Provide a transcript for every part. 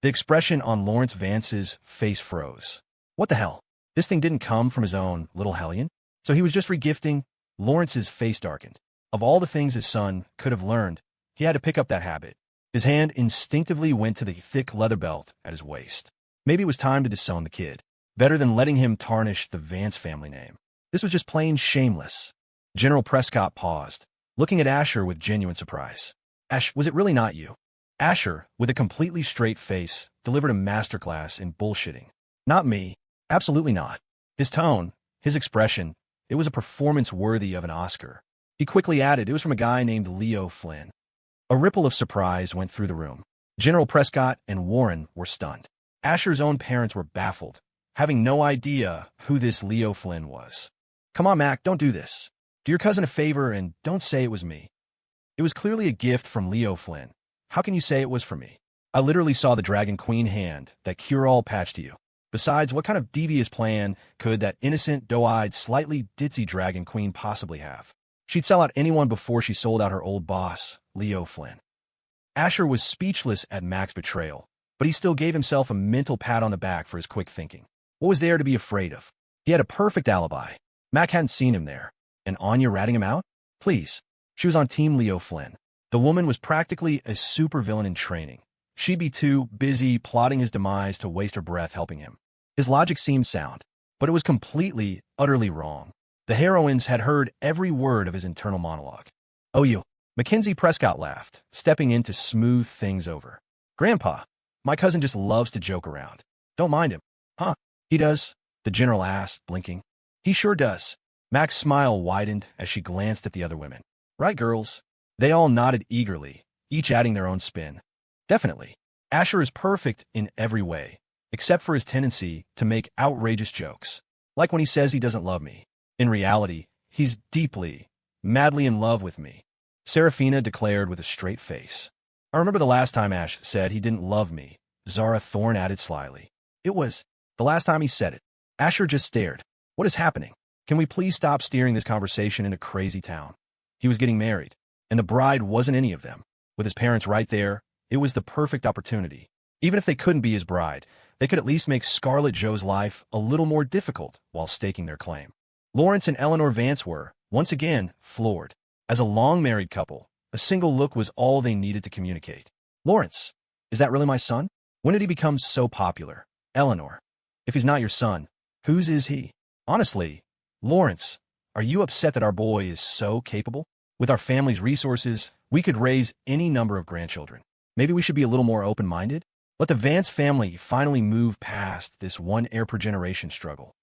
The expression on Lawrence Vance's face froze. What the hell? This thing didn't come from his own little hellion? So he was just regifting? Lawrence's face darkened. Of all the things his son could have learned, he had to pick up that habit. His hand instinctively went to the thick leather belt at his waist. Maybe it was time to disown the kid. Better than letting him tarnish the Vance family name. This was just plain shameless. General Prescott paused, looking at Asher with genuine surprise. Ash, was it really not you? Asher, with a completely straight face, delivered a masterclass in bullshitting. Not me. Absolutely not. His tone, his expression, it was a performance worthy of an Oscar. He quickly added, it was from a guy named Leo Flynn. A ripple of surprise went through the room. General Prescott and Warren were stunned. Asher's own parents were baffled, having no idea who this Leo Flynn was. Come on, Mac, don't do this. Do your cousin a favor and don't say it was me. It was clearly a gift from Leo Flynn. How can you say it was for me? I literally saw the Dragon Queen hand that cure-all patch to you. Besides, what kind of devious plan could that innocent, doe-eyed, slightly ditzy Dragon Queen possibly have? She'd sell out anyone before she sold out her old boss, Leo Flynn. Asher was speechless at Mac's betrayal, but he still gave himself a mental pat on the back for his quick thinking. What was there to be afraid of? He had a perfect alibi. Mac hadn't seen him there. And Anya ratting him out? Please. She was on Team Leo Flynn. The woman was practically a supervillain in training. She'd be too busy plotting his demise to waste her breath helping him. His logic seemed sound, but it was completely, utterly wrong. The heroines had heard every word of his internal monologue. Oh, you. Mackenzie Prescott laughed, stepping in to smooth things over. Grandpa, my cousin just loves to joke around. Don't mind him. Huh? He does? The general asked, blinking. He sure does. Mac's smile widened as she glanced at the other women. Right, girls? They all nodded eagerly, each adding their own spin. Definitely. Asher is perfect in every way, except for his tendency to make outrageous jokes. Like when he says he doesn't love me. In reality, he's deeply, madly in love with me. Serafina declared with a straight face. I remember the last time Ash said he didn't love me, Zara Thorne added slyly. It was the last time he said it. Asher just stared. What is happening? Can we please stop steering this conversation into crazy town? He was getting married, and the bride wasn't any of them. With his parents right there, it was the perfect opportunity. Even if they couldn't be his bride, they could at least make Scarlet Joe's life a little more difficult while staking their claim. Lawrence and Eleanor Vance were, once again, floored. As a long-married couple, a single look was all they needed to communicate. Lawrence, is that really my son? When did he become so popular? Eleanor, if he's not your son, whose is he? Honestly, Lawrence, are you upset that our boy is so capable? With our family's resources, we could raise any number of grandchildren. Maybe we should be a little more open-minded? Let the Vance family finally move past this one heir per generation struggle.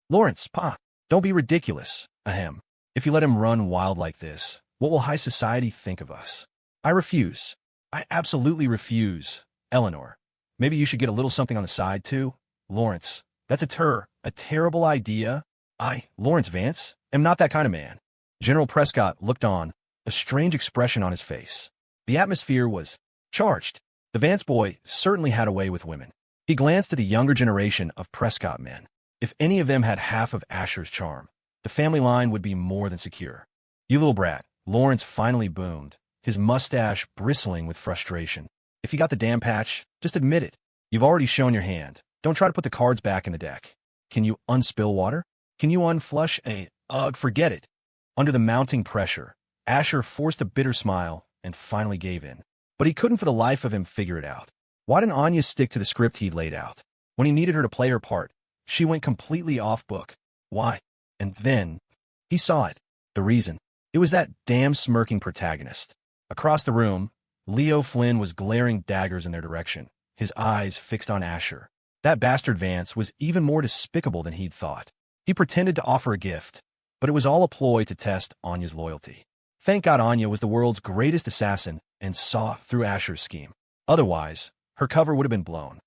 Lawrence, Pa, don't be ridiculous. Ahem. If you let him run wild like this, what will high society think of us? I refuse. I absolutely refuse. Eleanor, maybe you should get a little something on the side, too? Lawrence, that's a terrible idea. I, Lawrence Vance, am not that kind of man. General Prescott looked on, a strange expression on his face. The atmosphere was charged. The Vance boy certainly had a way with women. He glanced at the younger generation of Prescott men. If any of them had half of Asher's charm, the family line would be more than secure. You little brat, Lawrence finally boomed, his mustache bristling with frustration. If you got the damn patch, just admit it. You've already shown your hand. Don't try to put the cards back in the deck. Can you unspill water? Can you unflush a... forget it. Under the mounting pressure, Asher forced a bitter smile and finally gave in. But he couldn't for the life of him figure it out. Why didn't Anya stick to the script he'd laid out? When he needed her to play her part, she went completely off book. Why? And then, he saw it. The reason. It was that damn smirking protagonist. Across the room, Leo Flynn was glaring daggers in their direction, his eyes fixed on Asher. That bastard Vance was even more despicable than he'd thought. He pretended to offer a gift, but it was all a ploy to test Anya's loyalty. Thank God Anya was the world's greatest assassin and saw through Asher's scheme. Otherwise, her cover would have been blown.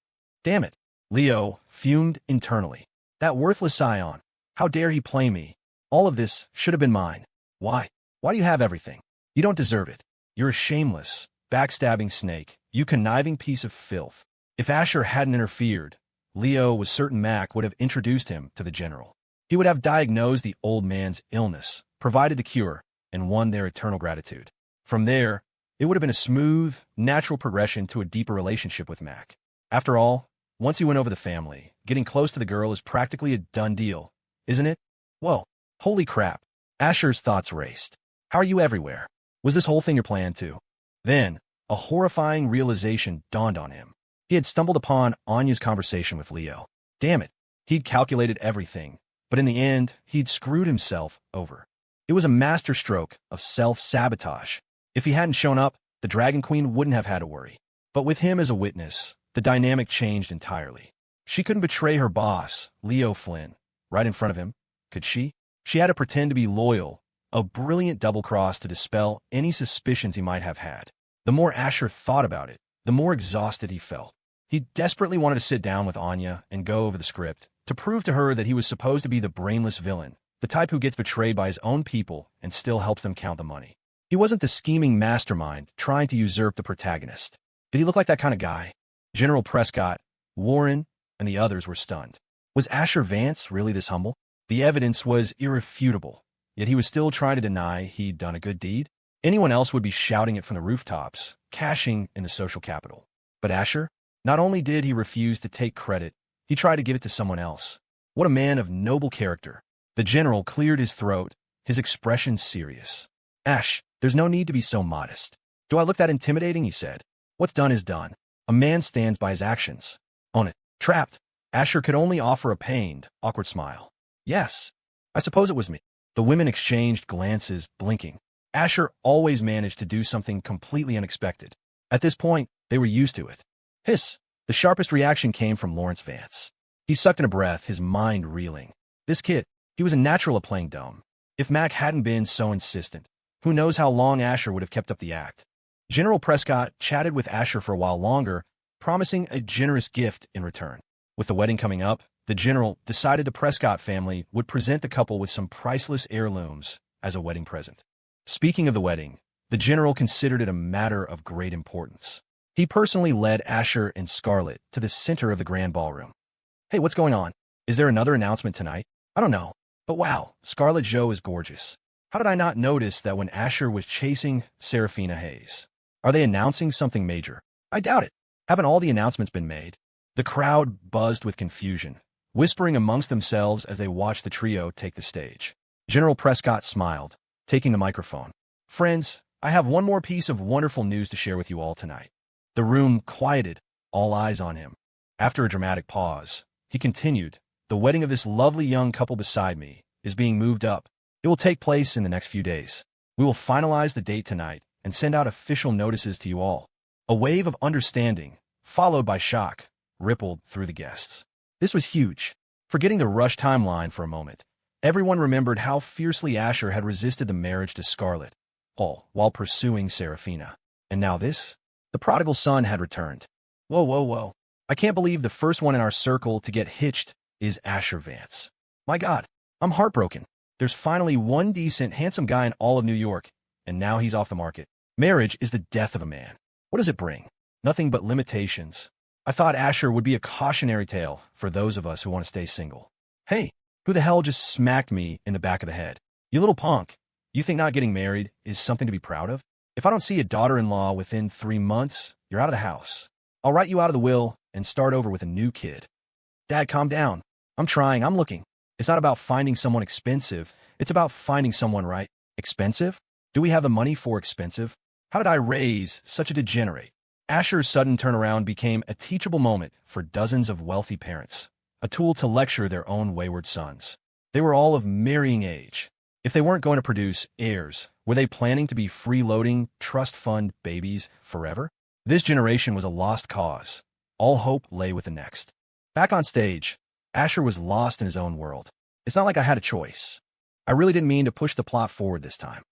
Damn it. Leo fumed internally. That worthless scion. How dare he play me? All of this should have been mine. Why? Why do you have everything? You don't deserve it. You're a shameless, backstabbing snake, you conniving piece of filth. If Asher hadn't interfered, Leo was certain Mac would have introduced him to the general. He would have diagnosed the old man's illness, provided the cure, and won their eternal gratitude. From there, it would have been a smooth, natural progression to a deeper relationship with Mac. After all, once you win over the family, getting close to the girl is practically a done deal, isn't it? Whoa, holy crap. Asher's thoughts raced. How are you everywhere? Was this whole thing your plan too? Then, a horrifying realization dawned on him. He had stumbled upon Anya's conversation with Leo. Damn it, he'd calculated everything, but in the end, he'd screwed himself over. It was a masterstroke of self-sabotage. If he hadn't shown up, the Dragon Queen wouldn't have had to worry. But with him as a witness, the dynamic changed entirely. She couldn't betray her boss, Leo Flynn, right in front of him, could she? She had to pretend to be loyal, a brilliant double-cross to dispel any suspicions he might have had. The more Asher thought about it, the more exhausted he felt. He desperately wanted to sit down with Anya and go over the script, to prove to her that he was supposed to be the brainless villain, the type who gets betrayed by his own people and still helps them count the money. He wasn't the scheming mastermind trying to usurp the protagonist. Did he look like that kind of guy? General Prescott, Warren, and the others were stunned. Was Asher Vance really this humble? The evidence was irrefutable, yet he was still trying to deny he'd done a good deed. Anyone else would be shouting it from the rooftops, cashing in the social capital. But Asher? Not only did he refuse to take credit, he tried to give it to someone else. What a man of noble character. The general cleared his throat, his expression serious. Ash, there's no need to be so modest. Do I look that intimidating? He said. What's done is done. A man stands by his actions. Own it. Trapped. Asher could only offer a pained, awkward smile. Yes. I suppose it was me. The women exchanged glances, blinking. Asher always managed to do something completely unexpected. At this point, they were used to it. Hiss. The sharpest reaction came from Lawrence Vance. He sucked in a breath, his mind reeling. This kid, he was a natural at playing dumb. If Mac hadn't been so insistent, who knows how long Asher would have kept up the act. General Prescott chatted with Asher for a while longer, promising a generous gift in return. With the wedding coming up, the general decided the Prescott family would present the couple with some priceless heirlooms as a wedding present. Speaking of the wedding, the general considered it a matter of great importance. He personally led Asher and Scarlet to the center of the grand ballroom. Hey, what's going on? Is there another announcement tonight? I don't know. But wow, Scarlet Jo is gorgeous. How did I not notice that when Asher was chasing Serafina Hayes? Are they announcing something major? I doubt it. Haven't all the announcements been made? The crowd buzzed with confusion, whispering amongst themselves as they watched the trio take the stage. General Prescott smiled, taking the microphone. Friends, I have one more piece of wonderful news to share with you all tonight. The room quieted, all eyes on him. After a dramatic pause, he continued, the wedding of this lovely young couple beside me is being moved up. It will take place in the next few days. We will finalize the date tonight and send out official notices to you all. A wave of understanding, followed by shock, rippled through the guests. This was huge. Forgetting the rush timeline for a moment, everyone remembered how fiercely Asher had resisted the marriage to Scarlet, all while pursuing Serafina. And now this? The prodigal son had returned. Whoa, whoa, whoa. I can't believe the first one in our circle to get hitched is Asher Vance. My God, I'm heartbroken. There's finally one decent, handsome guy in all of New York, and now he's off the market. Marriage is the death of a man. What does it bring? Nothing but limitations. I thought Asher would be a cautionary tale for those of us who want to stay single. Hey, who the hell just smacked me in the back of the head? You little punk. You think not getting married is something to be proud of? If I don't see a daughter-in-law within 3 months, you're out of the house. I'll write you out of the will and start over with a new kid. Dad, calm down. I'm trying. I'm looking. It's not about finding someone expensive. It's about finding someone right. Expensive? Do we have the money for expensive? How did I raise such a degenerate? Asher's sudden turnaround became a teachable moment for dozens of wealthy parents, a tool to lecture their own wayward sons. They were all of marrying age. If they weren't going to produce heirs, were they planning to be freeloading trust fund babies forever? This generation was a lost cause. All hope lay with the next. Back on stage, Asher was lost in his own world. It's not like I had a choice. I really didn't mean to push the plot forward this time.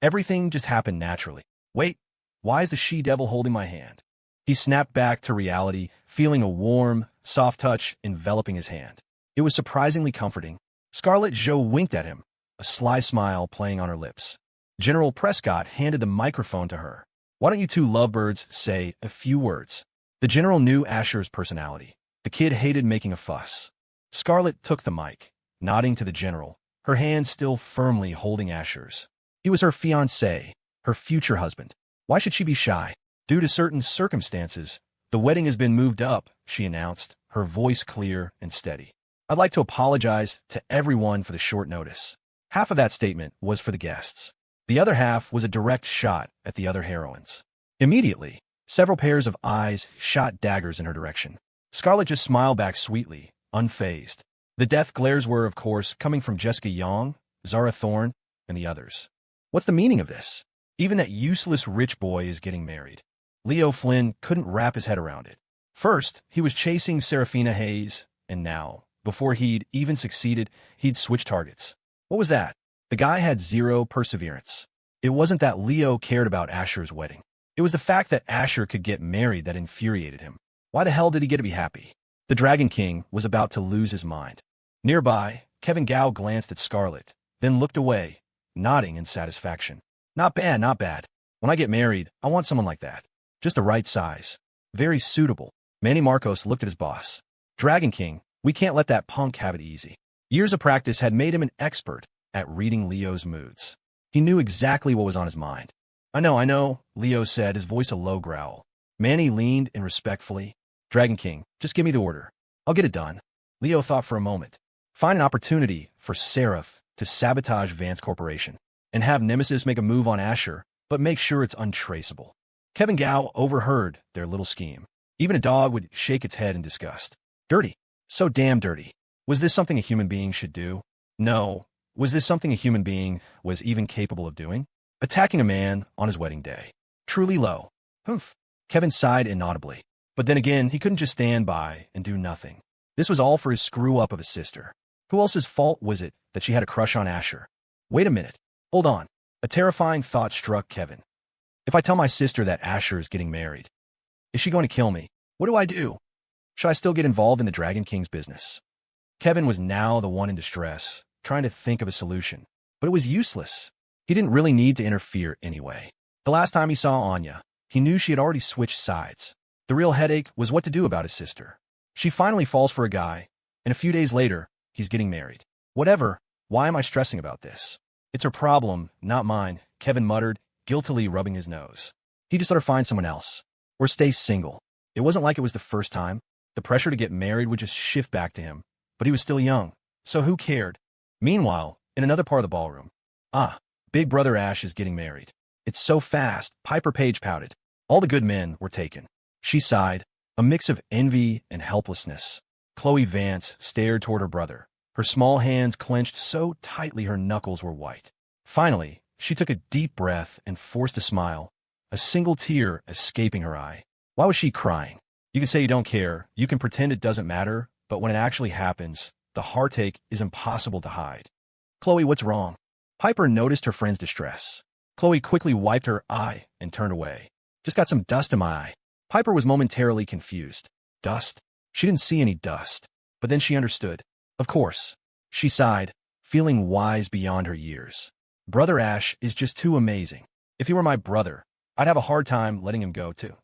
Everything just happened naturally. Wait, why is the she-devil holding my hand? He snapped back to reality, feeling a warm, soft touch enveloping his hand. It was surprisingly comforting. Scarlet Jo winked at him, a sly smile playing on her lips. General Prescott handed the microphone to her. Why don't you two lovebirds say a few words? The general knew Asher's personality. The kid hated making a fuss. Scarlet took the mic, nodding to the general, her hand still firmly holding Asher's. He was her fiancé, her future husband. Why should she be shy? Due to certain circumstances, "The wedding has been moved up," she announced, her voice clear and steady. "I'd like to apologize to everyone for the short notice." Half of that statement was for the guests. The other half was a direct shot at the other heroines. Immediately, several pairs of eyes shot daggers in her direction. Scarlet just smiled back sweetly, unfazed. The death glares were, of course, coming from Jessica Young, Zara Thorne, and the others. What's the meaning of this? Even that useless rich boy is getting married. Leo Flynn couldn't wrap his head around it. First, he was chasing Serafina Hayes, and now, before he'd even succeeded, he'd switched targets. What was that? The guy had zero perseverance. It wasn't that Leo cared about Asher's wedding. It was the fact that Asher could get married that infuriated him. Why the hell did he get to be happy? The Dragon King was about to lose his mind. Nearby, Kevin Gao glanced at Scarlet, then looked away, nodding in satisfaction. Not bad, not bad. When I get married, I want someone like that. Just the right size. Very suitable. Manny Marcos looked at his boss. Dragon King, we can't let that punk have it easy. Years of practice had made him an expert at reading Leo's moods. He knew exactly what was on his mind. I know, Leo said, his voice a low growl. Manny leaned in respectfully. Dragon King, just give me the order. I'll get it done. Leo thought for a moment. Find an opportunity for Seraph to sabotage Vance Corporation and have Nemesis make a move on Asher, but make sure it's untraceable. Kevin Gao overheard their little scheme. Even a dog would shake its head in disgust. Dirty. So damn dirty. Was this something a human being should do? No. Was this something a human being was even capable of doing? Attacking a man on his wedding day. Truly low. Humph. Kevin sighed inaudibly. But then again, he couldn't just stand by and do nothing. This was all for his screw-up of a sister. Who else's fault was it that she had a crush on Asher? Wait a minute. Hold on. A terrifying thought struck Kevin. If I tell my sister that Asher is getting married, is she going to kill me? What do I do? Should I still get involved in the Dragon King's business? Kevin was now the one in distress, trying to think of a solution. But it was useless. He didn't really need to interfere anyway. The last time he saw Anya, he knew she had already switched sides. The real headache was what to do about his sister. She finally falls for a guy, and a few days later, he's getting married. Whatever, why am I stressing about this? It's her problem, not mine, Kevin muttered, guiltily rubbing his nose. He just let her find someone else. Or stay single. It wasn't like it was the first time. The pressure to get married would just shift back to him. But he was still young, so who cared? Meanwhile, in another part of the ballroom. Big Brother Ash is getting married. It's so fast, Piper Page pouted. All the good men were taken. She sighed, a mix of envy and helplessness. Chloe Vance stared toward her brother, her small hands clenched so tightly her knuckles were white. Finally, she took a deep breath and forced a smile, a single tear escaping her eye. Why was she crying? You can say you don't care, you can pretend it doesn't matter, but when it actually happens, the heartache is impossible to hide. Chloe, what's wrong? Piper noticed her friend's distress. Chloe quickly wiped her eye and turned away. Just got some dust in my eye. Piper was momentarily confused. Dust? She didn't see any dust. But then she understood. Of course. She sighed, feeling wise beyond her years. Brother Ash is just too amazing. If he were my brother, I'd have a hard time letting him go, too.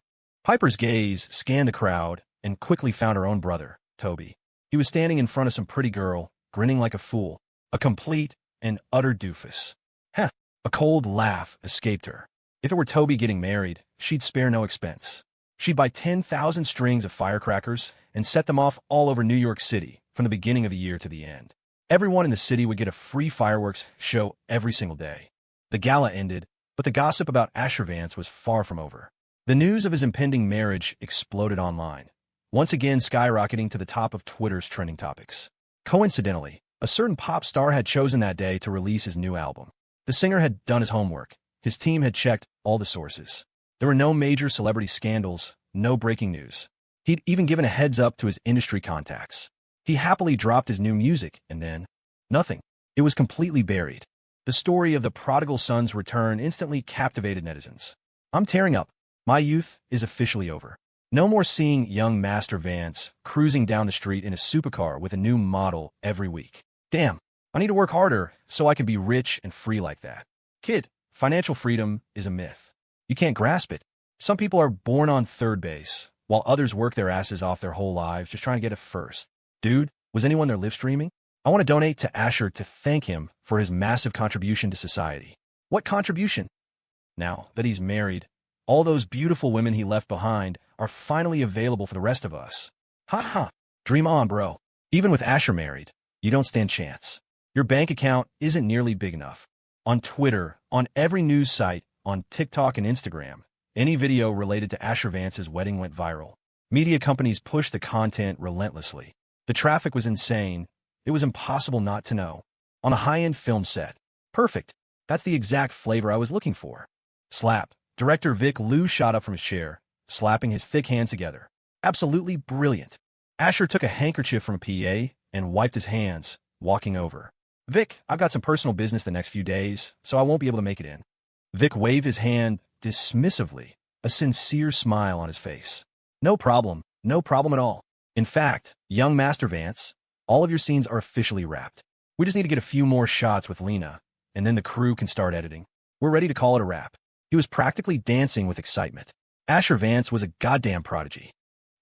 Piper's gaze scanned the crowd and quickly found her own brother, Toby. He was standing in front of some pretty girl, grinning like a fool, a complete and utter doofus. Heh, a cold laugh escaped her. If it were Toby getting married, she'd spare no expense. She'd buy 10,000 strings of firecrackers and set them off all over New York City from the beginning of the year to the end. Everyone in the city would get a free fireworks show every single day. The gala ended, but the gossip about Asher Vance was far from over. The news of his impending marriage exploded online, once again skyrocketing to the top of Twitter's trending topics. Coincidentally, a certain pop star had chosen that day to release his new album. The singer had done his homework. His team had checked all the sources. There were no major celebrity scandals, no breaking news. He'd even given a heads up to his industry contacts. He happily dropped his new music, and then, nothing. It was completely buried. The story of the prodigal son's return instantly captivated netizens. I'm tearing up. My youth is officially over. No more seeing young Master Vance cruising down the street in a supercar with a new model every week. Damn, I need to work harder so I can be rich and free like that. Kid, financial freedom is a myth. You can't grasp it. Some people are born on third base, while others work their asses off their whole lives just trying to get it first. Dude, was anyone there live streaming? I want to donate to Asher to thank him for his massive contribution to society. What contribution? Now that he's married, All those beautiful women he left behind are finally available for the rest of us. Ha ha. Dream on, bro. Even with Asher married, you don't stand chance. Your bank account isn't nearly big enough. On Twitter, on every news site, on TikTok and Instagram, any video related to Asher Vance's wedding went viral. Media companies pushed the content relentlessly. The traffic was insane. It was impossible not to know. On a high-end film set. Perfect. That's the exact flavor I was looking for. Slap. Director Vic Liu shot up from his chair, slapping his thick hands together. Absolutely brilliant. Asher took a handkerchief from a PA and wiped his hands, walking over. Vic, I've got some personal business the next few days, so I won't be able to make it in. Vic waved his hand dismissively, a sincere smile on his face. No problem at all. In fact, young Master Vance, all of your scenes are officially wrapped. We just need to get a few more shots with Lena, and then the crew can start editing. We're ready to call it a wrap. He was practically dancing with excitement. Asher Vance was a goddamn prodigy.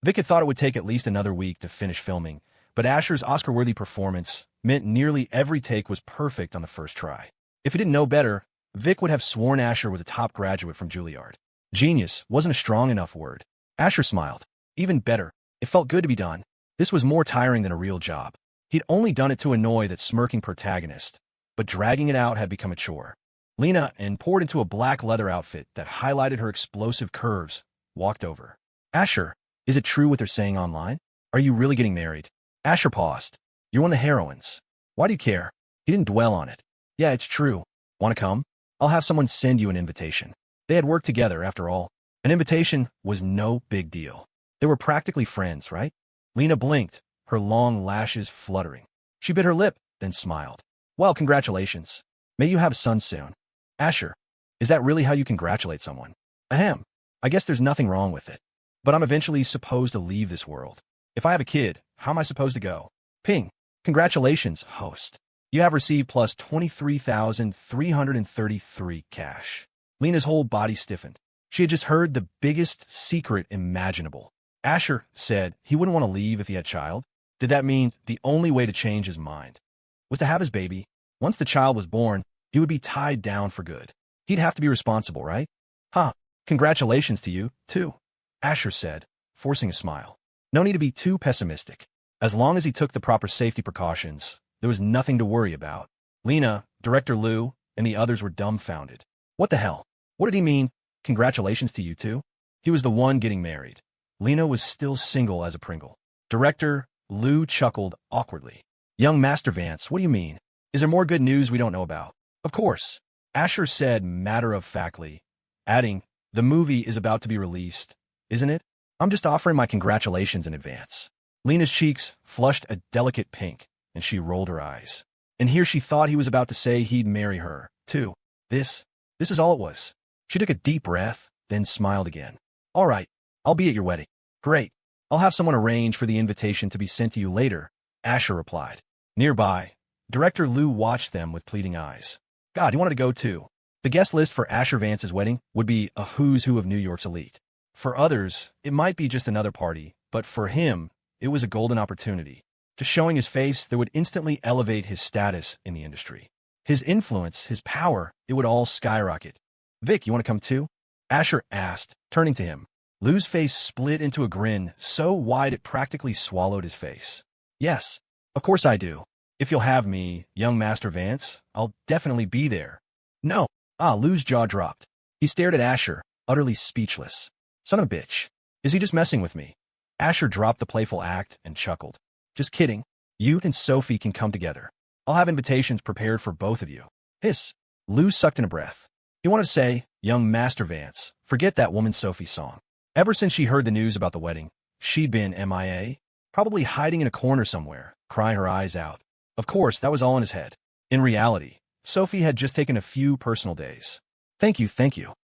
Vic had thought it would take at least another week to finish filming, but Asher's Oscar-worthy performance meant nearly every take was perfect on the first try. If he didn't know better, Vic would have sworn Asher was a top graduate from Juilliard. Genius wasn't a strong enough word. Asher smiled. Even better. It felt good to be done. This was more tiring than a real job. He'd only done it to annoy that smirking protagonist, but dragging it out had become a chore. Lena, poured into a black leather outfit that highlighted her explosive curves, walked over. Asher, is it true what they're saying online? Are you really getting married? Asher paused. You're one of the heroines. Why do you care? He didn't dwell on it. Yeah, it's true. Want to come? I'll have someone send you an invitation. They had worked together, after all. An invitation was no big deal. They were practically friends, right? Lena blinked, her long lashes fluttering. She bit her lip, then smiled. Well, congratulations. May you have a son soon. Asher, is that really how you congratulate someone? Ahem. I guess there's nothing wrong with it. But I'm eventually supposed to leave this world. If I have a kid, how am I supposed to go? Ping. Congratulations, host. You have received plus 23,333 cash. Lena's whole body stiffened. She had just heard the biggest secret imaginable. Asher said he wouldn't want to leave if he had a child. Did that mean the only way to change his mind was to have his baby? Once the child was born, he would be tied down for good. He'd have to be responsible, right? Huh. Congratulations to you, too, Asher said, forcing a smile. No need to be too pessimistic. As long as he took the proper safety precautions, there was nothing to worry about. Lena, Director Liu, and the others were dumbfounded. What the hell? What did he mean? Congratulations to you, too? He was the one getting married. Lena was still single as a Pringle. Director Liu chuckled awkwardly. Young Master Vance, what do you mean? Is there more good news we don't know about? Of course, Asher said matter-of-factly, adding, the movie is about to be released, isn't it? I'm just offering my congratulations in advance. Lena's cheeks flushed a delicate pink, and she rolled her eyes. And here she thought he was about to say he'd marry her, too. This is all it was. She took a deep breath, then smiled again. All right, I'll be at your wedding. Great. I'll have someone arrange for the invitation to be sent to you later, Asher replied. Nearby, Director Liu watched them with pleading eyes. God, he wanted to go too. The guest list for Asher Vance's wedding would be a who's who of New York's elite. For others, it might be just another party, but for him, it was a golden opportunity. Just showing his face that would instantly elevate his status in the industry. His influence, his power, it would all skyrocket. Vic, you want to come too? Asher asked, turning to him. Liu's face split into a grin so wide it practically swallowed his face. Yes, of course I do. If you'll have me, young Master Vance, I'll definitely be there. No. Liu's jaw dropped. He stared at Asher, utterly speechless. Son of a bitch. Is he just messing with me? Asher dropped the playful act and chuckled. Just kidding. You and Sophie can come together. I'll have invitations prepared for both of you. Hiss. Liu sucked in a breath. He wanted to say, young Master Vance, forget that woman Sophie song. Ever since she heard the news about the wedding, she'd been MIA, probably hiding in a corner somewhere, crying her eyes out. Of course, that was all in his head. In reality, Sophie had just taken a few personal days. Thank you.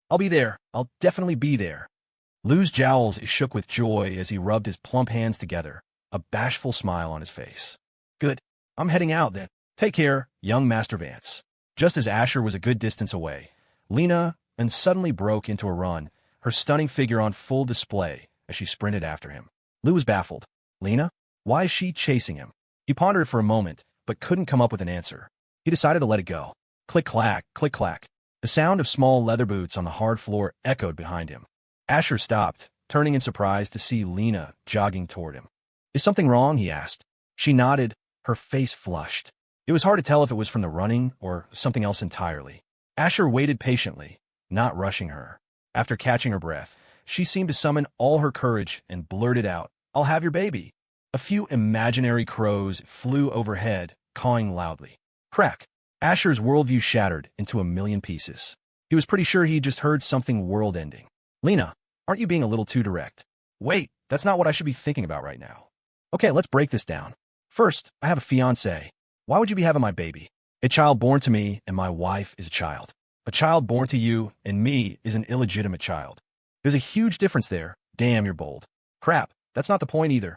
I'll be there. I'll definitely be there. Liu's jowls shook with joy as he rubbed his plump hands together, a bashful smile on his face. Good. I'm heading out then. Take care, young Master Vance. Just as Asher was a good distance away, Lena suddenly broke into a run, her stunning figure on full display as she sprinted after him. Liu was baffled. Lena? Why is she chasing him? He pondered for a moment, but couldn't come up with an answer. He decided to let it go. Click-clack, click-clack. The sound of small leather boots on the hard floor echoed behind him. Asher stopped, turning in surprise to see Lena jogging toward him. Is something wrong? He asked. She nodded, her face flushed. It was hard to tell if it was from the running or something else entirely. Asher waited patiently, not rushing her. After catching her breath, she seemed to summon all her courage and blurted out, I'll have your baby. A few imaginary crows flew overhead, cawing loudly. Crack! Asher's worldview shattered into a million pieces. He was pretty sure he'd just heard something world-ending. Lena, aren't you being a little too direct? Wait, that's not what I should be thinking about right now. Okay, let's break this down. First, I have a fiancé. Why would you be having my baby? A child born to me and my wife is a child. A child born to you and me is an illegitimate child. There's a huge difference there. Damn, you're bold. Crap, that's not the point either.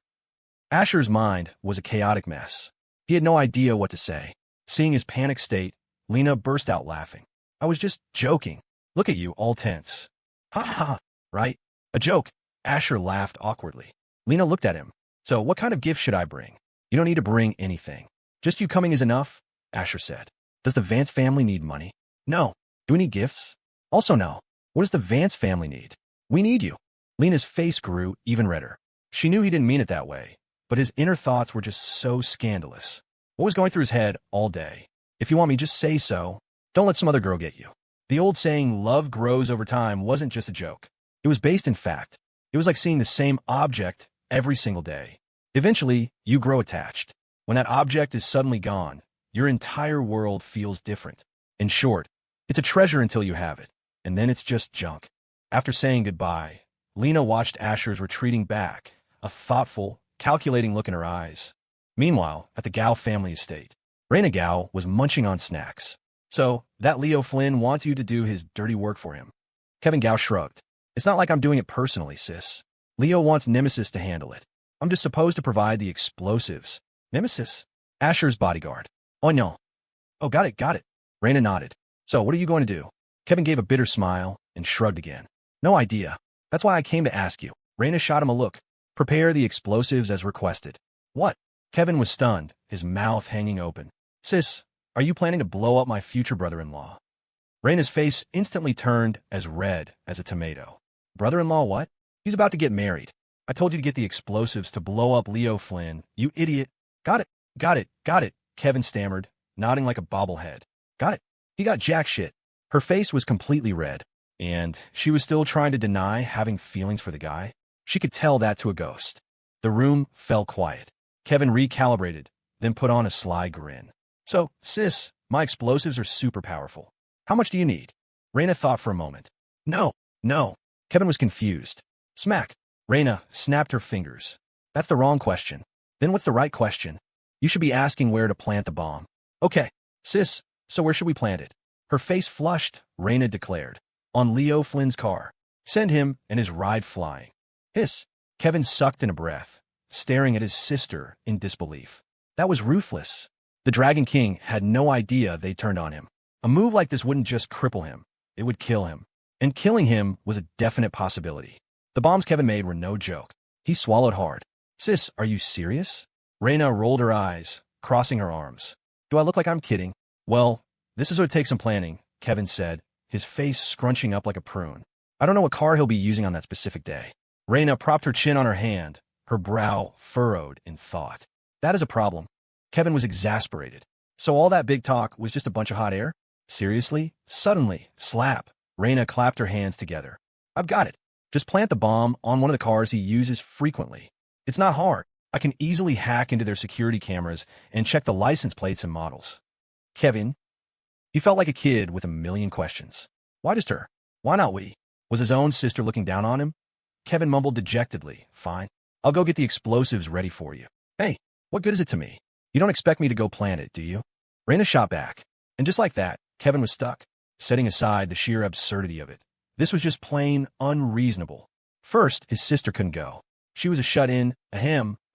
Asher's mind was a chaotic mess. He had no idea what to say. Seeing his panicked state, Lena burst out laughing. I was just joking. Look at you, all tense. Ha ha ha, right? A joke. Asher laughed awkwardly. Lena looked at him. So what kind of gift should I bring? You don't need to bring anything. Just you coming is enough, Asher said. Does the Vance family need money? No. Do we need gifts? Also no. What does the Vance family need? We need you. Lena's face grew even redder. She knew he didn't mean it that way, but his inner thoughts were just so scandalous. What was going through his head all day? If you want me, just say so. Don't let some other girl get you. The old saying, love grows over time, wasn't just a joke. It was based in fact. It was like seeing the same object every single day. Eventually, you grow attached. When that object is suddenly gone, your entire world feels different. In short, it's a treasure until you have it, and then it's just junk. After saying goodbye, Lena watched Asher's retreating back, a thoughtful, calculating look in her eyes. Meanwhile, at the Gao family estate, Raina Gao was munching on snacks. So, that Leo Flynn wants you to do his dirty work for him. Kevin Gao shrugged. It's not like I'm doing it personally, sis. Leo wants Nemesis to handle it. I'm just supposed to provide the explosives. Nemesis? Asher's bodyguard. Oh no. Oh, got it. Raina nodded. So, what are you going to do? Kevin gave a bitter smile and shrugged again. No idea. That's why I came to ask you. Raina shot him a look. Prepare the explosives as requested. What? Kevin was stunned, his mouth hanging open. Sis, are you planning to blow up my future brother-in-law? Raina's face instantly turned as red as a tomato. Brother-in-law what? He's about to get married. I told you to get the explosives to blow up Leo Flynn, you idiot. Got it, Kevin stammered, nodding like a bobblehead. Got it. He got jack shit. Her face was completely red, and she was still trying to deny having feelings for the guy. She could tell that to a ghost. The room fell quiet. Kevin recalibrated, then put on a sly grin. So, sis, my explosives are super powerful. How much do you need? Raina thought for a moment. No. Kevin was confused. Smack. Raina snapped her fingers. That's the wrong question. Then what's the right question? You should be asking where to plant the bomb. Okay, sis, so where should we plant it? Her face flushed, Raina declared. On Leo Flynn's car. Send him and his ride flying. Hiss. Kevin sucked in a breath, staring at his sister in disbelief. That was ruthless. The Dragon King had no idea they turned on him. A move like this wouldn't just cripple him, it would kill him. And killing him was a definite possibility. The bombs Kevin made were no joke. He swallowed hard. Sis, are you serious? Raina rolled her eyes, crossing her arms. Do I look like I'm kidding? Well, this is what takes some planning, Kevin said, his face scrunching up like a prune. I don't know what car he'll be using on that specific day. Raina propped her chin on her hand, her brow furrowed in thought. That is a problem. Kevin was exasperated. So all that big talk was just a bunch of hot air? Seriously? Suddenly, slap. Raina clapped her hands together. I've got it. Just plant the bomb on one of the cars he uses frequently. It's not hard. I can easily hack into their security cameras and check the license plates and models. Kevin? He felt like a kid with a million questions. Why just her? Why not we? Was his own sister looking down on him? Kevin mumbled dejectedly. Fine. I'll go get the explosives ready for you. Hey, what good is it to me? You don't expect me to go plant it, do you? Raina shot back. And just like that, Kevin was stuck, setting aside the sheer absurdity of it. This was just plain unreasonable. First, his sister couldn't go. She was a shut-in, a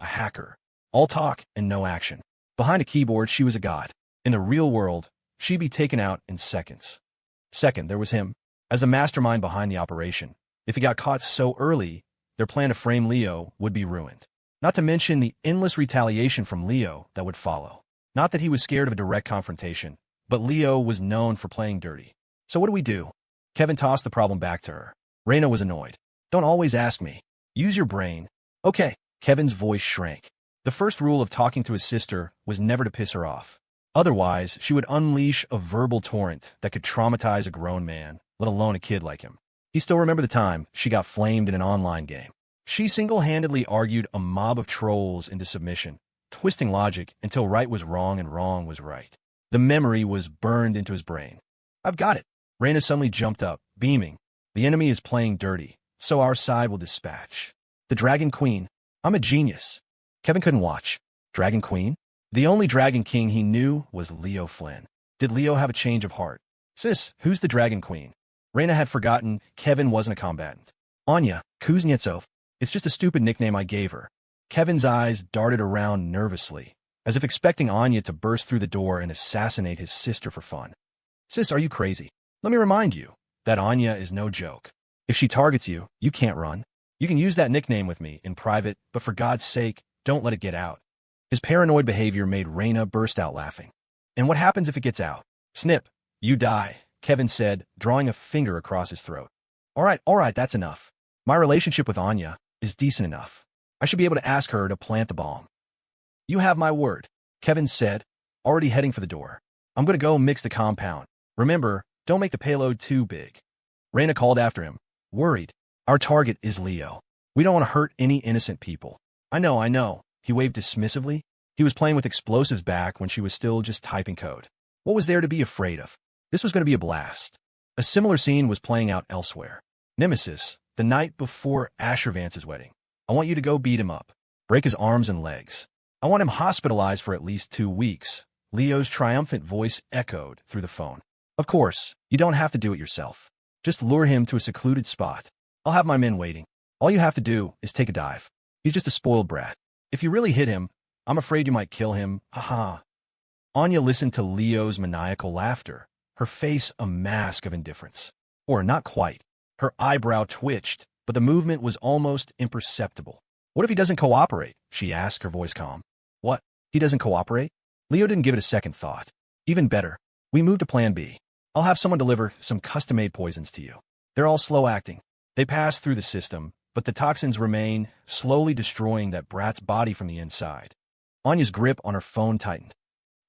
hacker. All talk and no action. Behind a keyboard, she was a god. In the real world, she'd be taken out in seconds. Second, there was him, as a mastermind behind the operation. If he got caught so early, their plan to frame Leo would be ruined. Not to mention the endless retaliation from Leo that would follow. Not that he was scared of a direct confrontation, but Leo was known for playing dirty. So what do we do? Kevin tossed the problem back to her. Raina was annoyed. Don't always ask me. Use your brain. Okay. Kevin's voice shrank. The first rule of talking to his sister was never to piss her off. Otherwise, she would unleash a verbal torrent that could traumatize a grown man, let alone a kid like him. He still remembered the time she got flamed in an online game. She single-handedly argued a mob of trolls into submission, twisting logic until right was wrong and wrong was right. The memory was burned into his brain. I've got it. Raina suddenly jumped up, beaming. The enemy is playing dirty, so our side will dispatch. The Dragon Queen. I'm a genius. Kevin couldn't watch. Dragon Queen? The only Dragon King he knew was Leo Flynn. Did Leo have a change of heart? Sis, who's the Dragon Queen? Raina had forgotten Kevin wasn't a combatant. Anya Kuznetsov. It's just a stupid nickname I gave her. Kevin's eyes darted around nervously, as if expecting Anya to burst through the door and assassinate his sister for fun. Sis, are you crazy? Let me remind you that Anya is no joke. If she targets you, you can't run. You can use that nickname with me in private, but for God's sake, don't let it get out. His paranoid behavior made Raina burst out laughing. And what happens if it gets out? Snip. You die, Kevin said, drawing a finger across his throat. All right, that's enough. My relationship with Anya is decent enough. I should be able to ask her to plant the bomb. You have my word, Kevin said, already heading for the door. I'm going to go mix the compound. Remember, don't make the payload too big. Raina called after him, worried. Our target is Leo. We don't want to hurt any innocent people. I know. He waved dismissively. He was playing with explosives back when she was still just typing code. What was there to be afraid of? This was going to be a blast. A similar scene was playing out elsewhere. Nemesis, the night before Asher Vance's wedding. I want you to go beat him up. Break his arms and legs. I want him hospitalized for at least 2 weeks. Leo's triumphant voice echoed through the phone. Of course, you don't have to do it yourself. Just lure him to a secluded spot. I'll have my men waiting. All you have to do is take a dive. He's just a spoiled brat. If you really hit him, I'm afraid you might kill him. Haha. Anya listened to Leo's maniacal laughter, her face a mask of indifference. Or not quite. Her eyebrow twitched, but the movement was almost imperceptible. What if he doesn't cooperate? She asked, her voice calm. What? He doesn't cooperate? Leo didn't give it a second thought. Even better. We move to plan B. I'll have someone deliver some custom-made poisons to you. They're all slow-acting. They pass through the system, but the toxins remain, slowly destroying that brat's body from the inside. Anya's grip on her phone tightened.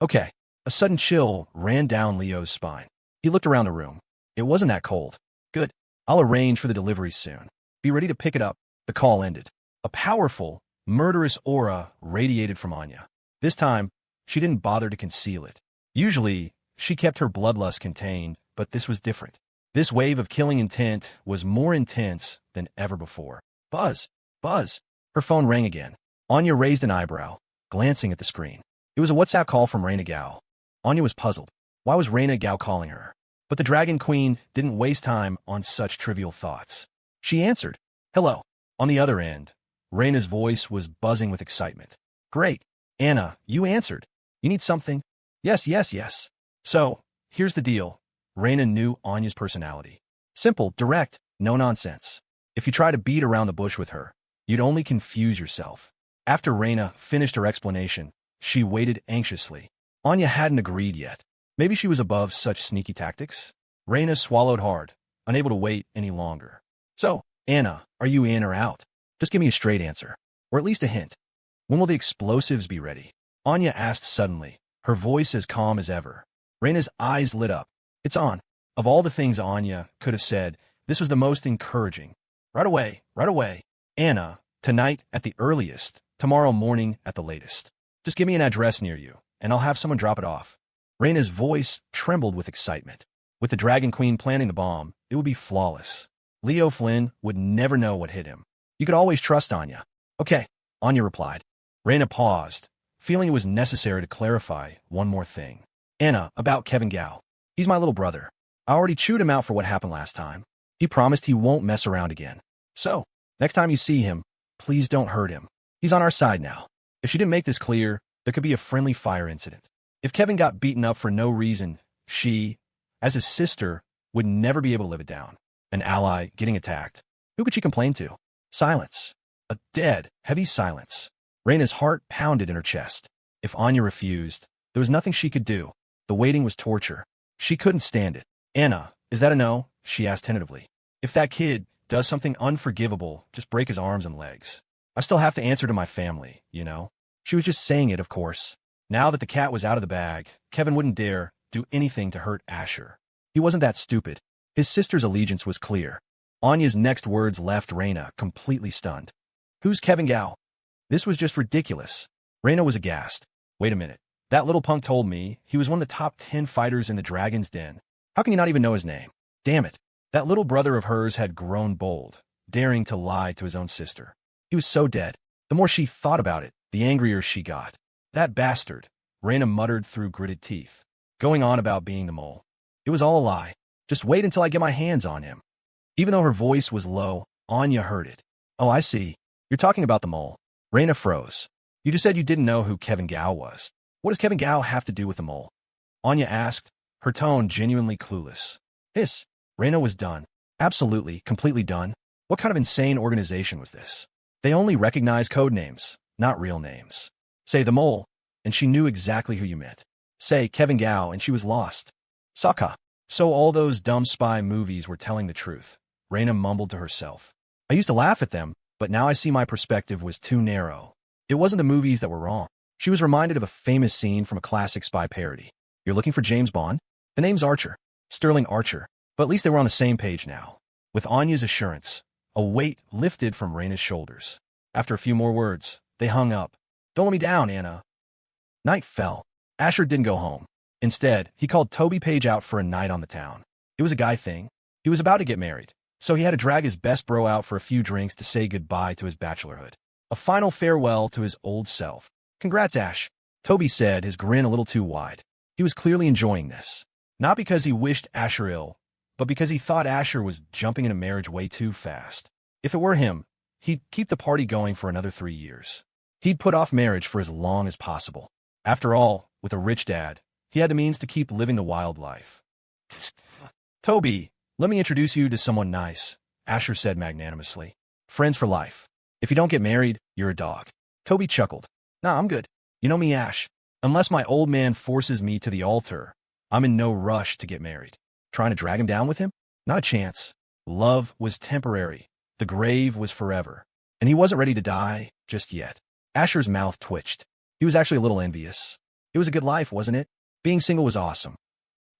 Okay. A sudden chill ran down Leo's spine. He looked around the room. It wasn't that cold. Good. I'll arrange for the delivery soon. Be ready to pick it up. The call ended. A powerful, murderous aura radiated from Anya. This time, she didn't bother to conceal it. Usually, she kept her bloodlust contained, but this was different. This wave of killing intent was more intense than ever before. Buzz! Buzz! Her phone rang again. Anya raised an eyebrow, glancing at the screen. It was a WhatsApp call from Raina Gao. Anya was puzzled. Why was Raina Gao calling her? But the Dragon Queen didn't waste time on such trivial thoughts. She answered. Hello. On the other end, Raina's voice was buzzing with excitement. Great. Anna, you answered. You need something? Yes. So, here's the deal. Raina knew Anya's personality. Simple, direct, no nonsense. If you try to beat around the bush with her, you'd only confuse yourself. After Raina finished her explanation, she waited anxiously. Anya hadn't agreed yet. Maybe she was above such sneaky tactics? Raina swallowed hard, unable to wait any longer. So, Anna, are you in or out? Just give me a straight answer, or at least a hint. When will the explosives be ready? Anya asked suddenly, her voice as calm as ever. Raina's eyes lit up. It's on. Of all the things Anya could have said, this was the most encouraging. Right away. Anna, tonight at the earliest, tomorrow morning at the latest. Just give me an address near you, and I'll have someone drop it off. Raina's voice trembled with excitement. With the Dragon Queen planting the bomb, it would be flawless. Leo Flynn would never know what hit him. You could always trust Anya. Okay, Anya replied. Raina paused, feeling it was necessary to clarify one more thing. Anna, about Kevin Gao. He's my little brother. I already chewed him out for what happened last time. He promised he won't mess around again. So, next time you see him, please don't hurt him. He's on our side now. If she didn't make this clear, there could be a friendly fire incident. If Kevin got beaten up for no reason, she, as his sister, would never be able to live it down. An ally getting attacked. Who could she complain to? Silence. A dead, heavy silence. Raina's heart pounded in her chest. If Anya refused, there was nothing she could do. The waiting was torture. She couldn't stand it. Anna, is that a no? She asked tentatively. If that kid does something unforgivable, just break his arms and legs. I still have to answer to my family, you know? She was just saying it, of course. Now that the cat was out of the bag, Kevin wouldn't dare do anything to hurt Asher. He wasn't that stupid. His sister's allegiance was clear. Anya's next words left Raina completely stunned. Who's Kevin Gao? This was just ridiculous. Raina was aghast. Wait a minute. That little punk told me he was one of the top 10 fighters in the Dragon's Den. How can you not even know his name? Damn it. That little brother of hers had grown bold, daring to lie to his own sister. He was so dead. The more she thought about it, the angrier she got. That bastard, Raina muttered through gritted teeth, going on about being the mole. It was all a lie. Just wait until I get my hands on him. Even though her voice was low, Anya heard it. Oh, I see. You're talking about the mole. Raina froze. You just said you didn't know who Kevin Gao was. What does Kevin Gao have to do with the mole? Anya asked, her tone genuinely clueless. Hiss. Raina was done. Absolutely, completely done. What kind of insane organization was this? They only recognize code names, not real names. Say the mole, and she knew exactly who you meant. Say Kevin Gao, and she was lost. Saka. So all those dumb spy movies were telling the truth. Raina mumbled to herself. I used to laugh at them, but now I see my perspective was too narrow. It wasn't the movies that were wrong. She was reminded of a famous scene from a classic spy parody. You're looking for James Bond? The name's Archer. Sterling Archer. But at least they were on the same page now. With Anya's assurance, a weight lifted from Raina's shoulders. After a few more words, they hung up. Don't let me down, Anna. Night fell. Asher didn't go home. Instead, he called Toby Page out for a night on the town. It was a guy thing. He was about to get married, so he had to drag his best bro out for a few drinks to say goodbye to his bachelorhood. A final farewell to his old self. Congrats, Ash, Toby said, his grin a little too wide. He was clearly enjoying this. Not because he wished Asher ill, but because he thought Asher was jumping into marriage way too fast. If it were him, he'd keep the party going for another 3 years. He'd put off marriage for as long as possible. After all, with a rich dad, he had the means to keep living the wild life. Toby, let me introduce you to someone nice, Asher said magnanimously. Friends for life. If you don't get married, you're a dog. Toby chuckled. Nah, I'm good. You know me, Ash. Unless my old man forces me to the altar, I'm in no rush to get married. Trying to drag him down with him? Not a chance. Love was temporary. The grave was forever. And he wasn't ready to die just yet. Asher's mouth twitched. He was actually a little envious. It was a good life, wasn't it? Being single was awesome.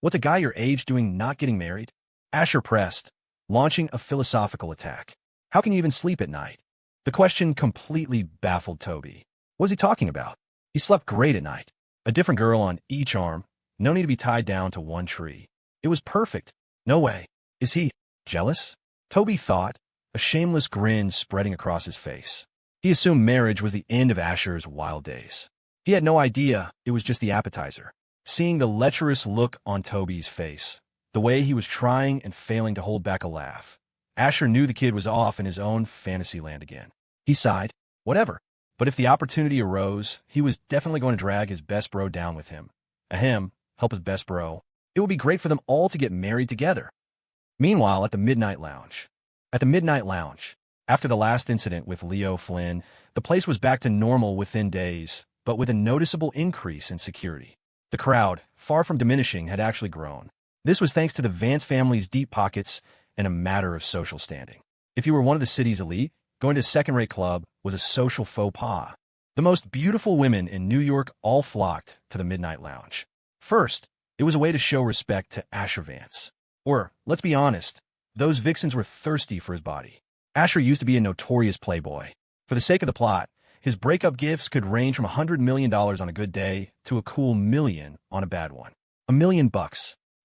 What's a guy your age doing not getting married? Asher pressed, launching a philosophical attack. How can you even sleep at night? The question completely baffled Toby. What was he talking about? He slept great at night. A different girl on each arm. No need to be tied down to one tree. It was perfect. No way. Is he jealous? Toby thought, a shameless grin spreading across his face. He assumed marriage was the end of Asher's wild days. He had no idea it was just the appetizer. Seeing the lecherous look on Toby's face, the way he was trying and failing to hold back a laugh, Asher knew the kid was off in his own fantasy land again. He sighed. Whatever. But if the opportunity arose, he was definitely going to drag his best bro down with him. Help his best bro. It would be great for them all to get married together. Meanwhile, at the Midnight Lounge. After the last incident with Leo Flynn, the place was back to normal within days, but with a noticeable increase in security. The crowd, far from diminishing, had actually grown. This was thanks to the Vance family's deep pockets and a matter of social standing. If you were one of the city's elite, going to a second-rate club was a social faux pas. The most beautiful women in New York all flocked to the Midnight Lounge. First, it was a way to show respect to Asher Vance. Or, let's be honest, those vixens were thirsty for his body. Asher used to be a notorious playboy. For the sake of the plot, his breakup gifts could range from $100 million on a good day to a cool $1 million on a bad one. $1 million.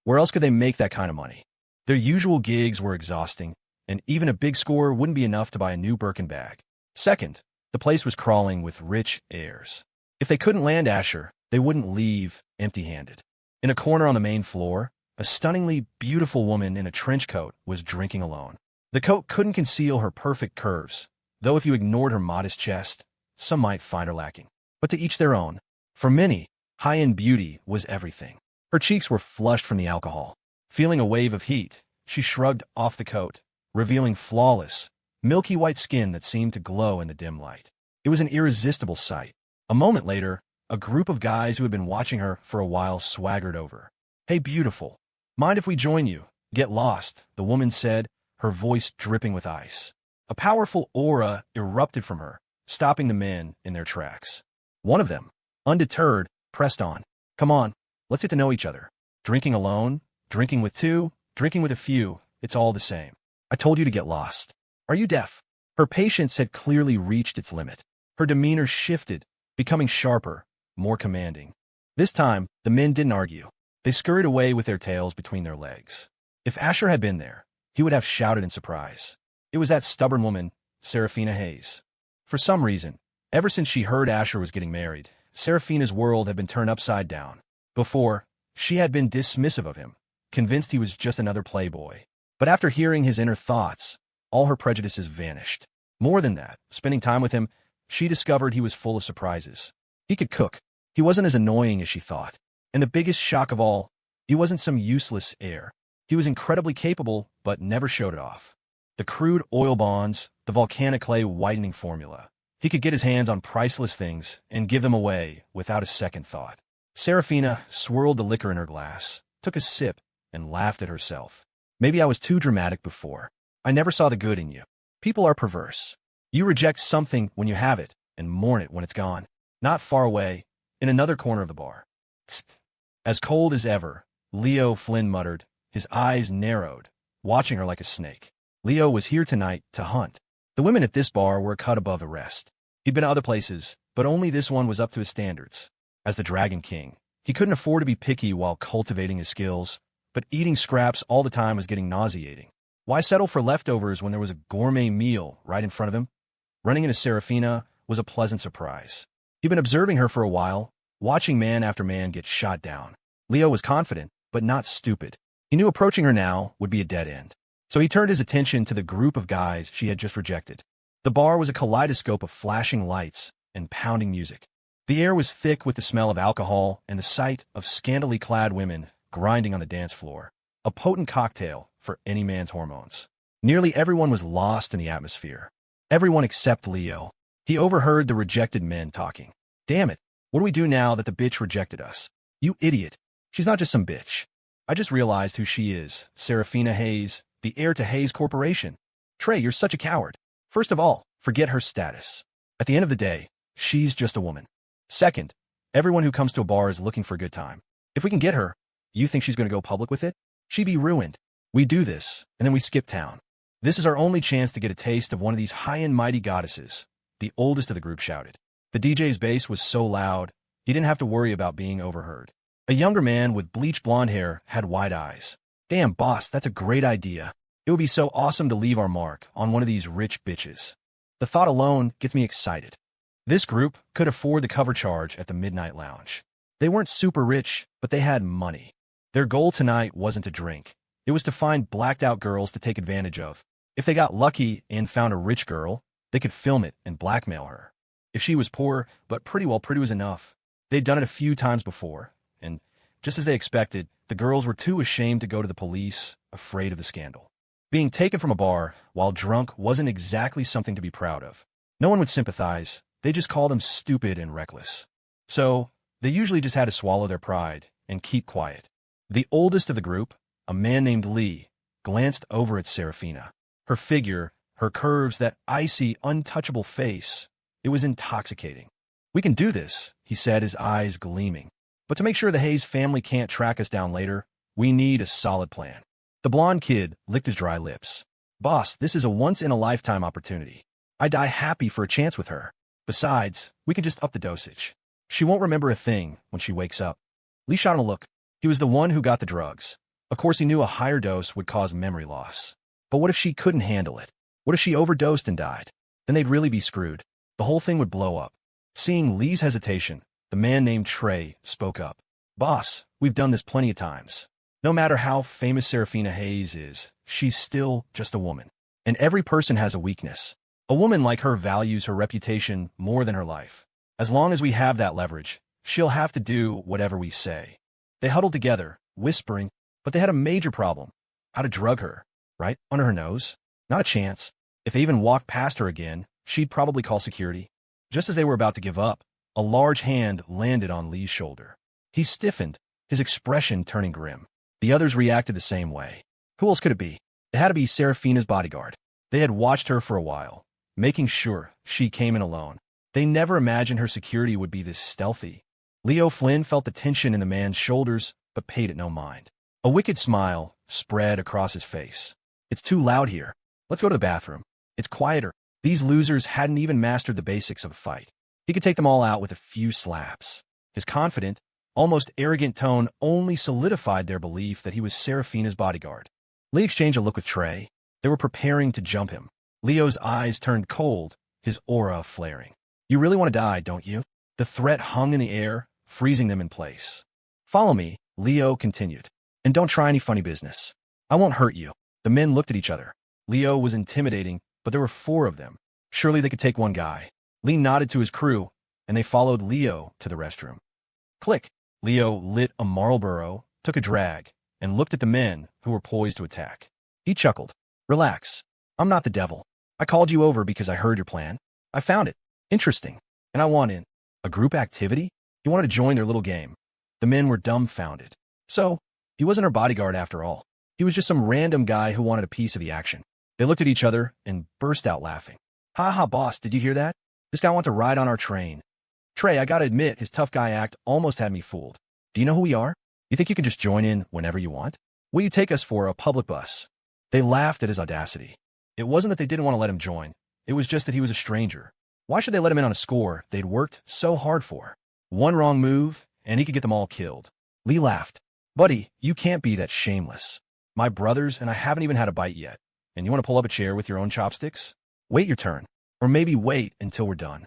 Where else could they make that kind of money? Their usual gigs were exhausting, and even a big score wouldn't be enough to buy a new Birkin bag. Second, the place was crawling with rich heirs. If they couldn't land Asher, they wouldn't leave empty-handed. In a corner on the main floor, a stunningly beautiful woman in a trench coat was drinking alone. The coat couldn't conceal her perfect curves, though if you ignored her modest chest, some might find her lacking. But to each their own. For many, high-end beauty was everything. Her cheeks were flushed from the alcohol. Feeling a wave of heat, she shrugged off the coat, revealing flawless, milky white skin that seemed to glow in the dim light. It was an irresistible sight. A moment later, a group of guys who had been watching her for a while swaggered over. Hey, beautiful. Mind if we join you? Get lost, the woman said, her voice dripping with ice. A powerful aura erupted from her, stopping the men in their tracks. One of them, undeterred, pressed on. Come on, let's get to know each other. Drinking alone, drinking with two, drinking with a few, it's all the same. I told you to get lost. Are you deaf? Her patience had clearly reached its limit. Her demeanor shifted, becoming sharper, more commanding. This time, the men didn't argue. They scurried away with their tails between their legs. If Asher had been there, he would have shouted in surprise. It was that stubborn woman, Serafina Hayes. For some reason, ever since she heard Asher was getting married, Serafina's world had been turned upside down. Before, she had been dismissive of him, convinced he was just another playboy. But after hearing his inner thoughts, all her prejudices vanished. More than that, spending time with him, she discovered he was full of surprises. He could cook. He wasn't as annoying as she thought. And the biggest shock of all, he wasn't some useless heir. He was incredibly capable, but never showed it off. The crude oil bonds, the volcanic clay whitening formula. He could get his hands on priceless things and give them away without a second thought. Serafina swirled the liquor in her glass, took a sip, and laughed at herself. Maybe I was too dramatic before. I never saw the good in you. People are perverse. You reject something when you have it and mourn it when it's gone. Not far away, in another corner of the bar. As cold as ever, Leo Flynn muttered, his eyes narrowed, watching her like a snake. Leo was here tonight to hunt. The women at this bar were a cut above the rest. He'd been to other places, but only this one was up to his standards. As the Dragon King, he couldn't afford to be picky while cultivating his skills, but eating scraps all the time was getting nauseating. Why settle for leftovers when there was a gourmet meal right in front of him? Running into Serafina was a pleasant surprise. He'd been observing her for a while, watching man after man get shot down. Leo was confident, but not stupid. He knew approaching her now would be a dead end. So he turned his attention to the group of guys she had just rejected. The bar was a kaleidoscope of flashing lights and pounding music. The air was thick with the smell of alcohol and the sight of scantily clad women grinding on the dance floor. A potent cocktail for any man's hormones. Nearly everyone was lost in the atmosphere. Everyone except Leo. He overheard the rejected men talking. Damn it, what do we do now that the bitch rejected us? You idiot. She's not just some bitch. I just realized who she is. Serafina Hayes, the heir to Hayes Corporation. Trey, you're such a coward. First of all, forget her status. At the end of the day, she's just a woman. Second, everyone who comes to a bar is looking for a good time. If we can get her, you think she's going to go public with it? She'd be ruined. We do this, and then we skip town. This is our only chance to get a taste of one of these high and mighty goddesses, the oldest of the group shouted. The DJ's bass was so loud, he didn't have to worry about being overheard. A younger man with bleached blonde hair had wide eyes. Damn, boss, that's a great idea. It would be so awesome to leave our mark on one of these rich bitches. The thought alone gets me excited. This group could afford the cover charge at the Midnight Lounge. They weren't super rich, but they had money. Their goal tonight wasn't to drink. It was to find blacked-out girls to take advantage of. If they got lucky and found a rich girl, they could film it and blackmail her. If she was poor, but pretty was enough. They'd done it a few times before, and just as they expected, the girls were too ashamed to go to the police, afraid of the scandal. Being taken from a bar while drunk wasn't exactly something to be proud of. No one would sympathize. They just called them stupid and reckless. So, they usually just had to swallow their pride and keep quiet. The oldest of the group, a man named Lee, glanced over at Serafina. Her figure, her curves, that icy, untouchable face, it was intoxicating. We can do this, he said, his eyes gleaming. But to make sure the Hayes family can't track us down later, we need a solid plan. The blonde kid licked his dry lips. Boss, this is a once-in-a-lifetime opportunity. I die happy for a chance with her. Besides, we can just up the dosage. She won't remember a thing when she wakes up. Lee shot him a look. He was the one who got the drugs. Of course, he knew a higher dose would cause memory loss. But what if she couldn't handle it? What if she overdosed and died? Then they'd really be screwed. The whole thing would blow up. Seeing Lee's hesitation, the man named Trey spoke up. Boss, we've done this plenty of times. No matter how famous Serafina Hayes is, she's still just a woman. And every person has a weakness. A woman like her values her reputation more than her life. As long as we have that leverage, she'll have to do whatever we say. They huddled together, whispering, but they had a major problem. How to drug her, right under her nose? Not a chance. If they even walked past her again, she'd probably call security. Just as they were about to give up, a large hand landed on Lee's shoulder. He stiffened, his expression turning grim. The others reacted the same way. Who else could it be? It had to be Serafina's bodyguard. They had watched her for a while, making sure she came in alone. They never imagined her security would be this stealthy. Leo Flynn felt the tension in the man's shoulders, but paid it no mind. A wicked smile spread across his face. It's too loud here. Let's go to the bathroom. It's quieter. These losers hadn't even mastered the basics of a fight. He could take them all out with a few slaps. His confident, almost arrogant tone only solidified their belief that he was Serafina's bodyguard. Lee exchanged a look with Trey. They were preparing to jump him. Leo's eyes turned cold, his aura flaring. You really want to die, don't you? The threat hung in the air, freezing them in place. Follow me, Leo continued. And don't try any funny business. I won't hurt you. The men looked at each other. Leo was intimidating, but there were 4 of them. Surely they could take one guy. Lee nodded to his crew, and they followed Leo to the restroom. Click. Leo lit a Marlboro, took a drag, and looked at the men who were poised to attack. He chuckled. Relax. I'm not the devil. I called you over because I heard your plan. I found it interesting, and I want in. A group activity? He wanted to join their little game. The men were dumbfounded. So, he wasn't her bodyguard after all. He was just some random guy who wanted a piece of the action. They looked at each other and burst out laughing. Ha ha, boss, did you hear that? This guy wants to ride on our train. Trey, I gotta admit, his tough guy act almost had me fooled. Do you know who we are? You think you can just join in whenever you want? Will you take us for a public bus? They laughed at his audacity. It wasn't that they didn't want to let him join. It was just that he was a stranger. Why should they let him in on a score they'd worked so hard for? One wrong move, and he could get them all killed. Lee laughed. Buddy, you can't be that shameless. My brothers and I haven't even had a bite yet. And you want to pull up a chair with your own chopsticks? Wait your turn. Or maybe wait until we're done.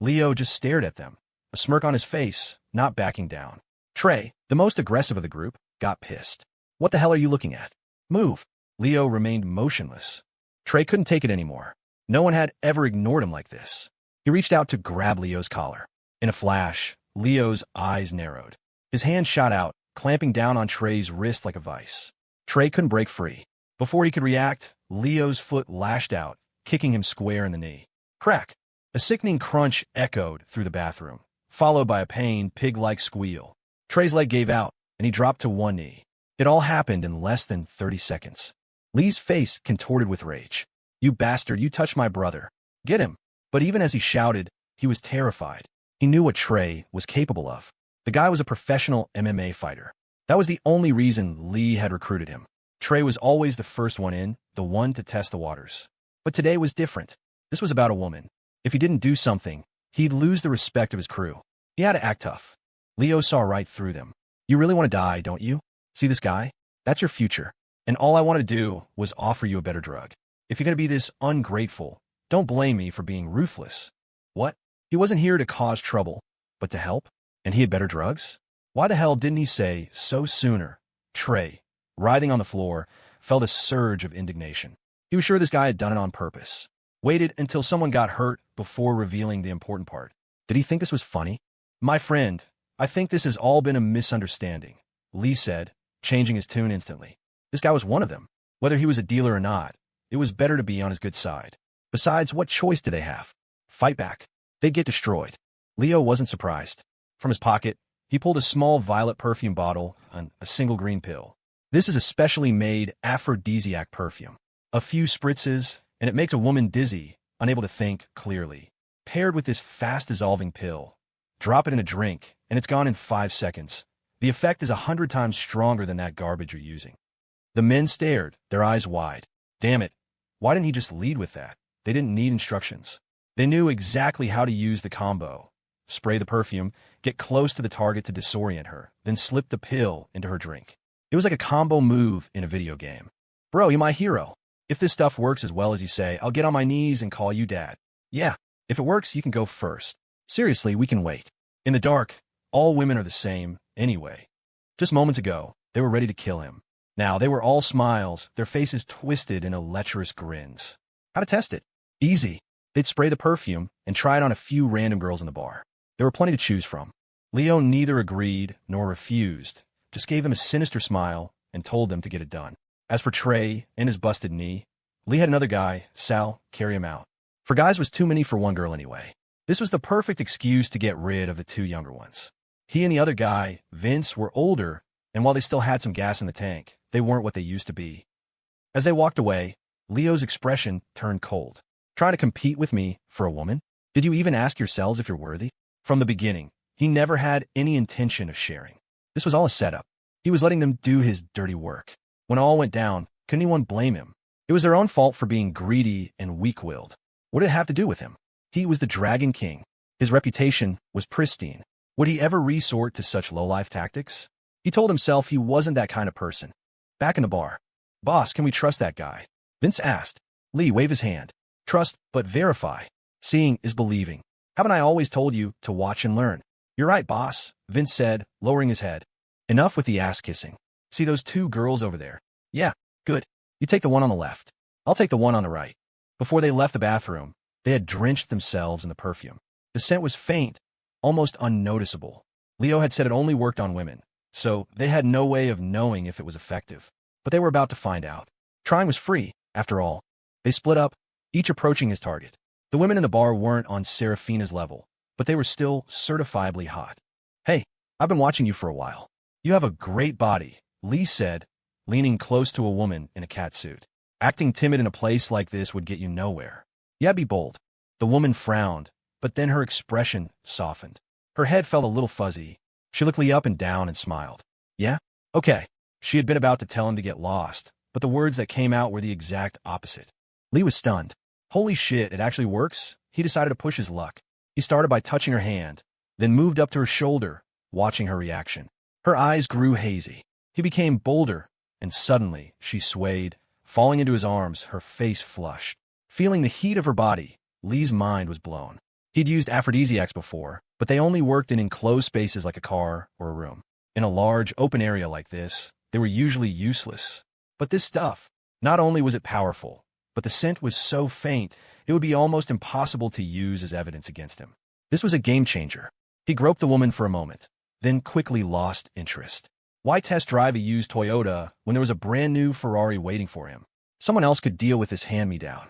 Leo just stared at them, a smirk on his face, not backing down. Trey, the most aggressive of the group, got pissed. What the hell are you looking at? Move. Leo remained motionless. Trey couldn't take it anymore. No one had ever ignored him like this. He reached out to grab Leo's collar. In a flash, Leo's eyes narrowed. His hand shot out, clamping down on Trey's wrist like a vice. Trey couldn't break free. Before he could react, Leo's foot lashed out, kicking him square in the knee. Crack! A sickening crunch echoed through the bathroom, followed by a pained, pig-like squeal. Trey's leg gave out, and he dropped to one knee. It all happened in less than 30 seconds. Lee's face contorted with rage. You bastard, you touched my brother. Get him! But even as he shouted, he was terrified. He knew what Trey was capable of. The guy was a professional MMA fighter. That was the only reason Lee had recruited him. Trey was always the first one in, the one to test the waters. But today was different. This was about a woman. If he didn't do something, he'd lose the respect of his crew. He had to act tough. Leo saw right through them. You really want to die, don't you? See this guy? That's your future. And all I want to do was offer you a better drug. If you're going to be this ungrateful, don't blame me for being ruthless. What? He wasn't here to cause trouble, but to help? And he had better drugs? Why the hell didn't he say so sooner? Trey, writhing on the floor, felt a surge of indignation. He was sure this guy had done it on purpose. Waited until someone got hurt before revealing the important part. Did he think this was funny? My friend, I think this has all been a misunderstanding, Lee said, changing his tune instantly. This guy was one of them. Whether he was a dealer or not, it was better to be on his good side. Besides, what choice do they have? Fight back. They'd get destroyed. Leo wasn't surprised. From his pocket, he pulled a small violet perfume bottle and a single green pill. This is a specially made aphrodisiac perfume. A few spritzes, and it makes a woman dizzy, unable to think clearly. Paired with this fast-dissolving pill, drop it in a drink, and it's gone in 5 seconds. The effect is 100 times stronger than that garbage you're using. The men stared, their eyes wide. Damn it, why didn't he just lead with that? They didn't need instructions. They knew exactly how to use the combo. Spray the perfume, get close to the target to disorient her, then slip the pill into her drink. It was like a combo move in a video game. Bro, you're my hero. If this stuff works as well as you say, I'll get on my knees and call you dad. Yeah, if it works, you can go first. Seriously, we can wait. In the dark, all women are the same, anyway. Just moments ago, they were ready to kill him. Now, they were all smiles, their faces twisted in lecherous grins. How to test it? Easy. They'd spray the perfume and try it on a few random girls in the bar. There were plenty to choose from. Leo neither agreed nor refused, just gave them a sinister smile and told them to get it done. As for Trey and his busted knee, Lee had another guy, Sal, carry him out. For guys was too many for one girl anyway. This was the perfect excuse to get rid of the 2 younger ones. He and the other guy, Vince, were older, and while they still had some gas in the tank, they weren't what they used to be. As they walked away, Leo's expression turned cold. Trying to compete with me for a woman? Did you even ask yourselves if you're worthy? From the beginning, he never had any intention of sharing. This was all a setup. He was letting them do his dirty work. When all went down, couldn't anyone blame him? It was their own fault for being greedy and weak-willed. What did it have to do with him? He was the Dragon King. His reputation was pristine. Would he ever resort to such low-life tactics? He told himself he wasn't that kind of person. Back in the bar. "Boss, can we trust that guy?" Vince asked. Lee waved his hand. "Trust, but verify. Seeing is believing. Haven't I always told you to watch and learn?" "You're right, boss," Vince said, lowering his head. "Enough with the ass-kissing. See those two girls over there?" "Yeah, good. You take the one on the left. I'll take the one on the right." Before they left the bathroom, they had drenched themselves in the perfume. The scent was faint, almost unnoticeable. Leo had said it only worked on women, so they had no way of knowing if it was effective. But they were about to find out. Trying was free, after all. They split up, each approaching his target. The women in the bar weren't on Serafina's level, but they were still certifiably hot. "Hey, I've been watching you for a while. You have a great body," Lee said, leaning close to a woman in a catsuit. "Acting timid in a place like this would get you nowhere. Yeah, be bold." The woman frowned, but then her expression softened. Her head felt a little fuzzy. She looked Lee up and down and smiled. "Yeah? Okay." She had been about to tell him to get lost, but the words that came out were the exact opposite. Lee was stunned. Holy shit, it actually works? He decided to push his luck. He started by touching her hand, then moved up to her shoulder, watching her reaction. Her eyes grew hazy. He became bolder, and suddenly she swayed, falling into his arms, her face flushed. Feeling the heat of her body, Lee's mind was blown. He'd used aphrodisiacs before, but they only worked in enclosed spaces like a car or a room. In a large, open area like this, they were usually useless. But this stuff, not only was it powerful, but the scent was so faint, it would be almost impossible to use as evidence against him. This was a game changer. He groped the woman for a moment, then quickly lost interest. Why test drive a used Toyota when there was a brand new Ferrari waiting for him? Someone else could deal with this hand-me-down.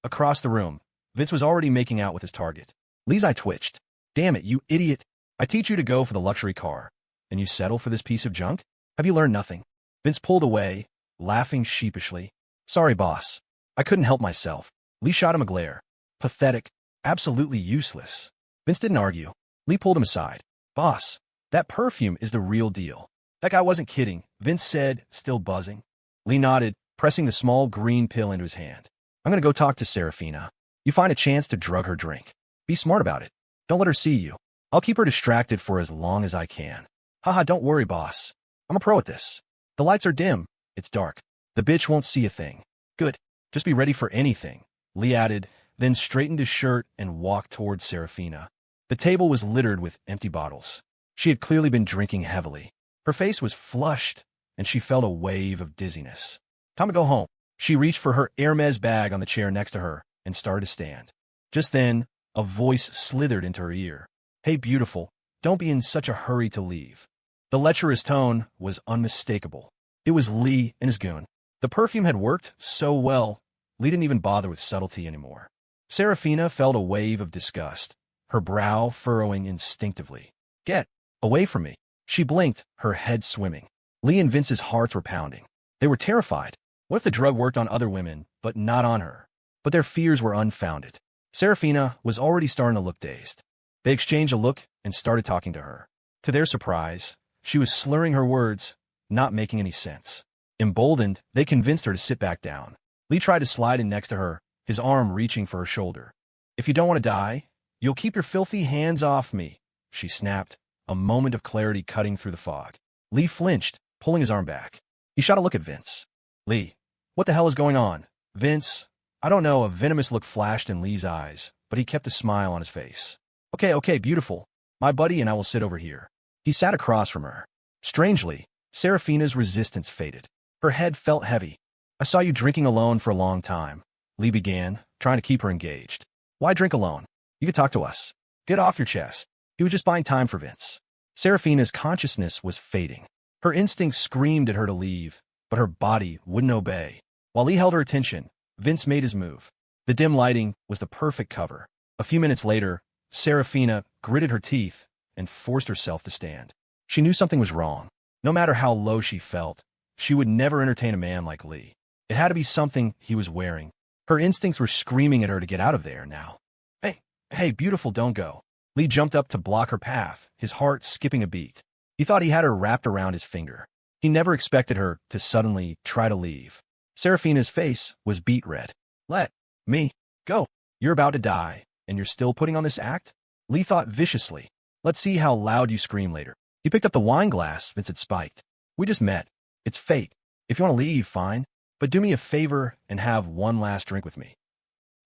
Across the room, Vince was already making out with his target. Lee's eye twitched. "Damn it, you idiot. I teach you to go for the luxury car, and you settle for this piece of junk? Have you learned nothing?" Vince pulled away, laughing sheepishly. "Sorry, boss. I couldn't help myself." Lee shot him a glare. Pathetic. Absolutely useless. Vince didn't argue. Lee pulled him aside. "Boss, that perfume is the real deal." "That guy wasn't kidding," Vince said, still buzzing. Lee nodded, pressing the small green pill into his hand. "I'm going to go talk to Serafina. You find a chance to drug her drink. Be smart about it. Don't let her see you. I'll keep her distracted for as long as I can." "Haha, don't worry, boss. I'm a pro at this. The lights are dim. It's dark. The bitch won't see a thing." "Good. Just be ready for anything," Lee added, then straightened his shirt and walked towards Serafina. The table was littered with empty bottles. She had clearly been drinking heavily. Her face was flushed, and she felt a wave of dizziness. "Time to go home." She reached for her Hermes bag on the chair next to her and started to stand. Just then, a voice slithered into her ear. "Hey, beautiful, don't be in such a hurry to leave." The lecherous tone was unmistakable. It was Lee and his goon. The perfume had worked so well, Lee didn't even bother with subtlety anymore. Serafina felt a wave of disgust, her brow furrowing instinctively. "Get away from me." She blinked, her head swimming. Lee and Vince's hearts were pounding. They were terrified. What if the drug worked on other women, but not on her? But their fears were unfounded. Serafina was already starting to look dazed. They exchanged a look and started talking to her. To their surprise, she was slurring her words, not making any sense. Emboldened, they convinced her to sit back down. Lee tried to slide in next to her, his arm reaching for her shoulder. "If you don't want to die, you'll keep your filthy hands off me," she snapped, a moment of clarity cutting through the fog. Lee flinched, pulling his arm back. He shot a look at Vince. "Lee, what the hell is going on?" "Vince, I don't know." A venomous look flashed in Lee's eyes, but he kept a smile on his face. Okay, beautiful. My buddy and I will sit over here." He sat across from her. Strangely, Serafina's resistance faded. Her head felt heavy. "I saw you drinking alone for a long time," Lee began, trying to keep her engaged. "Why drink alone? You could talk to us. Get off your chest." He was just buying time for Vince. Serafina's consciousness was fading. Her instincts screamed at her to leave, but her body wouldn't obey. While Lee held her attention, Vince made his move. The dim lighting was the perfect cover. A few minutes later, Serafina gritted her teeth and forced herself to stand. She knew something was wrong. No matter how low she felt, she would never entertain a man like Lee. It had to be something he was wearing. Her instincts were screaming at her to get out of there now. Hey, hey, beautiful, don't go. Lee jumped up to block her path, his heart skipping a beat. He thought he had her wrapped around his finger. He never expected her to suddenly try to leave. Seraphina's face was beet red. Let me go. You're about to die, and you're still putting on this act? Lee thought viciously. Let's see how loud you scream later. He picked up the wine glass Vince had spiked. We just met. It's fate. If you want to leave, fine. But do me a favor and have one last drink with me.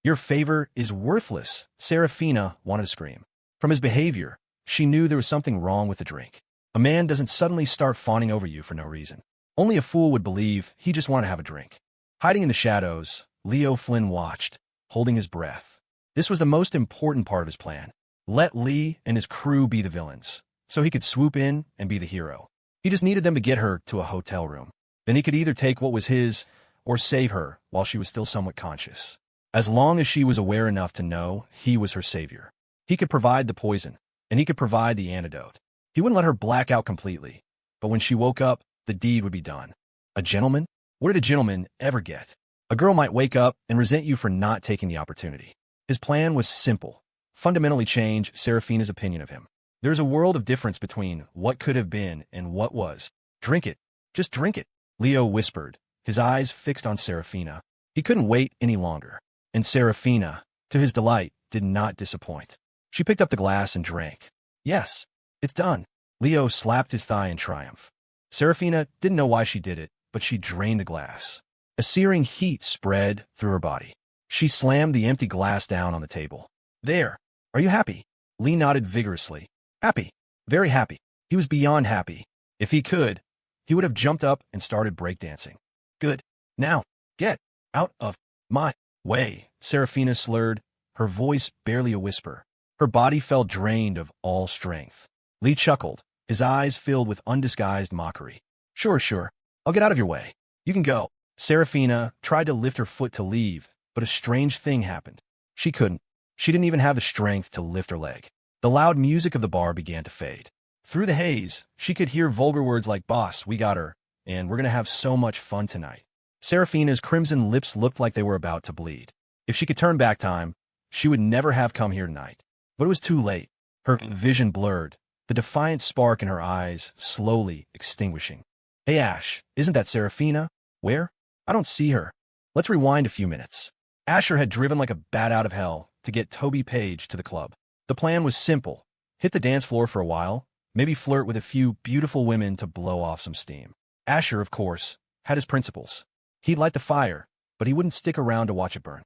Your favor is worthless, Seraphina wanted to scream. From his behavior, she knew there was something wrong with the drink. A man doesn't suddenly start fawning over you for no reason. Only a fool would believe he just wanted to have a drink. Hiding in the shadows, Leo Flynn watched, holding his breath. This was the most important part of his plan. Let Lee and his crew be the villains, so he could swoop in and be the hero. He just needed them to get her to a hotel room. Then he could either take what was his or save her while she was still somewhat conscious. As long as she was aware enough to know he was her savior. He could provide the poison, and he could provide the antidote. He wouldn't let her black out completely, but when she woke up, the deed would be done. A gentleman? What did a gentleman ever get? A girl might wake up and resent you for not taking the opportunity. His plan was simple. Fundamentally change Seraphina's opinion of him. There's a world of difference between what could have been and what was. Drink it. Just drink it, Leo whispered, his eyes fixed on Seraphina. He couldn't wait any longer. And Seraphina, to his delight, did not disappoint. She picked up the glass and drank. Yes, it's done. Leo slapped his thigh in triumph. Seraphina didn't know why she did it, but she drained the glass. A searing heat spread through her body. She slammed the empty glass down on the table. There. Are you happy? Lee nodded vigorously. Happy. Very happy. He was beyond happy. If he could, he would have jumped up and started breakdancing. Good. Now, get out of my way, Seraphina slurred, her voice barely a whisper. Her body felt drained of all strength. Lee chuckled, his eyes filled with undisguised mockery. Sure. I'll get out of your way. You can go. Seraphina tried to lift her foot to leave, but a strange thing happened. She couldn't. She didn't even have the strength to lift her leg. The loud music of the bar began to fade. Through the haze, she could hear vulgar words like, "Boss, we got her, and we're going to have so much fun tonight." Seraphina's crimson lips looked like they were about to bleed. If she could turn back time, she would never have come here tonight. But it was too late. Her vision blurred, the defiant spark in her eyes slowly extinguishing. Hey, Ash, isn't that Seraphina? Where? I don't see her. Let's rewind a few minutes. Asher had driven like a bat out of hell to get Toby Page to the club. The plan was simple. Hit the dance floor for a while, maybe flirt with a few beautiful women to blow off some steam. Asher, of course, had his principles. He'd light the fire, but he wouldn't stick around to watch it burn.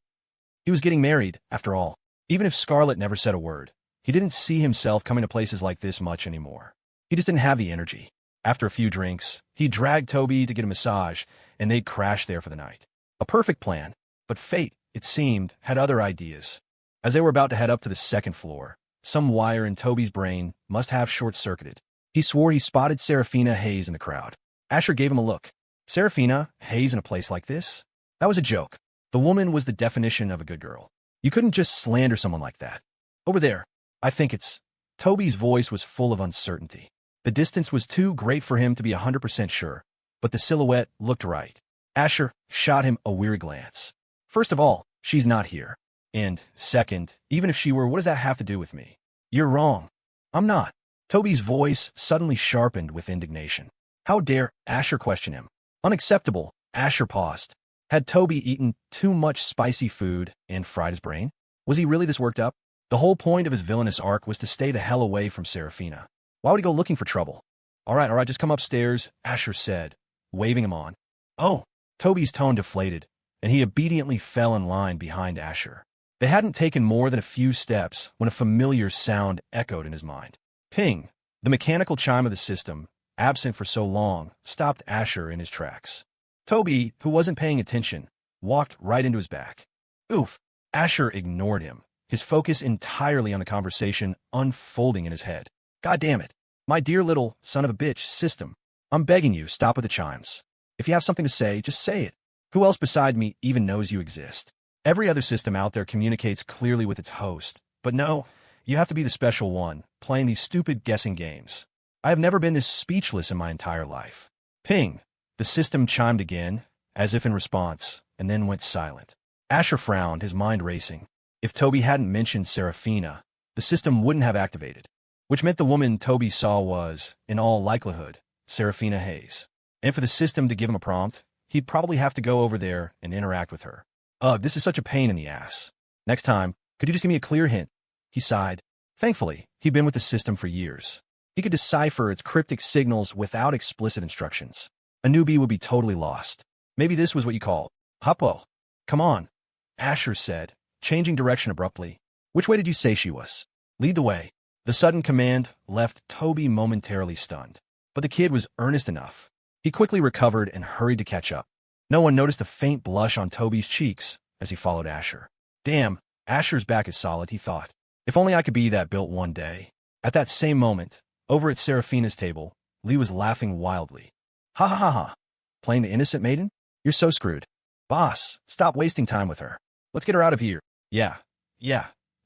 He was getting married, after all. Even if Scarlet never said a word, he didn't see himself coming to places like this much anymore. He just didn't have the energy. After a few drinks, he dragged Toby to get a massage, and they'd crash there for the night. A perfect plan, but fate, it seemed, had other ideas. As they were about to head up to the second floor, some wire in Toby's brain must have short-circuited. He swore he spotted Seraphina Hayes in the crowd. Asher gave him a look. Seraphina Hayes in a place like this? That was a joke. The woman was the definition of a good girl. You couldn't just slander someone like that. Over there. I think it's... Toby's voice was full of uncertainty. The distance was too great for him to be 100% sure, but the silhouette looked right. Asher shot him a weary glance. First of all, she's not here. And, second, even if she were, what does that have to do with me? You're wrong. I'm not. Toby's voice suddenly sharpened with indignation. How dare Asher question him? Unacceptable. Asher paused. Had Toby eaten too much spicy food and fried his brain? Was he really this worked up? The whole point of his villainous arc was to stay the hell away from Seraphina. Why would he go looking for trouble? All right, just come upstairs, Asher said, waving him on. Oh, Toby's tone deflated, and he obediently fell in line behind Asher. They hadn't taken more than a few steps when a familiar sound echoed in his mind. Ping! The mechanical chime of the system, absent for so long, stopped Asher in his tracks. Toby, who wasn't paying attention, walked right into his back. Oof! Asher ignored him, his focus entirely on the conversation unfolding in his head. God damn it. My dear little son of a bitch system. I'm begging you, stop with the chimes. If you have something to say, just say it. Who else beside me even knows you exist? Every other system out there communicates clearly with its host. But no, you have to be the special one, playing these stupid guessing games. I have never been this speechless in my entire life. Ping! The system chimed again, as if in response, and then went silent. Asher frowned, his mind racing. If Toby hadn't mentioned Seraphina, the system wouldn't have activated, which meant the woman Toby saw was, in all likelihood, Seraphina Hayes. And for the system to give him a prompt, he'd probably have to go over there and interact with her. Ugh, this is such a pain in the ass. Next time, could you just give me a clear hint? He sighed. Thankfully, he'd been with the system for years. He could decipher its cryptic signals without explicit instructions. A newbie would be totally lost. Maybe this was what you call Hoppo. Come on, Asher said, changing direction abruptly. Which way did you say she was? Lead the way. The sudden command left Toby momentarily stunned. But the kid was earnest enough. He quickly recovered and hurried to catch up. No one noticed a faint blush on Toby's cheeks as he followed Asher. Damn, Asher's back is solid, he thought. If only I could be that built one day. At that same moment, over at Seraphina's table, Lee was laughing wildly. Ha ha ha ha. Playing the innocent maiden? You're so screwed. Boss, stop wasting time with her. Let's get her out of here. Yeah.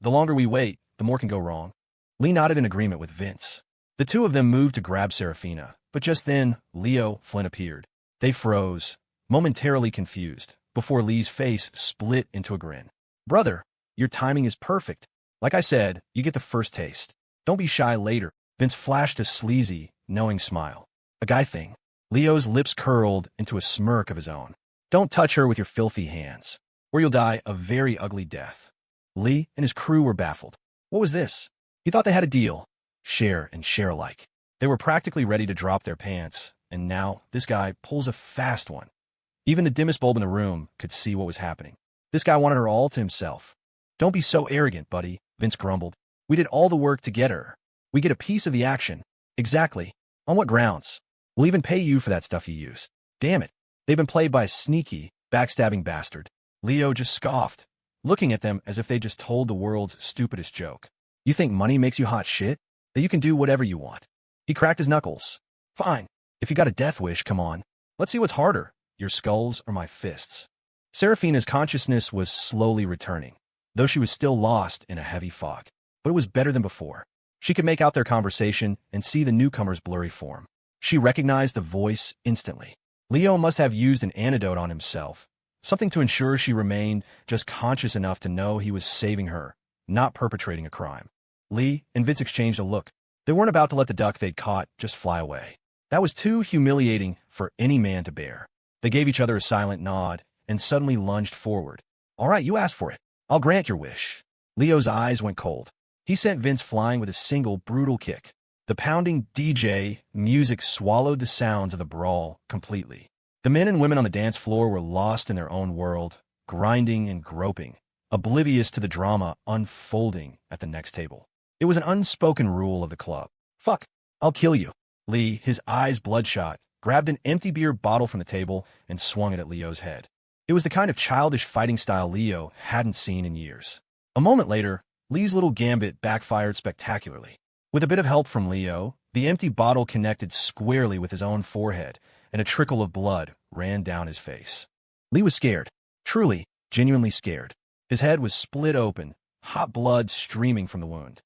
The longer we wait, the more can go wrong. Lee nodded in agreement with Vince. The two of them moved to grab Seraphina, but just then, Leo Flynn appeared. They froze, momentarily confused, before Lee's face split into a grin. Brother, your timing is perfect. Like I said, you get the first taste. Don't be shy later. Vince flashed a sleazy, knowing smile. A guy thing. Leo's lips curled into a smirk of his own. Don't touch her with your filthy hands, or you'll die a very ugly death. Lee and his crew were baffled. What was this? He thought they had a deal. Share and share alike. They were practically ready to drop their pants, and now this guy pulls a fast one. Even the dimmest bulb in the room could see what was happening. This guy wanted her all to himself. Don't be so arrogant, buddy, Vince grumbled. We did all the work to get her. We get a piece of the action. Exactly. On what grounds? We'll even pay you for that stuff you used. Damn it. They've been played by a sneaky, backstabbing bastard. Leo just scoffed, looking at them as if they just told the world's stupidest joke. You think money makes you hot shit? That you can do whatever you want? He cracked his knuckles. Fine. If you got a death wish, come on. Let's see what's harder, your skulls or my fists. Seraphina's consciousness was slowly returning, though she was still lost in a heavy fog. But it was better than before. She could make out their conversation and see the newcomer's blurry form. She recognized the voice instantly. Leo must have used an antidote on himself, something to ensure she remained just conscious enough to know he was saving her, not perpetrating a crime. Lee and Vince exchanged a look. They weren't about to let the duck they'd caught just fly away. That was too humiliating for any man to bear. They gave each other a silent nod and suddenly lunged forward. All right, you asked for it. I'll grant your wish. Leo's eyes went cold. He sent Vince flying with a single brutal kick. The pounding DJ music swallowed the sounds of the brawl completely. The men and women on the dance floor were lost in their own world, grinding and groping, oblivious to the drama unfolding at the next table. It was an unspoken rule of the club. Fuck, I'll kill you. Lee, his eyes bloodshot, grabbed an empty beer bottle from the table and swung it at Leo's head. It was the kind of childish fighting style Leo hadn't seen in years. A moment later, Lee's little gambit backfired spectacularly. With a bit of help from Leo, the empty bottle connected squarely with his own forehead, and a trickle of blood ran down his face. Lee was scared. Truly, genuinely scared. His head was split open, hot blood streaming from the wound.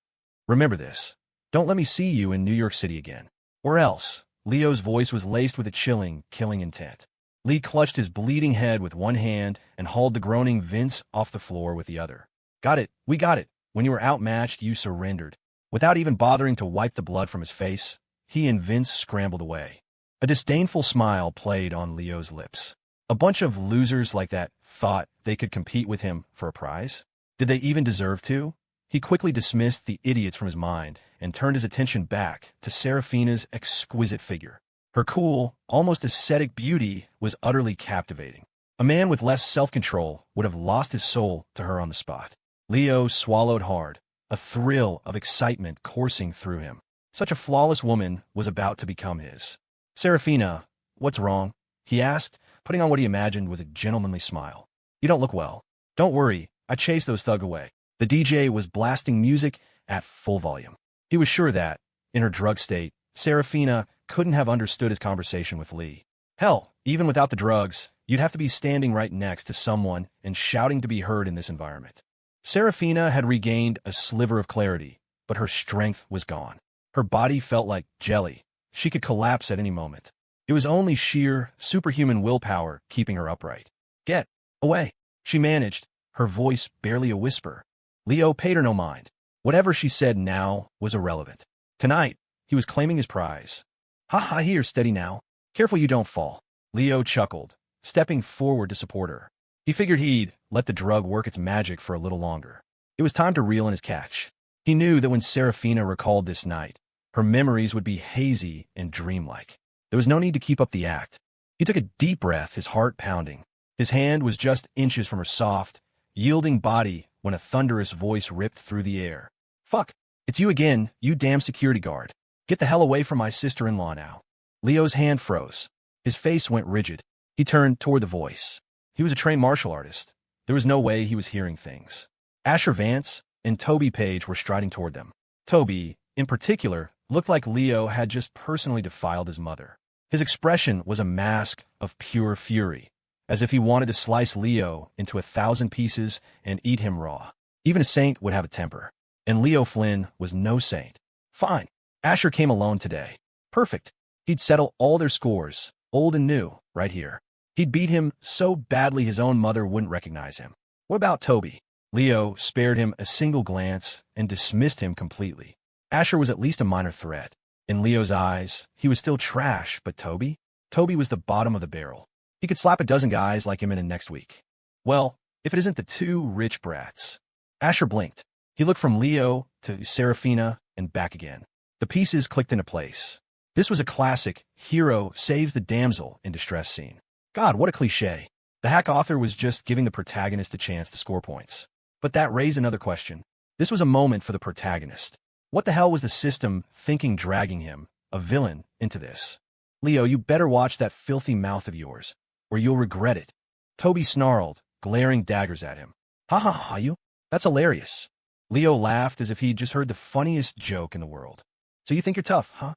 Remember this. Don't let me see you in New York City again. Or else. Leo's voice was laced with a chilling, killing intent. Lee clutched his bleeding head with one hand and hauled the groaning Vince off the floor with the other. Got it. We got it. When you were outmatched, you surrendered. Without even bothering to wipe the blood from his face, he and Vince scrambled away. A disdainful smile played on Leo's lips. A bunch of losers like that thought they could compete with him for a prize? Did they even deserve to? He quickly dismissed the idiots from his mind and turned his attention back to Seraphina's exquisite figure. Her cool, almost ascetic beauty was utterly captivating. A man with less self-control would have lost his soul to her on the spot. Leo swallowed hard, a thrill of excitement coursing through him. Such a flawless woman was about to become his. Seraphina, what's wrong? He asked, putting on what he imagined was a gentlemanly smile. You don't look well. Don't worry, I chased those thugs away. The DJ was blasting music at full volume. He was sure that, in her drug state, Seraphina couldn't have understood his conversation with Lee. Hell, even without the drugs, you'd have to be standing right next to someone and shouting to be heard in this environment. Seraphina had regained a sliver of clarity, but her strength was gone. Her body felt like jelly. She could collapse at any moment. It was only sheer, superhuman willpower keeping her upright. Get away, she managed, her voice barely a whisper. Leo paid her no mind. Whatever she said now was irrelevant. Tonight, he was claiming his prize. Ha ha, here, steady now. Careful you don't fall. Leo chuckled, stepping forward to support her. He figured he'd let the drug work its magic for a little longer. It was time to reel in his catch. He knew that when Serafina recalled this night, her memories would be hazy and dreamlike. There was no need to keep up the act. He took a deep breath, his heart pounding. His hand was just inches from her soft, yielding body when a thunderous voice ripped through the air. Fuck, it's you again, you damn security guard. Get the hell away from my sister-in-law now. Leo's hand froze. His face went rigid. He turned toward the voice. He was a trained martial artist. There was no way he was hearing things. Asher Vance and Toby Page were striding toward them. Toby, in particular, looked like Leo had just personally defiled his mother. His expression was a mask of pure fury, as if he wanted to slice Leo into 1,000 pieces and eat him raw. Even a saint would have a temper, and Leo Flynn was no saint. Fine. Asher came alone today. Perfect. He'd settle all their scores, old and new, right here. He'd beat him so badly his own mother wouldn't recognize him. What about Toby? Leo spared him a single glance and dismissed him completely. Asher was at least a minor threat. In Leo's eyes, he was still trash, but Toby? Toby was the bottom of the barrel. He could slap a dozen guys like him in next week. Well, if it isn't the two rich brats. Asher blinked. He looked from Leo to Serafina and back again. The pieces clicked into place. This was a classic hero saves the damsel in distress scene. God, what a cliche. The hack author was just giving the protagonist a chance to score points. But that raised another question. This was a moment for the protagonist. What the hell was the system thinking dragging him, a villain, into this? Leo, you better watch that filthy mouth of yours, or you'll regret it. Toby snarled, glaring daggers at him. Ha ha ha, you? That's hilarious. Leo laughed as if he'd just heard the funniest joke in the world. So you think you're tough, huh?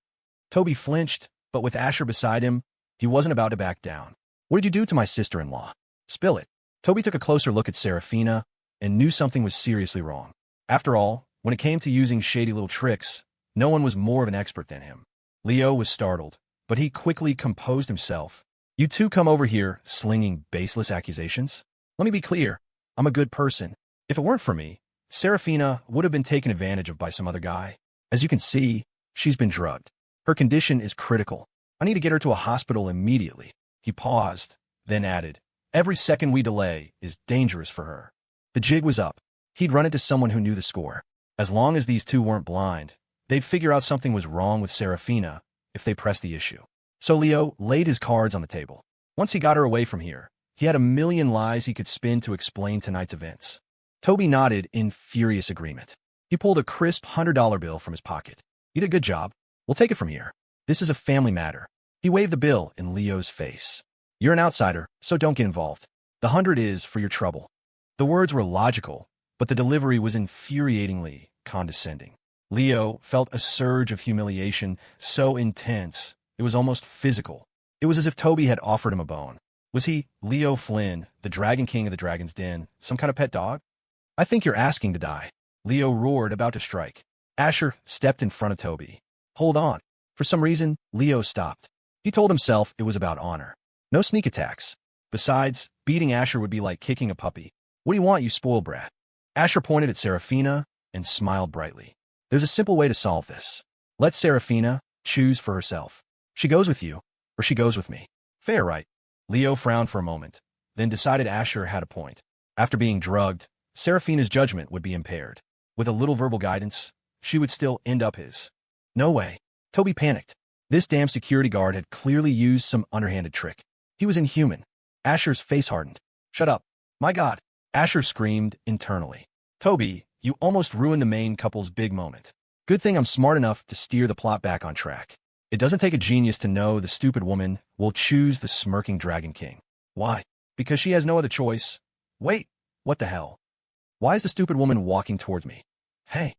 Toby flinched, but with Asher beside him, he wasn't about to back down. What did you do to my sister-in-law? Spill it. Toby took a closer look at Serafina and knew something was seriously wrong. After all, when it came to using shady little tricks, no one was more of an expert than him. Leo was startled, but he quickly composed himself. You two come over here slinging baseless accusations? Let me be clear. I'm a good person. If it weren't for me, Serafina would have been taken advantage of by some other guy. As you can see, she's been drugged. Her condition is critical. I need to get her to a hospital immediately. He paused, then added, every second we delay is dangerous for her. The jig was up. He'd run into someone who knew the score. As long as these two weren't blind, they'd figure out something was wrong with Serafina if they pressed the issue. So Leo laid his cards on the table. Once he got her away from here, he had a million lies he could spin to explain tonight's events. Toby nodded in furious agreement. He pulled a crisp $100 bill from his pocket. You did a good job. We'll take it from here. This is a family matter. He waved the bill in Leo's face. You're an outsider, so don't get involved. The 100 is for your trouble. The words were logical, but the delivery was infuriatingly condescending. Leo felt a surge of humiliation so intense, it was almost physical. It was as if Toby had offered him a bone. Was he, Leo Flynn, the Dragon King of the Dragon's Den, some kind of pet dog? I think you're asking to die. Leo roared, about to strike. Asher stepped in front of Toby. Hold on. For some reason, Leo stopped. He told himself it was about honor. No sneak attacks. Besides, beating Asher would be like kicking a puppy. What do you want, you spoiled brat? Asher pointed at Serafina and smiled brightly. There's a simple way to solve this. Let Serafina choose for herself. She goes with you, or she goes with me. Fair, right? Leo frowned for a moment, then decided Asher had a point. After being drugged, Serafina's judgment would be impaired. With a little verbal guidance, she would still end up his. No way. Toby panicked. This damn security guard had clearly used some underhanded trick. He was inhuman. Asher's face hardened. Shut up. My God. Asher screamed internally. Toby, you almost ruined the main couple's big moment. Good thing I'm smart enough to steer the plot back on track. It doesn't take a genius to know the stupid woman will choose the smirking Dragon King. Why? Because she has no other choice. Wait, what the hell? Why is the stupid woman walking towards me? Hey,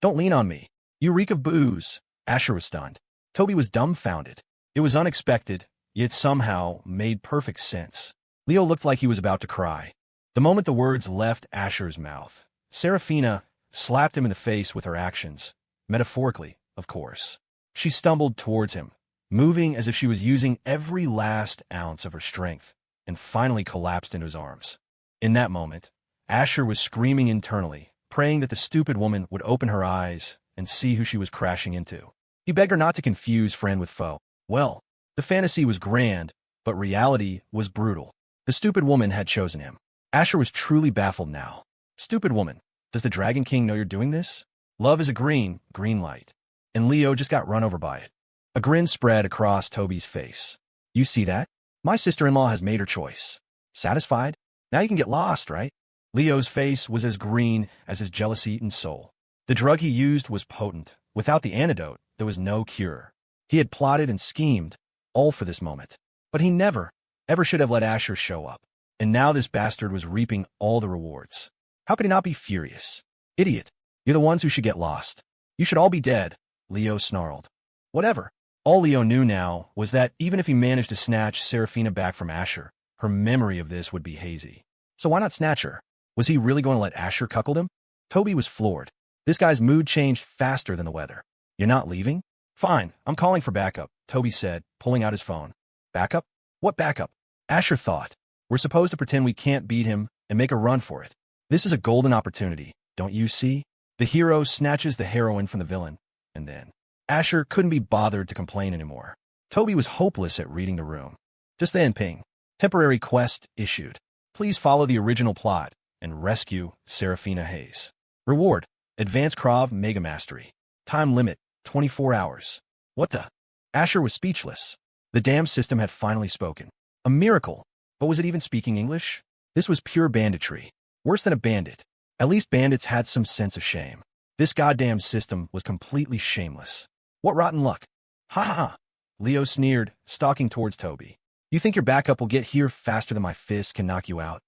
don't lean on me. You reek of booze. Asher was stunned. Toby was dumbfounded. It was unexpected, yet somehow made perfect sense. Leo looked like he was about to cry. The moment the words left Asher's mouth, Serafina slapped him in the face with her actions, metaphorically, of course. She stumbled towards him, moving as if she was using every last ounce of her strength, and finally collapsed into his arms. In that moment, Asher was screaming internally, praying that the stupid woman would open her eyes and see who she was crashing into. He begged her not to confuse friend with foe. Well, the fantasy was grand, but reality was brutal. The stupid woman had chosen him. Asher was truly baffled now. Stupid woman, does the Dragon King know you're doing this? Love is a green light. And Leo just got run over by it. A grin spread across Toby's face. You see that? My sister-in-law has made her choice. Satisfied? Now you can get lost, right? Leo's face was as green as his jealousy-eaten soul. The drug he used was potent. Without the antidote, there was no cure. He had plotted and schemed, all for this moment. But he never, ever should have let Asher show up. And now this bastard was reaping all the rewards. How could he not be furious? Idiot. You're the ones who should get lost. You should all be dead, Leo snarled. Whatever. All Leo knew now was that even if he managed to snatch Serafina back from Asher, her memory of this would be hazy. So why not snatch her? Was he really going to let Asher cuckold him? Toby was floored. This guy's mood changed faster than the weather. You're not leaving? Fine, I'm calling for backup, Toby said, pulling out his phone. Backup? What backup? Asher thought. We're supposed to pretend we can't beat him and make a run for it. This is a golden opportunity, don't you see? The hero snatches the heroine from the villain, and then Asher couldn't be bothered to complain anymore. Toby was hopeless at reading the room. Just then, ping. Temporary quest issued. Please follow the original plot and rescue Serafina Hayes. Reward: Advanced Krav Mega Mastery. Time limit: 24 hours. What the? Asher was speechless. The damn system had finally spoken. A miracle. But was it even speaking English? This was pure banditry. Worse than a bandit. At least bandits had some sense of shame. This goddamn system was completely shameless. What rotten luck. Ha ha ha. Leo sneered, stalking towards Toby. You think your backup will get here faster than my fist can knock you out?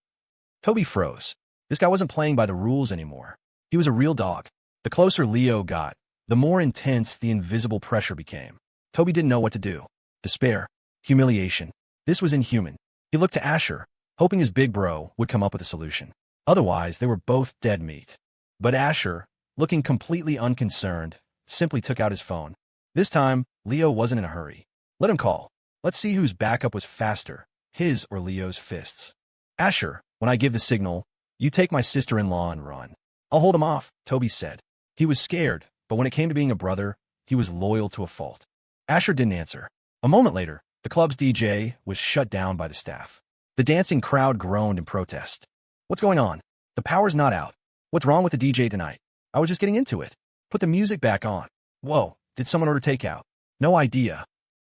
Toby froze. This guy wasn't playing by the rules anymore. He was a real dog. The closer Leo got, the more intense the invisible pressure became. Toby didn't know what to do. Despair. Humiliation. This was inhuman. He looked to Asher, hoping his big bro would come up with a solution. Otherwise, they were both dead meat. But Asher, looking completely unconcerned, simply took out his phone. This time, Leo wasn't in a hurry. Let him call. Let's see whose backup was faster, his or Leo's fists. Asher, when I give the signal, you take my sister-in-law and run. I'll hold him off, Toby said. He was scared, but when it came to being a brother, he was loyal to a fault. Asher didn't answer. A moment later, the club's DJ was shut down by the staff. The dancing crowd groaned in protest. What's going on? The power's not out. What's wrong with the DJ tonight? I was just getting into it. Put the music back on. Whoa, did someone order takeout? No idea.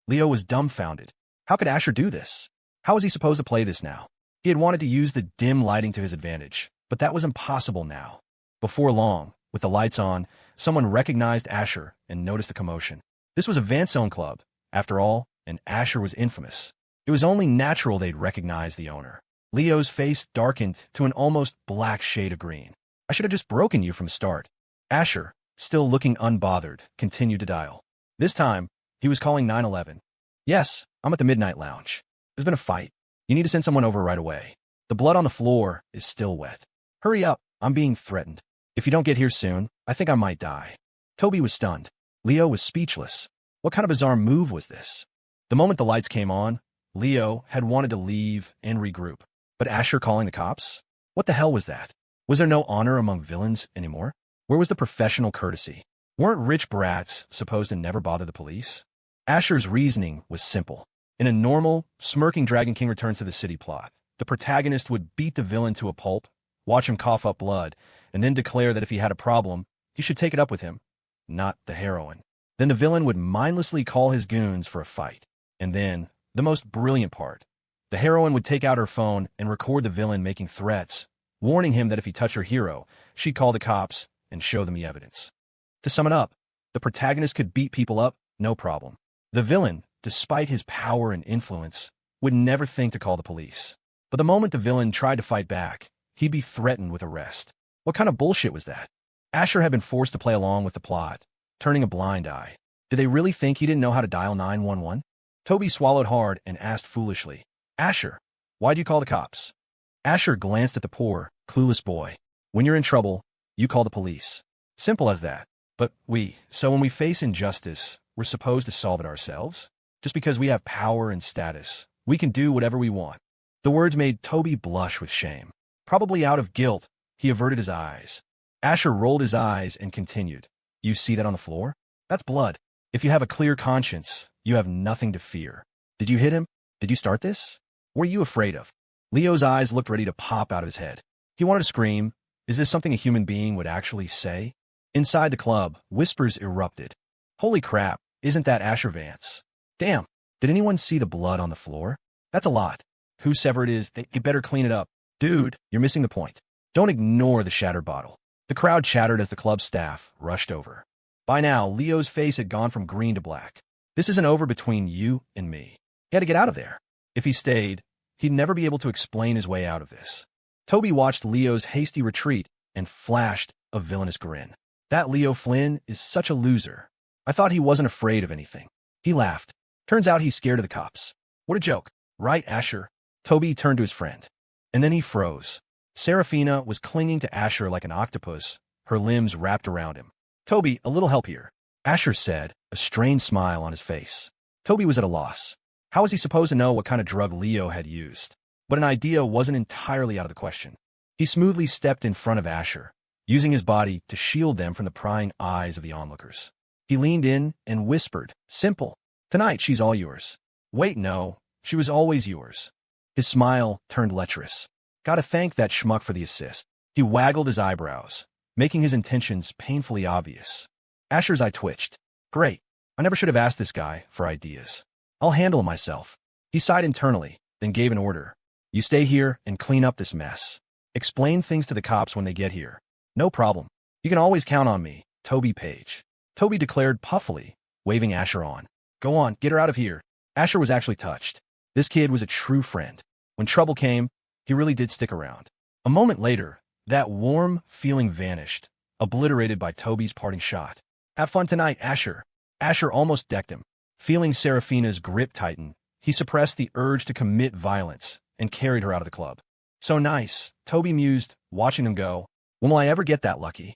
Leo was dumbfounded. How could Asher do this? How was he supposed to play this now? He had wanted to use the dim lighting to his advantage, but that was impossible now. Before long, with the lights on, someone recognized Asher and noticed the commotion. This was a Vanzone club, after all, and Asher was infamous. It was only natural they'd recognize the owner. Leo's face darkened to an almost black shade of green. I should have just broken you from the start. Asher, still looking unbothered, continued to dial. This time, he was calling 911. Yes, I'm at the Midnight Lounge. There's been a fight. You need to send someone over right away. The blood on the floor is still wet. Hurry up, I'm being threatened. If you don't get here soon, I think I might die. Toby was stunned. Leo was speechless. What kind of bizarre move was this? The moment the lights came on, Leo had wanted to leave and regroup. But Asher calling the cops? What the hell was that? Was there no honor among villains anymore? Where was the professional courtesy? Weren't rich brats supposed to never bother the police? Asher's reasoning was simple. In a normal, smirking Dragon King returns to the city plot, the protagonist would beat the villain to a pulp, watch him cough up blood, and then declare that if he had a problem, he should take it up with him, not the heroine. Then the villain would mindlessly call his goons for a fight. And then, the most brilliant part, the heroine would take out her phone and record the villain making threats, warning him that if he touched her hero, she'd call the cops and show them the evidence. To sum it up, the protagonist could beat people up, no problem. The villain, despite his power and influence, would never think to call the police. But the moment the villain tried to fight back, he'd be threatened with arrest. What kind of bullshit was that? Asher had been forced to play along with the plot, turning a blind eye. Did they really think he didn't know how to dial 911? Toby swallowed hard and asked foolishly, Asher, why'd you call the cops? Asher glanced at the poor, clueless boy. When you're in trouble, you call the police. Simple as that. But so when we face injustice, we're supposed to solve it ourselves? Just because we have power and status, we can do whatever we want. The words made Toby blush with shame. Probably out of guilt, he averted his eyes. Asher rolled his eyes and continued. You see that on the floor? That's blood. If you have a clear conscience, you have nothing to fear. Did you hit him? Did you start this? What are you afraid of? Leo's eyes looked ready to pop out of his head. He wanted to scream. Is this something a human being would actually say? Inside the club, whispers erupted. Holy crap, isn't that Asher Vance? Damn, did anyone see the blood on the floor? That's a lot. Whoever it is, they better clean it up. Dude, you're missing the point. Don't ignore the shattered bottle. The crowd chattered as the club staff rushed over. By now, Leo's face had gone from green to black. This isn't over between you and me. He had to get out of there. If he stayed, he'd never be able to explain his way out of this. Toby watched Leo's hasty retreat and flashed a villainous grin. That Leo Flynn is such a loser. I thought he wasn't afraid of anything. He laughed. Turns out he's scared of the cops. What a joke. Right, Asher? Toby turned to his friend. And then he froze. Serafina was clinging to Asher like an octopus, her limbs wrapped around him. Toby, a little help here, Asher said, a strained smile on his face. Toby was at a loss. How was he supposed to know what kind of drug Leo had used? But an idea wasn't entirely out of the question. He smoothly stepped in front of Asher, using his body to shield them from the prying eyes of the onlookers. He leaned in and whispered, simple. Tonight she's all yours. Wait, no, she was always yours. His smile turned lecherous. Gotta thank that schmuck for the assist. He waggled his eyebrows, making his intentions painfully obvious. Asher's eye twitched. Great. I never should have asked this guy for ideas. I'll handle it myself. He sighed internally, then gave an order. You stay here and clean up this mess. Explain things to the cops when they get here. No problem. You can always count on me, Toby Page. Toby declared puffily, waving Asher on. Go on, get her out of here. Asher was actually touched. This kid was a true friend. When trouble came, he really did stick around. A moment later, that warm feeling vanished, obliterated by Toby's parting shot. Have fun tonight, Asher. Asher almost decked him. Feeling Serafina's grip tighten, he suppressed the urge to commit violence and carried her out of the club. So nice, Toby mused, watching them go. When will I ever get that lucky?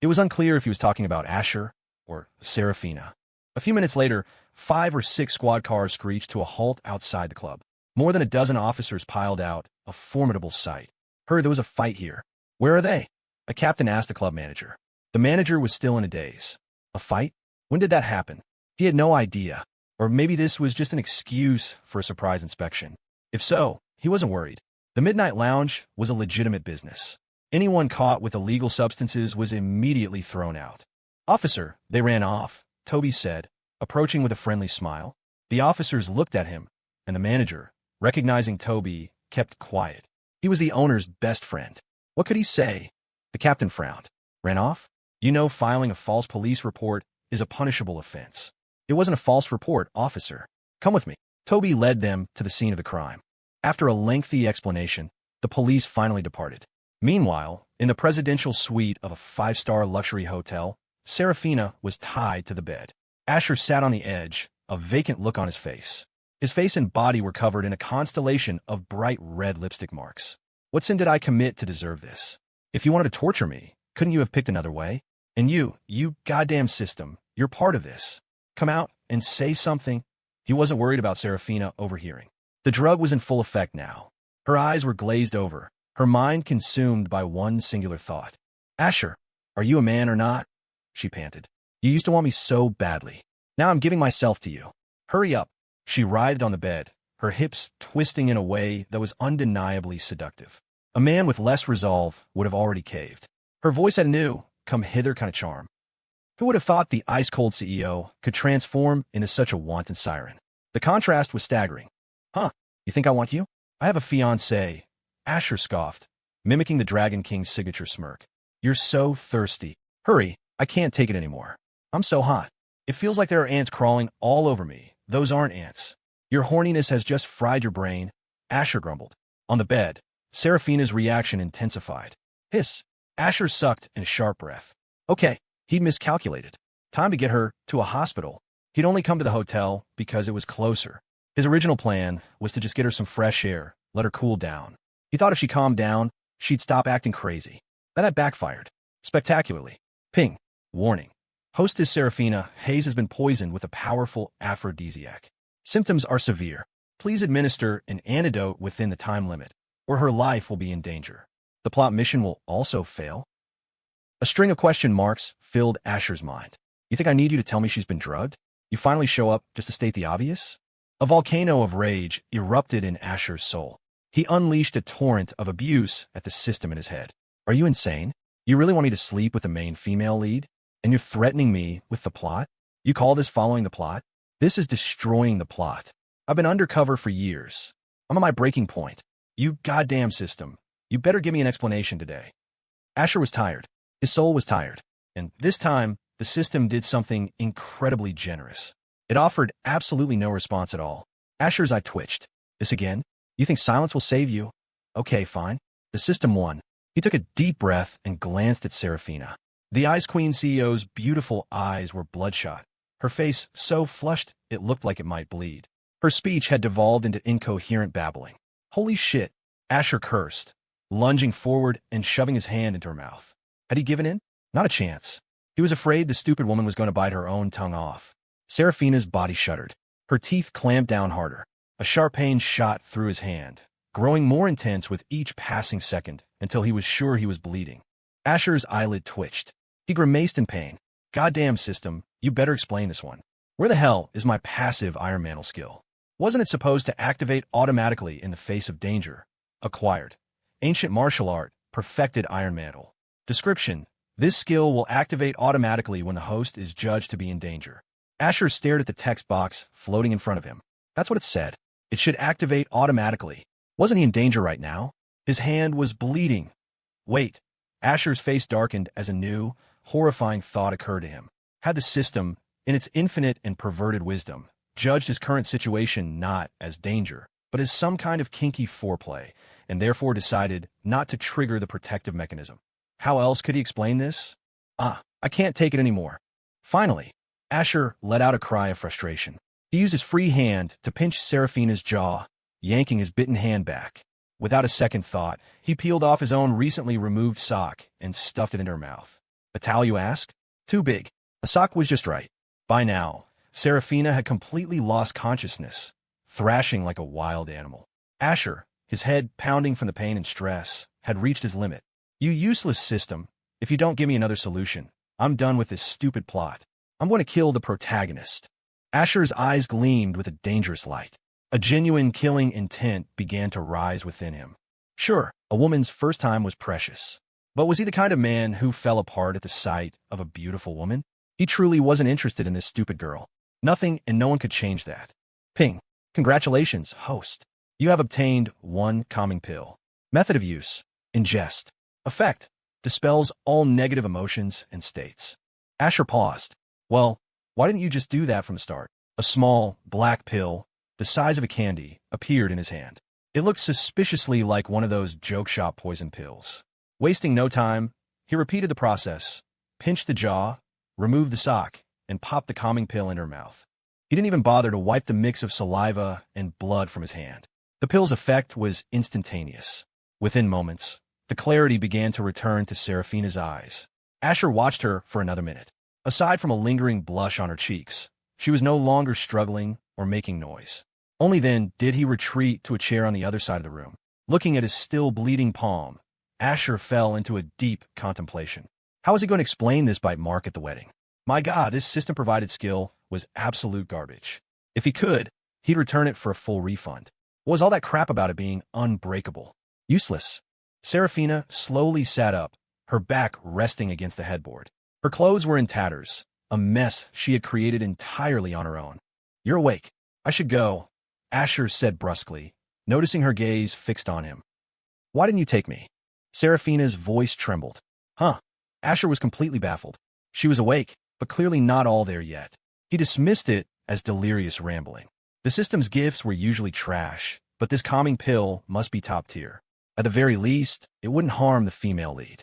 It was unclear if he was talking about Asher or Serafina. A few minutes later, 5 or 6 squad cars screeched to a halt outside the club. More than a dozen officers piled out, a formidable sight. Heard there was a fight here. Where are they? A captain asked the club manager. The manager was still in a daze. A fight? When did that happen? He had no idea. Or maybe this was just an excuse for a surprise inspection. If so, he wasn't worried. The Midnight Lounge was a legitimate business. Anyone caught with illegal substances was immediately thrown out. Officer, they ran off, Toby said, approaching with a friendly smile. The officers looked at him, and the manager, recognizing Toby, kept quiet. He was the owner's best friend. What could he say? The captain frowned. Ran off? You know, filing a false police report is a punishable offense. It wasn't a false report, officer. Come with me. Toby led them to the scene of the crime. After a lengthy explanation, the police finally departed. Meanwhile, in the presidential suite of a 5-star luxury hotel, Serafina was tied to the bed. Asher sat on the edge, a vacant look on his face. His face and body were covered in a constellation of bright red lipstick marks. What sin did I commit to deserve this? If you wanted to torture me, couldn't you have picked another way? And you goddamn system, you're part of this. Come out and say something. He wasn't worried about Serafina overhearing. The drug was in full effect now. Her eyes were glazed over, her mind consumed by one singular thought. Asher, are you a man or not? She panted. You used to want me so badly. Now I'm giving myself to you. Hurry up. She writhed on the bed, her hips twisting in a way that was undeniably seductive. A man with less resolve would have already caved. Her voice had a new, come-hither kind of charm. Who would have thought the ice-cold CEO could transform into such a wanton siren? The contrast was staggering. Huh, you think I want you? I have a fiancé, Asher scoffed, mimicking the Dragon King's signature smirk. You're so thirsty. Hurry, I can't take it anymore. I'm so hot. It feels like there are ants crawling all over me. Those aren't ants. Your horniness has just fried your brain, Asher grumbled. On the bed, Serafina's reaction intensified. Hiss. Asher sucked in a sharp breath. Okay, he'd miscalculated. Time to get her to a hospital. He'd only come to the hotel because it was closer. His original plan was to just get her some fresh air, let her cool down. He thought if she calmed down, she'd stop acting crazy. That had backfired. Spectacularly. Ping. Warning. Hostess Serafina, Hayes has been poisoned with a powerful aphrodisiac. Symptoms are severe. Please administer an antidote within the time limit, or her life will be in danger. The plot mission will also fail. A string of question marks filled Asher's mind. You think I need you to tell me she's been drugged? You finally show up just to state the obvious? A volcano of rage erupted in Asher's soul. He unleashed a torrent of abuse at the system in his head. Are you insane? You really want me to sleep with the main female lead? And you're threatening me with the plot? You call this following the plot? This is destroying the plot. I've been undercover for years. I'm at my breaking point. You goddamn system. You better give me an explanation today. Asher was tired. His soul was tired. And this time, the system did something incredibly generous. It offered absolutely no response at all. Asher's eye twitched. This again? You think silence will save you? Okay, fine. The system won. He took a deep breath and glanced at Seraphina. The Ice Queen CEO's beautiful eyes were bloodshot. Her face so flushed it looked like it might bleed. Her speech had devolved into incoherent babbling. Holy shit, Asher cursed, lunging forward and shoving his hand into her mouth. Had he given in? Not a chance. He was afraid the stupid woman was going to bite her own tongue off. Seraphina's body shuddered. Her teeth clamped down harder. A sharp pain shot through his hand, growing more intense with each passing second until he was sure he was bleeding. Asher's eyelid twitched. He grimaced in pain. Goddamn system, you better explain this one. Where the hell is my passive Iron Mantle skill? Wasn't it supposed to activate automatically in the face of danger? Acquired. Ancient martial art, perfected Iron Mantle. Description: this skill will activate automatically when the host is judged to be in danger. Asher stared at the text box floating in front of him. That's what it said. It should activate automatically. Wasn't he in danger right now? His hand was bleeding. Wait. Asher's face darkened as a new, horrifying thought occurred to him. Had the system, in its infinite and perverted wisdom, judged his current situation not as danger, but as some kind of kinky foreplay, and therefore decided not to trigger the protective mechanism? How else could he explain this? I can't take it anymore. Finally, Asher let out a cry of frustration. He used his free hand to pinch Seraphina's jaw, yanking his bitten hand back. Without a second thought, he peeled off his own recently removed sock and stuffed it into her mouth. A towel, you ask? Too big. A sock was just right. By now, Seraphina had completely lost consciousness, thrashing like a wild animal. Asher, his head pounding from the pain and stress, had reached his limit. You useless system. If you don't give me another solution, I'm done with this stupid plot. I'm going to kill the protagonist. Asher's eyes gleamed with a dangerous light. A genuine killing intent began to rise within him. Sure, a woman's first time was precious. But was he the kind of man who fell apart at the sight of a beautiful woman? He truly wasn't interested in this stupid girl. Nothing and no one could change that. Ping. Congratulations, host. You have obtained one calming pill. Method of use: ingest. Effect: dispels all negative emotions and states. Asher paused. Well, why didn't you just do that from the start? A small, black pill, the size of a candy, appeared in his hand. It looked suspiciously like one of those joke shop poison pills. Wasting no time, he repeated the process, pinched the jaw, removed the sock, and popped the calming pill in her mouth. He didn't even bother to wipe the mix of saliva and blood from his hand. The pill's effect was instantaneous. Within moments, the clarity began to return to Seraphina's eyes. Asher watched her for another minute. Aside from a lingering blush on her cheeks, she was no longer struggling or making noise. Only then did he retreat to a chair on the other side of the room. Looking at his still bleeding palm, Asher fell into a deep contemplation. How was he going to explain this bite mark at the wedding? My God, this system-provided skill was absolute garbage. If he could, he'd return it for a full refund. What was all that crap about it being unbreakable? Useless. Seraphina slowly sat up, her back resting against the headboard. Her clothes were in tatters, a mess she had created entirely on her own. You're awake. I should go, Asher said brusquely, noticing her gaze fixed on him. Why didn't you take me? Seraphina's voice trembled. Huh? Asher was completely baffled. She was awake, but clearly not all there yet. He dismissed it as delirious rambling. The system's gifts were usually trash, but this calming pill must be top tier. At the very least, it wouldn't harm the female lead.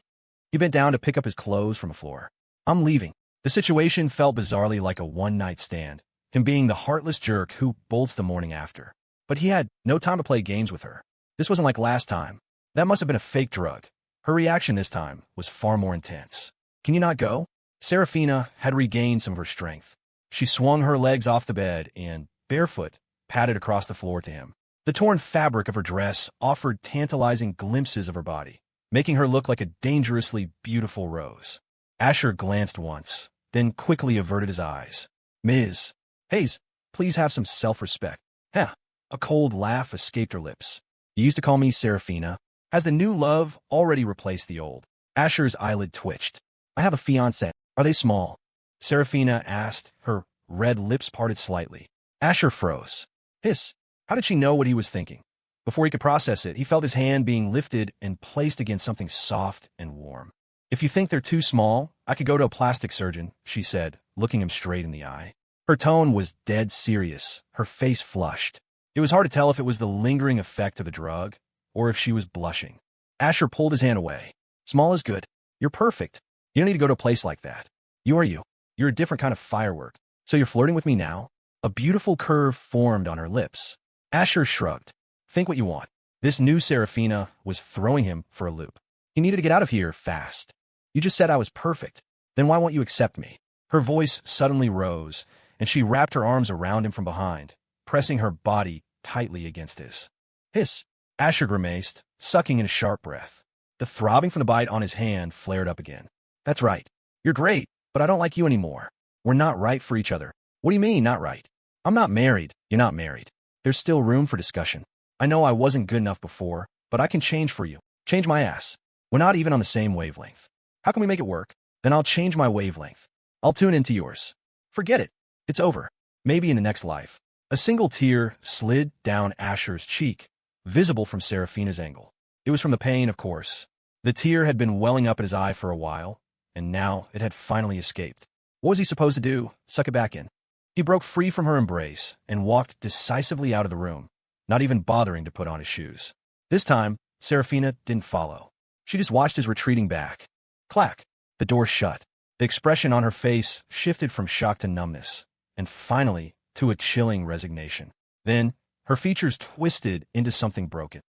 He bent down to pick up his clothes from the floor. I'm leaving. The situation felt bizarrely like a one-night stand, him being the heartless jerk who bolts the morning after. But he had no time to play games with her. This wasn't like last time. That must have been a fake drug. Her reaction this time was far more intense. Can you not go? Seraphina had regained some of her strength. She swung her legs off the bed and, barefoot, patted across the floor to him. The torn fabric of her dress offered tantalizing glimpses of her body, making her look like a dangerously beautiful rose. Asher glanced once, then quickly averted his eyes. Ms. Hayes, please have some self-respect. Heh. A cold laugh escaped her lips. You used to call me Seraphina. Has the new love already replaced the old? Asher's eyelid twitched. I have a fiancé. Are they small? Seraphina asked, her red lips parted slightly. Asher froze. Hiss. How did she know what he was thinking? Before he could process it, he felt his hand being lifted and placed against something soft and warm. If you think they're too small, I could go to a plastic surgeon, she said, looking him straight in the eye. Her tone was dead serious, her face flushed. It was hard to tell if it was the lingering effect of the drug, or if she was blushing. Asher pulled his hand away. Small is good. You're perfect. You don't need to go to a place like that. You are you. You're a different kind of firework. So you're flirting with me now? A beautiful curve formed on her lips. Asher shrugged. Think what you want. This new Seraphina was throwing him for a loop. He needed to get out of here fast. You just said I was perfect. Then why won't you accept me? Her voice suddenly rose, and she wrapped her arms around him from behind, pressing her body tightly against his. Hiss. Asher grimaced, sucking in a sharp breath. The throbbing from the bite on his hand flared up again. That's right. You're great, but I don't like you anymore. We're not right for each other. What do you mean, not right? I'm not married. You're not married. There's still room for discussion. I know I wasn't good enough before, but I can change for you. Change my ass. We're not even on the same wavelength. How can we make it work? Then I'll change my wavelength. I'll tune into yours. Forget it. It's over. Maybe in the next life. A single tear slid down Asher's cheek, visible from Seraphina's angle. It was from the pain, of course. The tear had been welling up at his eye for a while, and now it had finally escaped. What was he supposed to do? Suck it back in. He broke free from her embrace and walked decisively out of the room, not even bothering to put on his shoes. This time, Seraphina didn't follow. She just watched his retreating back. Clack! The door shut. The expression on her face shifted from shock to numbness, and finally to a chilling resignation. Then, her features twisted into something broken.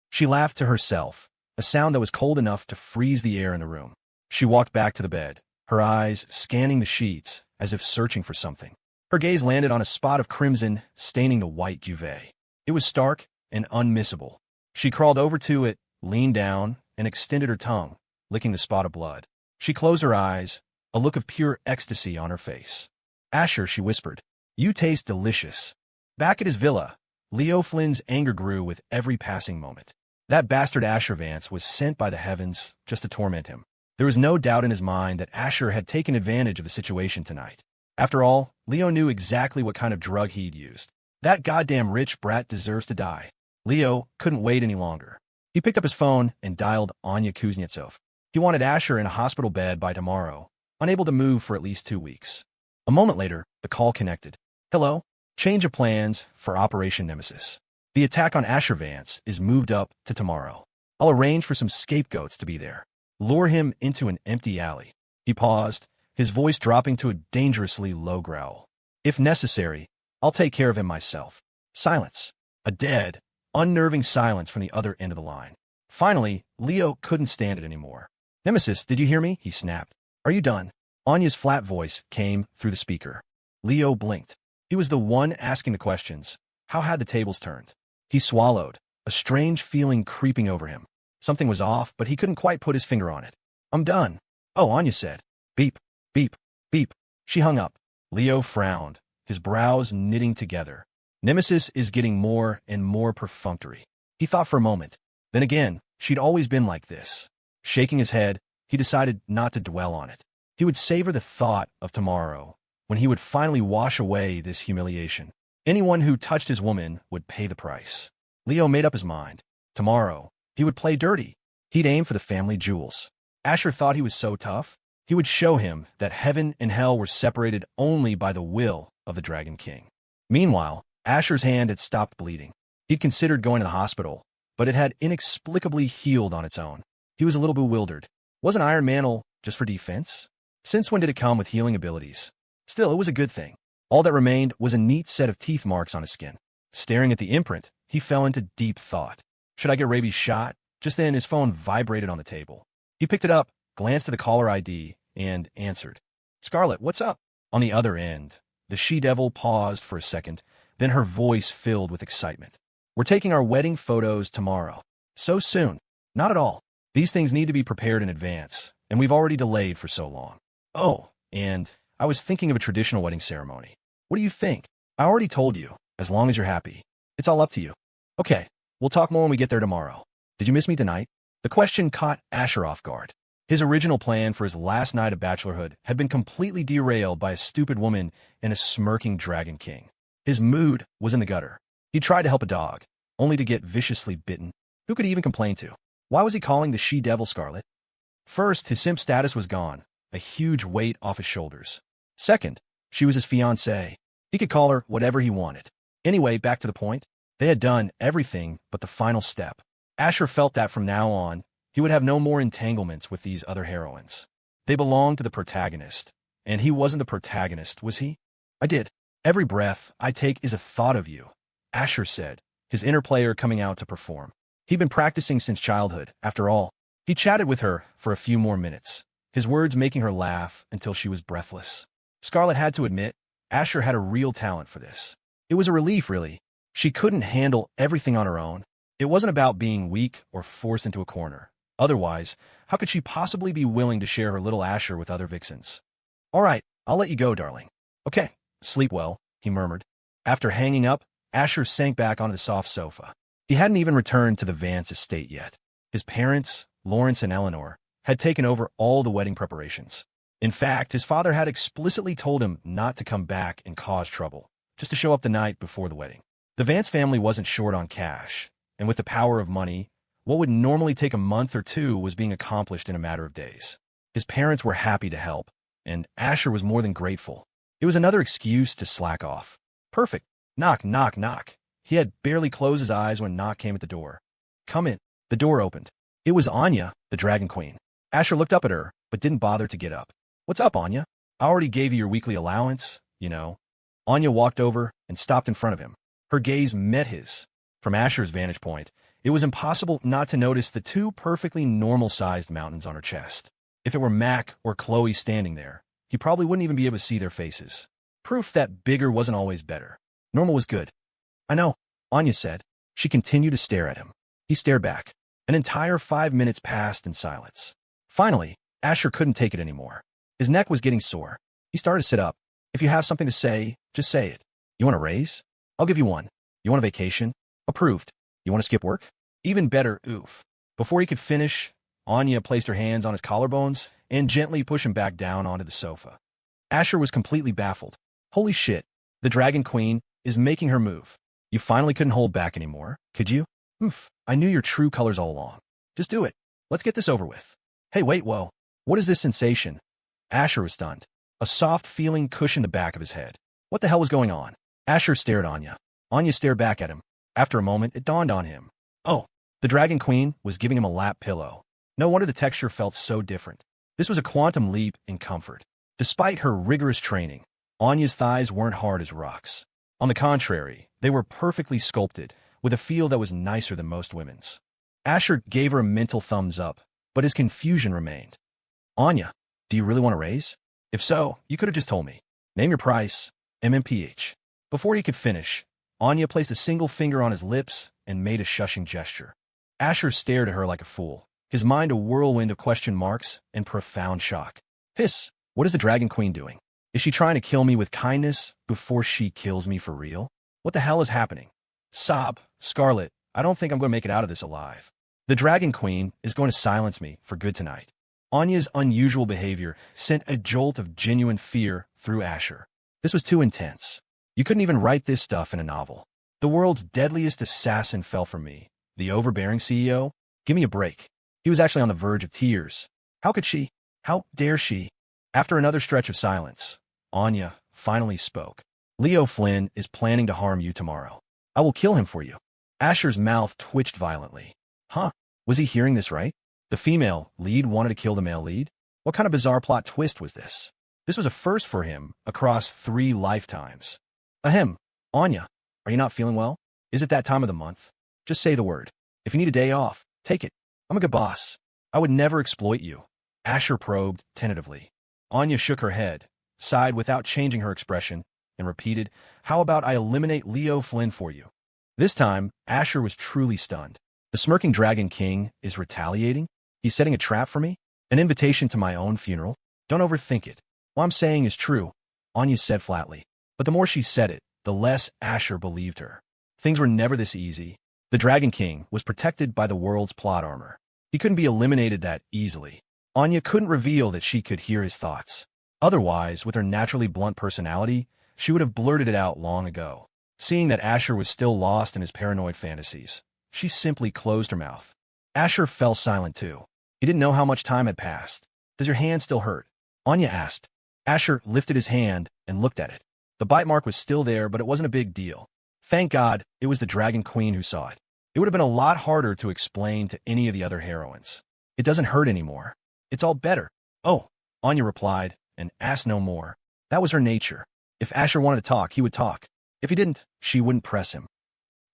She laughed to herself, a sound that was cold enough to freeze the air in the room. She walked back to the bed, her eyes scanning the sheets as if searching for something. Her gaze landed on a spot of crimson staining the white duvet. It was stark and unmissable. She crawled over to it, leaned down, and extended her tongue, licking the spot of blood. She closed her eyes, a look of pure ecstasy on her face. Asher, she whispered, you taste delicious. Back at his villa, Leo Flynn's anger grew with every passing moment. That bastard Asher Vance was sent by the heavens just to torment him. There was no doubt in his mind that Asher had taken advantage of the situation tonight. After all, Leo knew exactly what kind of drug he'd used. That goddamn rich brat deserves to die. Leo couldn't wait any longer. He picked up his phone and dialed Anya Kuznetsov. He wanted Asher in a hospital bed by tomorrow, unable to move for at least 2 weeks. A moment later, the call connected. Hello? Change of plans for Operation Nemesis. The attack on Asher Vance is moved up to tomorrow. I'll arrange for some scapegoats to be there. Lure him into an empty alley. He paused, his voice dropping to a dangerously low growl. If necessary, I'll take care of him myself. Silence. A dead, unnerving silence from the other end of the line. Finally, Leo couldn't stand it anymore. Nemesis, did you hear me? He snapped. Are you done? Anya's flat voice came through the speaker. Leo blinked. He was the one asking the questions. How had the tables turned? He swallowed, a strange feeling creeping over him. Something was off, but he couldn't quite put his finger on it. I'm done. Oh, Anya said. Beep, beep, beep. She hung up. Leo frowned, his brows knitting together. Nemesis is getting more and more perfunctory. He thought for a moment. Then again, she'd always been like this. Shaking his head, he decided not to dwell on it. He would savor the thought of tomorrow, when he would finally wash away this humiliation. Anyone who touched his woman would pay the price. Leo made up his mind. Tomorrow, he would play dirty. He'd aim for the family jewels. Asher thought he was so tough. He would show him that heaven and hell were separated only by the will of the Dragon King. Meanwhile, Asher's hand had stopped bleeding. He'd considered going to the hospital, but it had inexplicably healed on its own. He was a little bewildered. Wasn't Iron Mantle just for defense? Since when did it come with healing abilities? Still, it was a good thing. All that remained was a neat set of teeth marks on his skin. Staring at the imprint, he fell into deep thought. Should I get rabies shot? Just then, his phone vibrated on the table. He picked it up, glanced at the caller ID, and answered. Scarlet, what's up? On the other end, The she-devil paused for a second, then her voice filled with excitement. We're taking our wedding photos tomorrow. So soon? Not at all. These things need to be prepared in advance, and we've already delayed for so long. Oh, and I was thinking of a traditional wedding ceremony. What do you think? I already told you, as long as you're happy. It's all up to you. Okay, we'll talk more when we get there tomorrow. Did you miss me tonight? The question caught Asher off guard. His original plan for his last night of bachelorhood had been completely derailed by a stupid woman and a smirking dragon king. His mood was in the gutter. He tried to help a dog, only to get viciously bitten. Who could he even complain to? Why was he calling the she-devil Scarlet? First, his simp status was gone, a huge weight off his shoulders. Second, she was his fiancée. He could call her whatever he wanted. Anyway, back to the point. They had done everything but the final step. Asher felt that from now on, he would have no more entanglements with these other heroines. They belonged to the protagonist, and he wasn't the protagonist, was he? I did. Every breath I take is a thought of you, Asher said, his inner player coming out to perform. He'd been practicing since childhood, after all. He chatted with her for a few more minutes, his words making her laugh until she was breathless. Scarlet had to admit, Asher had a real talent for this. It was a relief, really. She couldn't handle everything on her own. It wasn't about being weak or forced into a corner. Otherwise, how could she possibly be willing to share her little Asher with other vixens? All right, I'll let you go, darling. Okay, sleep well, he murmured. After hanging up, Asher sank back onto the soft sofa. He hadn't even returned to the Vance estate yet. His parents, Lawrence and Eleanor, had taken over all the wedding preparations. In fact, his father had explicitly told him not to come back and cause trouble, just to show up the night before the wedding. The Vance family wasn't short on cash, and with the power of money, what would normally take a month or two was being accomplished in a matter of days. His parents were happy to help, and Asher was more than grateful. It was another excuse to slack off. Perfect. Knock, knock, knock. He had barely closed his eyes when a knock came at the door. Come in. The door opened. It was Anya, the Dragon Queen. Asher looked up at her, but didn't bother to get up. What's up, Anya? I already gave you your weekly allowance, you know. Anya walked over and stopped in front of him. Her gaze met his. From Asher's vantage point, it was impossible not to notice the two perfectly normal-sized mountains on her chest. If it were Mac or Chloe standing there, he probably wouldn't even be able to see their faces. Proof that bigger wasn't always better. Normal was good. I know, Anya said. She continued to stare at him. He stared back. An entire 5 minutes passed in silence. Finally, Asher couldn't take it anymore. His neck was getting sore. He started to sit up. If you have something to say, just say it. You want a raise? I'll give you one. You want a vacation? Approved. You want to skip work? Even better, oof. Before he could finish, Anya placed her hands on his collarbones and gently pushed him back down onto the sofa. Asher was completely baffled. Holy shit, the Dragon Queen is making her move. You finally couldn't hold back anymore, could you? Oof, I knew your true colors all along. Just do it. Let's get this over with. Hey, wait, whoa. What is this sensation? Asher was stunned. A soft feeling cushioned the back of his head. What the hell was going on? Asher stared at Anya. Anya stared back at him. After a moment, it dawned on him. Oh, the Dragon Queen was giving him a lap pillow. No wonder the texture felt so different. This was a quantum leap in comfort. Despite her rigorous training, Anya's thighs weren't hard as rocks. On the contrary, they were perfectly sculpted, with a feel that was nicer than most women's. Asher gave her a mental thumbs up, but his confusion remained. Anya, do you really want to raise? If so, you could have just told me. Name your price, MMPH. Before he could finish, Anya placed a single finger on his lips and made a shushing gesture. Asher stared at her like a fool, his mind a whirlwind of question marks and profound shock. Hiss, what is the Dragon Queen doing? Is she trying to kill me with kindness before she kills me for real? What the hell is happening? Sob, Scarlet, I don't think I'm going to make it out of this alive. The Dragon Queen is going to silence me for good tonight. Anya's unusual behavior sent a jolt of genuine fear through Asher. This was too intense. You couldn't even write this stuff in a novel. The world's deadliest assassin fell for me. The overbearing CEO? Give me a break. He was actually on the verge of tears. How could she? How dare she? After another stretch of silence, Anya finally spoke. Leo Flynn is planning to harm you tomorrow. I will kill him for you. Asher's mouth twitched violently. Huh? Was he hearing this right? The female lead wanted to kill the male lead? What kind of bizarre plot twist was this? This was a first for him across 3 lifetimes. Ahem. Anya, are you not feeling well? Is it that time of the month? Just say the word. If you need a day off, take it. I'm a good boss. I would never exploit you. Asher probed tentatively. Anya shook her head, sighed without changing her expression, and repeated, "How about I eliminate Leo Flynn for you?" This time, Asher was truly stunned. The smirking Dragon King is retaliating? He's setting a trap for me? An invitation to my own funeral? Don't overthink it. What I'm saying is true, Anya said flatly. But the more she said it, the less Asher believed her. Things were never this easy. The Dragon King was protected by the world's plot armor. He couldn't be eliminated that easily. Anya couldn't reveal that she could hear his thoughts. Otherwise, with her naturally blunt personality, she would have blurted it out long ago. Seeing that Asher was still lost in his paranoid fantasies, she simply closed her mouth. Asher fell silent too. He didn't know how much time had passed. "Does your hand still hurt?" Anya asked. Asher lifted his hand and looked at it. The bite mark was still there, but it wasn't a big deal. Thank God it was the Dragon Queen who saw it. It would have been a lot harder to explain to any of the other heroines. "It doesn't hurt anymore. It's all better." "Oh," Anya replied, and asked no more. That was her nature. If Asher wanted to talk, he would talk. If he didn't, she wouldn't press him.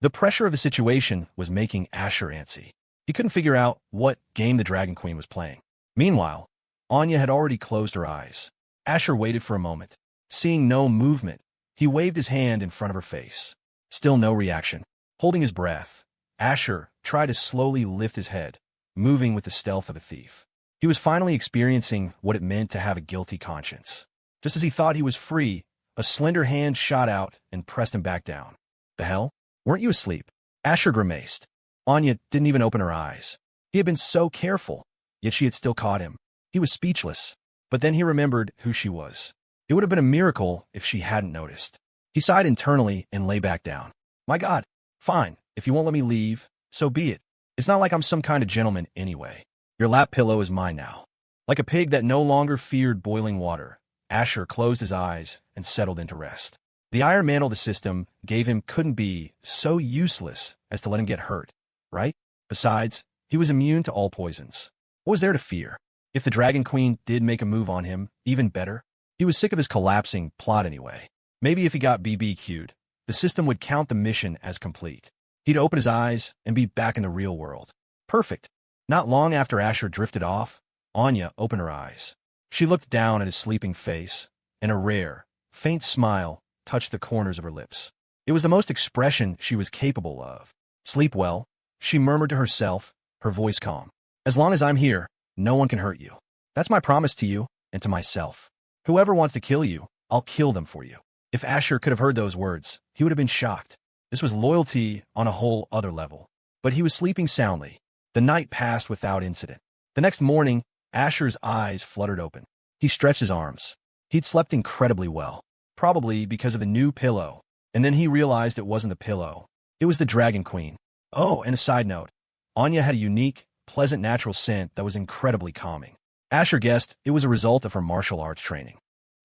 The pressure of the situation was making Asher antsy. He couldn't figure out what game the Dragon Queen was playing. Meanwhile, Anya had already closed her eyes. Asher waited for a moment. Seeing no movement, he waved his hand in front of her face. Still no reaction. Holding his breath, Asher tried to slowly lift his head, moving with the stealth of a thief. He was finally experiencing what it meant to have a guilty conscience. Just as he thought he was free, a slender hand shot out and pressed him back down. "The hell? Weren't you asleep?" Asher grimaced. Anya didn't even open her eyes. He had been so careful, yet she had still caught him. He was speechless, but then he remembered who she was. It would have been a miracle if she hadn't noticed. He sighed internally and lay back down. "My God, fine, if you won't let me leave, so be it. It's not like I'm some kind of gentleman anyway. Your lap pillow is mine now." Like a pig that no longer feared boiling water, Asher closed his eyes and settled into rest. The iron mantle the system gave him couldn't be so useless as to let him get hurt, right? Besides, he was immune to all poisons. What was there to fear? If the Dragon Queen did make a move on him, even better. He was sick of his collapsing plot anyway. Maybe if he got BBQ'd, the system would count the mission as complete. He'd open his eyes and be back in the real world. Perfect. Not long after Asher drifted off, Anya opened her eyes. She looked down at his sleeping face, and a rare, faint smile touched the corners of her lips. It was the most expression she was capable of. "Sleep well," she murmured to herself, her voice calm. "As long as I'm here, no one can hurt you. That's my promise to you and to myself. Whoever wants to kill you, I'll kill them for you." If Asher could have heard those words, he would have been shocked. This was loyalty on a whole other level. But he was sleeping soundly. The night passed without incident. The next morning, Asher's eyes fluttered open. He stretched his arms. He'd slept incredibly well, probably because of the new pillow, and then he realized it wasn't the pillow. It was the Dragon Queen. Oh, and a side note, Anya had a unique, pleasant natural scent that was incredibly calming. Asher guessed it was a result of her martial arts training.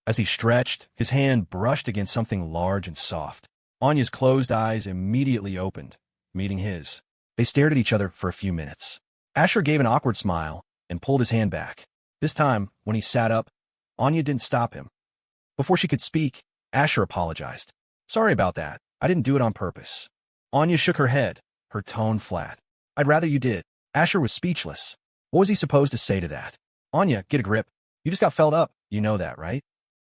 As he stretched, his hand brushed against something large and soft. Anya's closed eyes immediately opened, meeting his. They stared at each other for a few minutes. Asher gave an awkward smile and pulled his hand back. This time, when he sat up, Anya didn't stop him. Before she could speak, Asher apologized. "Sorry about that. I didn't do it on purpose." Anya shook her head, her tone flat. "I'd rather you did." Asher was speechless. What was he supposed to say to that? "Anya, get a grip. You just got felled up. You know that, right?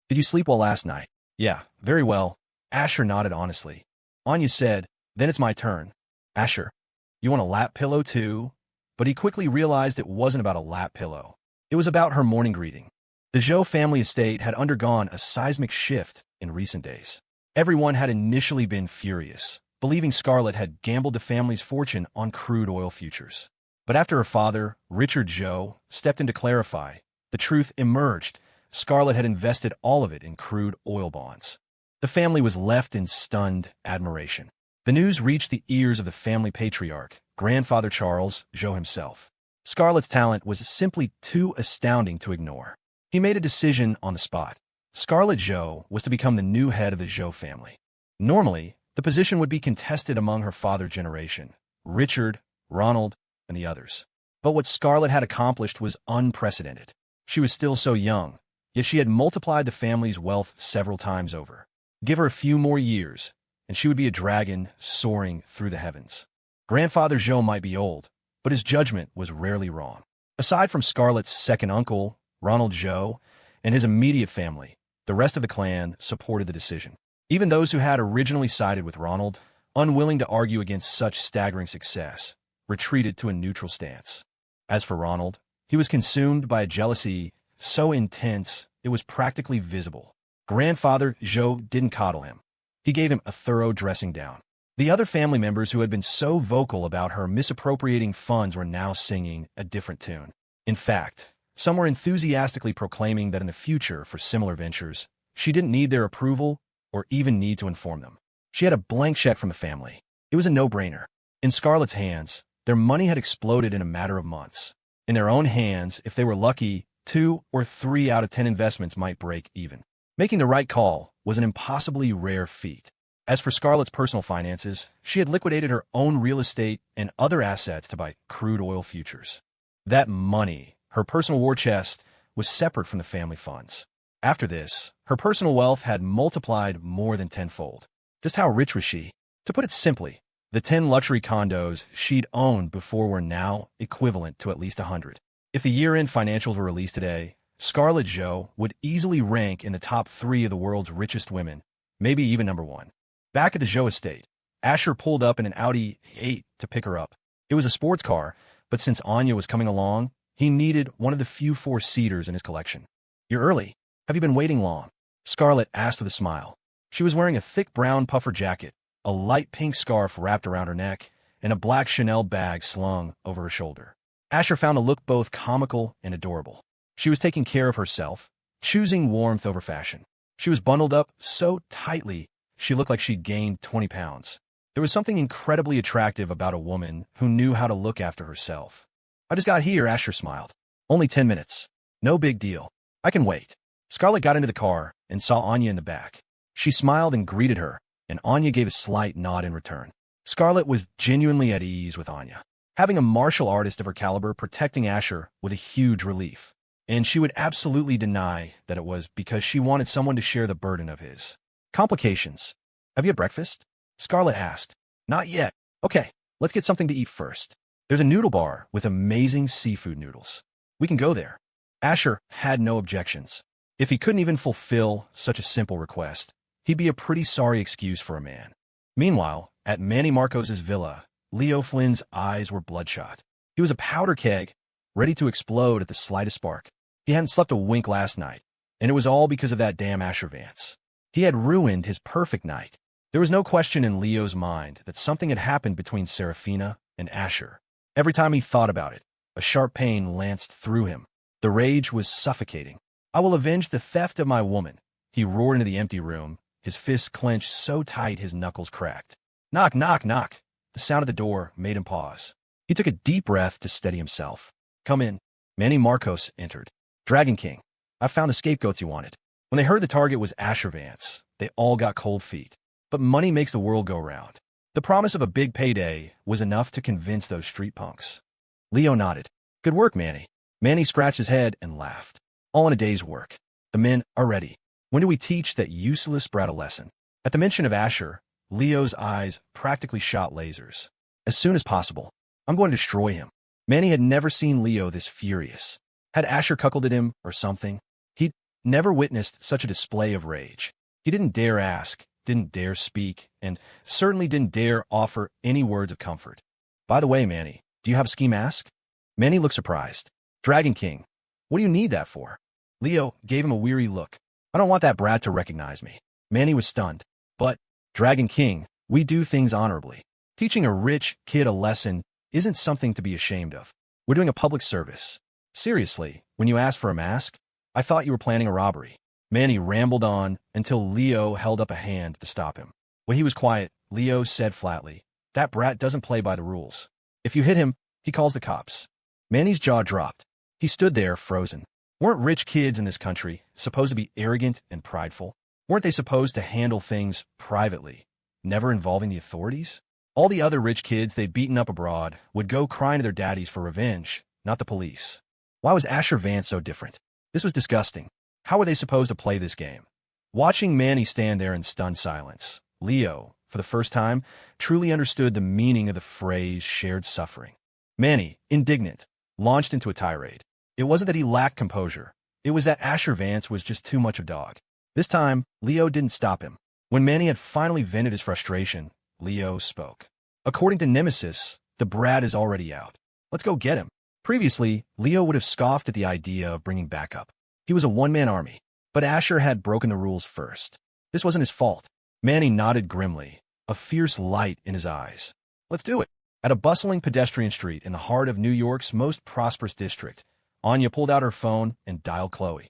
Did you sleep well last night?" "Yeah, very well." Asher nodded honestly. Anya said, "Then it's my turn." "Asher, you want a lap pillow too?" But he quickly realized it wasn't about a lap pillow. It was about her morning greeting. The Zhou family estate had undergone a seismic shift in recent days. Everyone had initially been furious, believing Scarlet had gambled the family's fortune on crude oil futures. But after her father, Richard Zhou, stepped in to clarify, the truth emerged. Scarlet had invested all of it in crude oil bonds. The family was left in stunned admiration. The news reached the ears of the family patriarch, grandfather Charles Zhou himself. Scarlet's talent was simply too astounding to ignore. He made a decision on the spot. Scarlet Zhou was to become the new head of the Zhou family. Normally, the position would be contested among her father's generation, Richard, Ronald, and the others. But what Scarlet had accomplished was unprecedented. She was still so young, yet she had multiplied the family's wealth several times over. Give her a few more years, and she would be a dragon soaring through the heavens. Grandfather Zhou might be old, but his judgment was rarely wrong. Aside from Scarlet's second uncle, Ronald Zhou, and his immediate family, the rest of the clan supported the decision. Even those who had originally sided with Ronald, unwilling to argue against such staggering success, retreated to a neutral stance. As for Ronald, he was consumed by a jealousy so intense it was practically visible. Grandfather Joe didn't coddle him. He gave him a thorough dressing down. The other family members who had been so vocal about her misappropriating funds were now singing a different tune. In fact, some were enthusiastically proclaiming that in the future, for similar ventures, she didn't need their approval or even need to inform them. She had a blank check from the family. It was a no-brainer. In Scarlet's hands, their money had exploded in a matter of months. In their own hands, if they were lucky, 2 or 3 out of 10 investments might break even. Making the right call was an impossibly rare feat. As for Scarlet's personal finances, she had liquidated her own real estate and other assets to buy crude oil futures. That money, her personal war chest, was separate from the family funds. After this, her personal wealth had multiplied more than tenfold. Just how rich was she? To put it simply, the 10 luxury condos she'd owned before were now equivalent to at least 100. If the year-end financials were released today, Scarlet Joe would easily rank in the top 3 of the world's richest women, maybe even number 1. Back at the Joe estate, Asher pulled up in an Audi 8 to pick her up. It was a sports car, but since Anya was coming along, he needed one of the few 4-seaters in his collection. "You're early. Have you been waiting long?" Scarlet asked with a smile. She was wearing a thick brown puffer jacket, a light pink scarf wrapped around her neck, and a black Chanel bag slung over her shoulder. Asher found the look both comical and adorable. She was taking care of herself, choosing warmth over fashion. She was bundled up so tightly she looked like she'd gained 20 pounds. There was something incredibly attractive about a woman who knew how to look after herself. "I just got here," Asher smiled. "Only 10 minutes. No big deal. I can wait." Scarlet got into the car and saw Anya in the back. She smiled and greeted her, and Anya gave a slight nod in return. Scarlet was genuinely at ease with Anya. Having a martial artist of her caliber protecting Asher was a huge relief, and she would absolutely deny that it was because she wanted someone to share the burden of his complications. "Have you had breakfast?" Scarlet asked. "Not yet." "Okay, let's get something to eat first. There's a noodle bar with amazing seafood noodles. We can go there." Asher had no objections. If he couldn't even fulfill such a simple request, he'd be a pretty sorry excuse for a man. Meanwhile, at Manny Marcos's villa, Leo Flynn's eyes were bloodshot. He was a powder keg, ready to explode at the slightest spark. He hadn't slept a wink last night, and it was all because of that damn Asher Vance. He had ruined his perfect night. There was no question in Leo's mind that something had happened between Serafina and Asher. Every time he thought about it, a sharp pain lanced through him. The rage was suffocating. "I will avenge the theft of my woman," he roared into the empty room, his fists clenched so tight his knuckles cracked. "Knock, knock, knock." The sound of the door made him pause. He took a deep breath to steady himself. "Come in." Manny Marcos entered. "Dragon King, I found the scapegoats you wanted." When they heard the target was Asher Vance, they all got cold feet. But money makes the world go round. The promise of a big payday was enough to convince those street punks. Leo nodded. "Good work, Manny." Manny scratched his head and laughed. "All in a day's work. The men are ready. When do we teach that useless brat a lesson?" At the mention of Asher, Leo's eyes practically shot lasers. "As soon as possible. I'm going to destroy him." Manny had never seen Leo this furious. Had Asher cuckolded him or something? He'd never witnessed such a display of rage. He didn't dare ask, didn't dare speak, and certainly didn't dare offer any words of comfort. "By the way, Manny, do you have a ski mask?" Manny looked surprised. "Dragon King, what do you need that for?" Leo gave him a weary look. "I don't want that brat to recognize me." Manny was stunned. "But, Dragon King, we do things honorably. Teaching a rich kid a lesson isn't something to be ashamed of. We're doing a public service. Seriously, when you asked for a mask, I thought you were planning a robbery." Manny rambled on until Leo held up a hand to stop him. When he was quiet, Leo said flatly, "That brat doesn't play by the rules. If you hit him, he calls the cops." Manny's jaw dropped. He stood there, frozen. Weren't rich kids in this country supposed to be arrogant and prideful? Weren't they supposed to handle things privately, never involving the authorities? All the other rich kids they'd beaten up abroad would go crying to their daddies for revenge, not the police. Why was Asher Vance so different? This was disgusting. How were they supposed to play this game? Watching Manny stand there in stunned silence, Leo, for the first time, truly understood the meaning of the phrase shared suffering. Manny, indignant, launched into a tirade. It wasn't that he lacked composure. It was that Asher Vance was just too much of a dog. This time, Leo didn't stop him. When Manny had finally vented his frustration, Leo spoke. According to Nemesis, the brat is already out. Let's go get him. Previously, Leo would have scoffed at the idea of bringing backup. He was a one-man army, but Asher had broken the rules first. This wasn't his fault. Manny nodded grimly, a fierce light in his eyes. Let's do it. At a bustling pedestrian street in the heart of New York's most prosperous district, Anya pulled out her phone and dialed Chloe.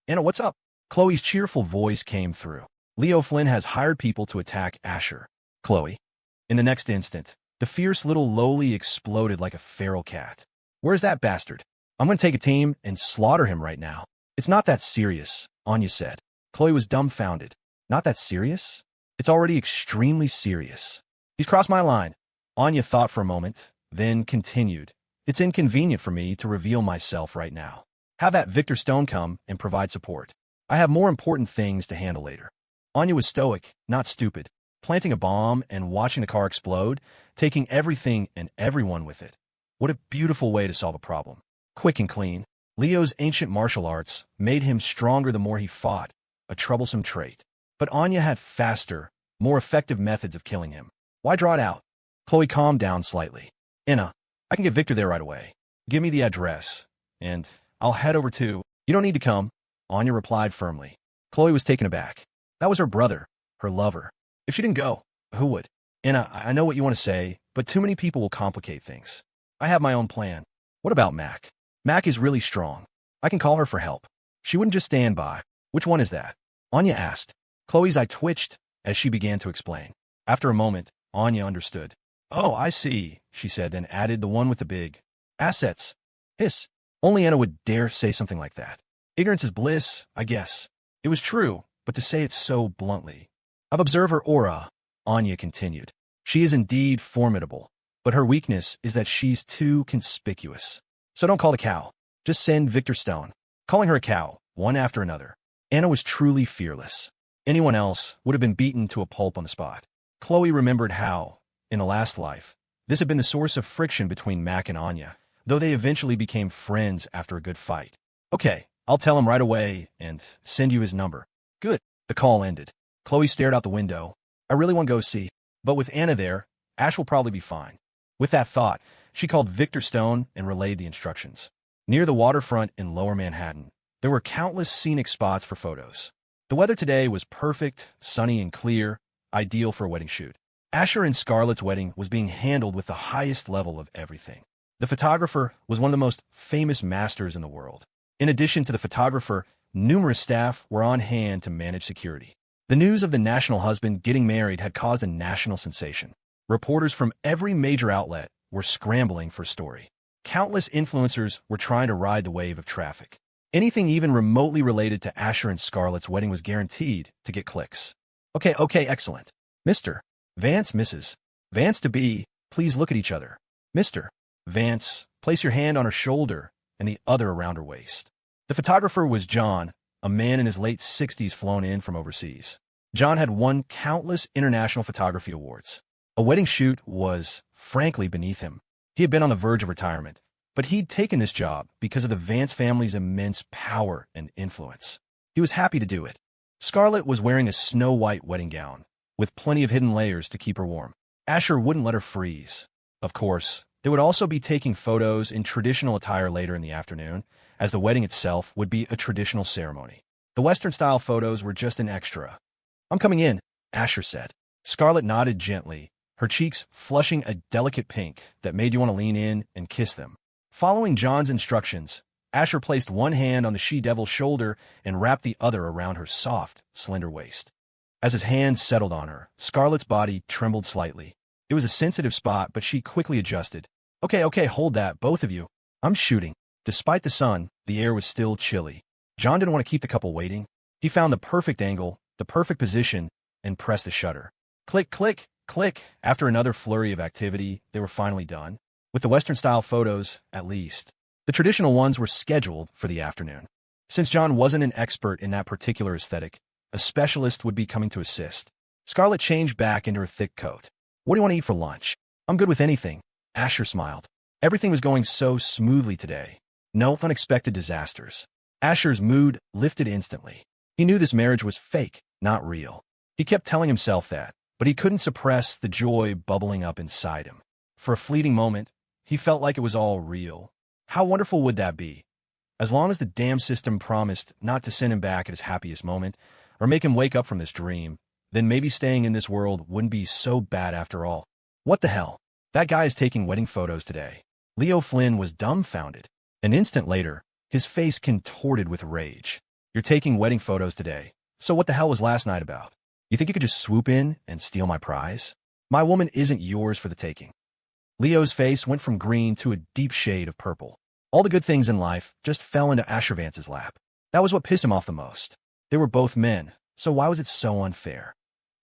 Anna, what's up? Chloe's cheerful voice came through. Leo Flynn has hired people to attack Asher. Chloe. In the next instant, the fierce little lowly exploded like a feral cat. Where's that bastard? I'm going to take a team and slaughter him right now. It's not that serious, Anya said. Chloe was dumbfounded. Not that serious? It's already extremely serious. He's crossed my line. Anya thought for a moment, then continued. It's inconvenient for me to reveal myself right now. Have that Victor Stone come and provide support. I have more important things to handle later. Anya was stoic, not stupid, planting a bomb and watching the car explode, taking everything and everyone with it. What a beautiful way to solve a problem. Quick and clean. Leo's ancient martial arts made him stronger the more he fought, a troublesome trait. But Anya had faster, more effective methods of killing him. Why draw it out? Chloe calmed down slightly. Anna, I can get Victor there right away. Give me the address, and I'll head over to— You don't need to come, Anya replied firmly. Chloe was taken aback. That was her brother, her lover. If she didn't go, who would? Anna, I know what you want to say, but too many people will complicate things. I have my own plan. What about Mac? Mac is really strong. I can call her for help. She wouldn't just stand by. Which one is that? Anya asked. Chloe's eye twitched as she began to explain. After a moment, Anya understood. Oh, I see, she said, then added the one with the big assets. Hiss. Only Anna would dare say something like that. Ignorance is bliss, I guess. It was true, but to say it so bluntly. I've observed her aura, Anya continued. She is indeed formidable, but her weakness is that she's too conspicuous. So don't call the cow. Just send Victor Stone. Calling her a cow, one after another. Anna was truly fearless. Anyone else would have been beaten to a pulp on the spot. Chloe remembered how, in a last life, this had been the source of friction between Mac and Anya, though they eventually became friends after a good fight. Okay, I'll tell him right away and send you his number. Good. The call ended. Chloe stared out the window. I really want to go see. But with Anna there, Ash will probably be fine. With that thought, she called Victor Stone and relayed the instructions. Near the waterfront in Lower Manhattan, there were countless scenic spots for photos. The weather today was perfect, sunny and clear, ideal for a wedding shoot. Asher and Scarlet's wedding was being handled with the highest level of everything. The photographer was one of the most famous masters in the world. In addition to the photographer, numerous staff were on hand to manage security. The news of the national husband getting married had caused a national sensation. Reporters from every major outlet were scrambling for a story. Countless influencers were trying to ride the wave of traffic. Anything even remotely related to Asher and Scarlet's wedding was guaranteed to get clicks. Okay, excellent. Mr. Vance, Mrs. Vance to be, please look at each other. Mr. Vance, place your hand on her shoulder and the other around her waist. The photographer was John, a man in his late 60s flown in from overseas. John had won countless international photography awards. A wedding shoot was, frankly, beneath him. He had been on the verge of retirement, but he'd taken this job because of the Vance family's immense power and influence. He was happy to do it. Scarlet was wearing a snow-white wedding gown, with plenty of hidden layers to keep her warm. Asher wouldn't let her freeze. Of course, they would also be taking photos in traditional attire later in the afternoon, as the wedding itself would be a traditional ceremony. The Western-style photos were just an extra. I'm coming in, Asher said. Scarlet nodded gently, her cheeks flushing a delicate pink that made you want to lean in and kiss them. Following John's instructions, Asher placed one hand on the she-devil's shoulder and wrapped the other around her soft, slender waist. As his hand settled on her, Scarlet's body trembled slightly. It was a sensitive spot, but she quickly adjusted. Okay, hold that, both of you. I'm shooting. Despite the sun, the air was still chilly. John didn't want to keep the couple waiting. He found the perfect angle, the perfect position, and pressed the shutter. Click, click, click. After another flurry of activity, they were finally done. With the Western-style photos, at least. The traditional ones were scheduled for the afternoon. Since John wasn't an expert in that particular aesthetic, a specialist would be coming to assist. Scarlet changed back into her thick coat. What do you want to eat for lunch? I'm good with anything. Asher smiled. Everything was going so smoothly today. No unexpected disasters. Asher's mood lifted instantly. He knew this marriage was fake, not real. He kept telling himself that, but he couldn't suppress the joy bubbling up inside him. For a fleeting moment, he felt like it was all real. How wonderful would that be? As long as the damn system promised not to send him back at his happiest moment, or make him wake up from this dream, then maybe staying in this world wouldn't be so bad after all. What the hell? That guy is taking wedding photos today. Leo Flynn was dumbfounded. An instant later, his face contorted with rage. You're taking wedding photos today, so what the hell was last night about? You think you could just swoop in and steal my prize? My woman isn't yours for the taking. Leo's face went from green to a deep shade of purple. All the good things in life just fell into Asher Vance's lap. That was what pissed him off the most. They were both men, so why was it so unfair?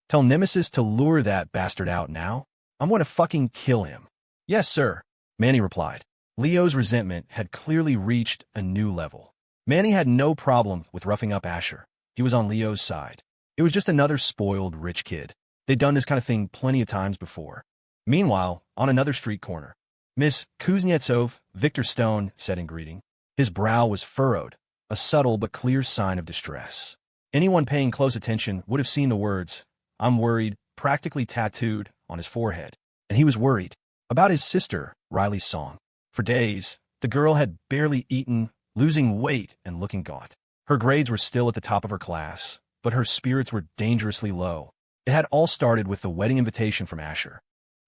Tell Nemesis to lure that bastard out now. I'm going to fucking kill him. Yes, sir, Manny replied. Leo's resentment had clearly reached a new level. Manny had no problem with roughing up Asher. He was on Leo's side. It was just another spoiled rich kid. They'd done this kind of thing plenty of times before. Meanwhile, on another street corner, Miss Kuznetsov, Victor Stone said in greeting. His brow was furrowed, a subtle but clear sign of distress. Anyone paying close attention would have seen the words, "I'm worried," practically tattooed on his forehead. And he was worried about his sister, Riley's song. For days, the girl had barely eaten, losing weight and looking gaunt. Her grades were still at the top of her class, but her spirits were dangerously low. It had all started with the wedding invitation from Asher.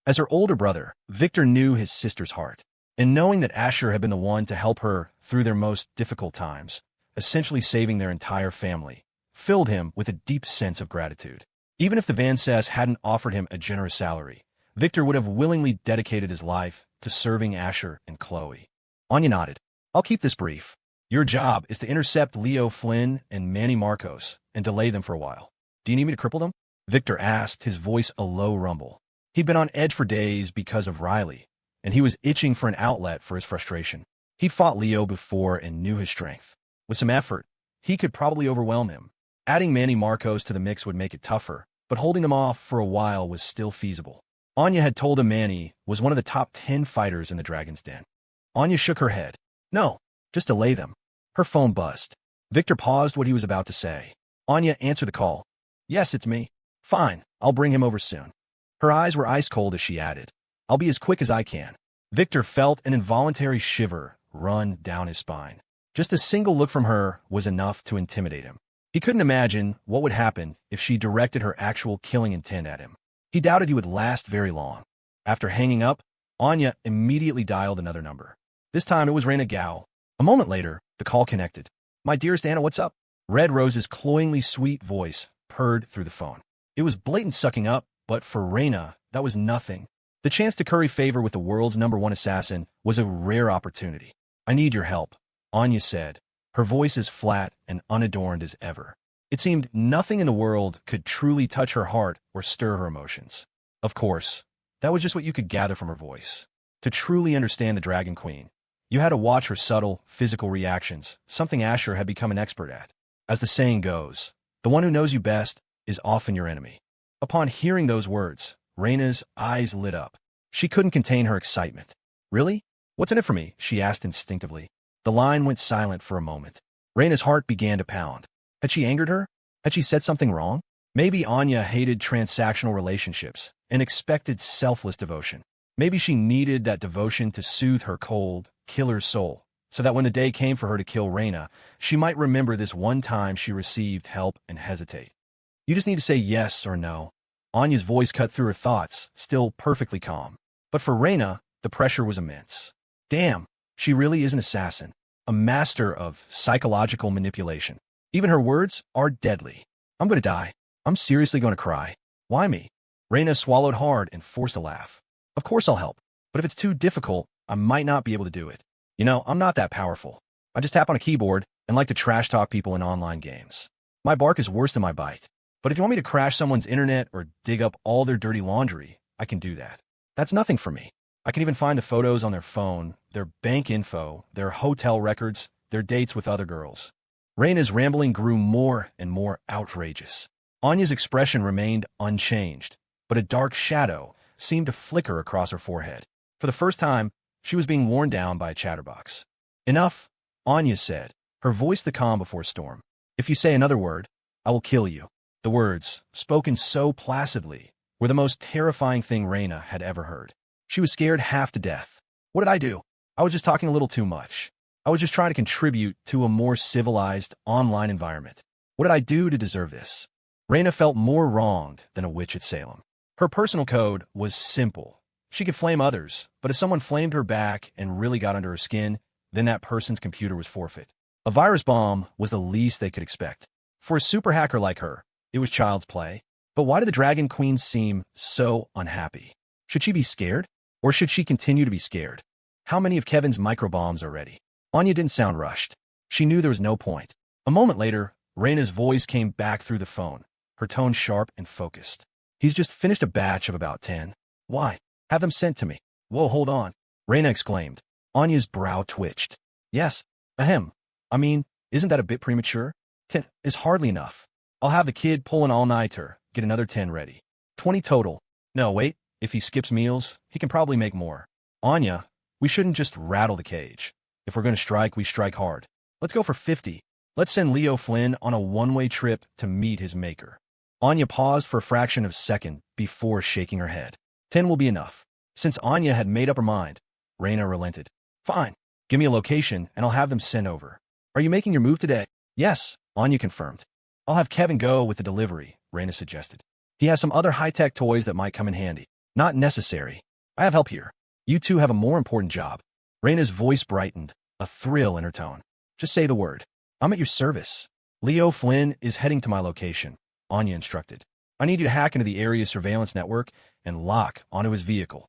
As her older brother, Victor knew his sister's heart, and knowing that Asher had been the one to help her through their most difficult times, essentially saving their entire family, filled him with a deep sense of gratitude. Even if the Vances hadn't offered him a generous salary, Victor would have willingly dedicated his life to serving Asher and Chloe. Anya nodded. I'll keep this brief. Your job is to intercept Leo Flynn and Manny Marcos and delay them for a while. Do you need me to cripple them? Victor asked, his voice a low rumble. He'd been on edge for days because of Riley, and he was itching for an outlet for his frustration. He'd fought Leo before and knew his strength. With some effort, he could probably overwhelm him. Adding Manny Marcos to the mix would make it tougher, but holding them off for a while was still feasible. Anya had told him Manny was one of the top 10 fighters in the Dragon's Den. Anya shook her head. No, just delay them. Her phone buzzed. Victor paused what he was about to say. Anya answered the call. Yes, it's me. Fine, I'll bring him over soon. Her eyes were ice cold as she added, I'll be as quick as I can. Victor felt an involuntary shiver run down his spine. Just a single look from her was enough to intimidate him. He couldn't imagine what would happen if she directed her actual killing intent at him. He doubted he would last very long. After hanging up, Anya immediately dialed another number. This time it was Raina Gao. A moment later, the call connected. My dearest Anna, what's up? Red Rose's cloyingly sweet voice purred through the phone. It was blatant sucking up, but for Raina, that was nothing. The chance to curry favor with the world's #1 assassin was a rare opportunity. I need your help, Anya said, her voice as flat and unadorned as ever. It seemed nothing in the world could truly touch her heart or stir her emotions. Of course, that was just what you could gather from her voice. To truly understand the Dragon Queen, you had to watch her subtle, physical reactions, something Asher had become an expert at. As the saying goes, the one who knows you best is often your enemy. Upon hearing those words, Raina's eyes lit up. She couldn't contain her excitement. Really? What's in it for me? She asked instinctively. The line went silent for a moment. Raina's heart began to pound. Had she angered her? Had she said something wrong? Maybe Anya hated transactional relationships and expected selfless devotion. Maybe she needed that devotion to soothe her cold, killer soul, so that when the day came for her to kill Raina, she might remember this one time she received help and hesitate. You just need to say yes or no. Anya's voice cut through her thoughts, still perfectly calm. But for Raina, the pressure was immense. Damn, she really is an assassin, a master of psychological manipulation. Even her words are deadly. I'm going to die. I'm seriously going to cry. Why me? Raina swallowed hard and forced a laugh. Of course I'll help, but if it's too difficult, I might not be able to do it. You know, I'm not that powerful. I just tap on a keyboard and like to trash talk people in online games. My bark is worse than my bite. But if you want me to crash someone's internet or dig up all their dirty laundry, I can do that. That's nothing for me. I can even find the photos on their phone, their bank info, their hotel records, their dates with other girls. Raina's rambling grew more and more outrageous. Anya's expression remained unchanged, but a dark shadow seemed to flicker across her forehead. For the first time, she was being worn down by a chatterbox. Enough, Anya said, her voice the calm before storm. If you say another word, I will kill you. The words, spoken so placidly, were the most terrifying thing Raina had ever heard. She was scared half to death. What did I do? I was just talking a little too much. I was just trying to contribute to a more civilized, online environment. What did I do to deserve this? Raina felt more wronged than a witch at Salem. Her personal code was simple. She could flame others, but if someone flamed her back and really got under her skin, then that person's computer was forfeit. A virus bomb was the least they could expect. For a super hacker like her, it was child's play. But why did the Dragon Queen seem so unhappy? Should she be scared? Or should she continue to be scared? How many of Kevin's microbombs are ready? Anya didn't sound rushed. She knew there was no point. A moment later, Raina's voice came back through the phone, her tone sharp and focused. He's just finished a batch of about 10. Why? Have them sent to me. Whoa, hold on. Raina exclaimed. Anya's brow twitched. Yes, ahem. I mean, isn't that a bit premature? 10 is hardly enough. I'll have the kid pull an all-nighter, get another 10 ready. 20 total. No, wait. If he skips meals, he can probably make more. Anya, we shouldn't just rattle the cage. If we're going to strike, we strike hard. Let's go for 50. Let's send Leo Flynn on a one-way trip to meet his maker. Anya paused for a fraction of a second before shaking her head. 10 will be enough. Since Anya had made up her mind, Raina relented. Fine. Give me a location, and I'll have them sent over. Are you making your move today? Yes, Anya confirmed. I'll have Kevin go with the delivery, Raina suggested. He has some other high-tech toys that might come in handy. Not necessary. I have help here. You two have a more important job. Raina's voice brightened, a thrill in her tone. Just say the word. I'm at your service. Leo Flynn is heading to my location, Anya instructed. I need you to hack into the area's surveillance network and lock onto his vehicle.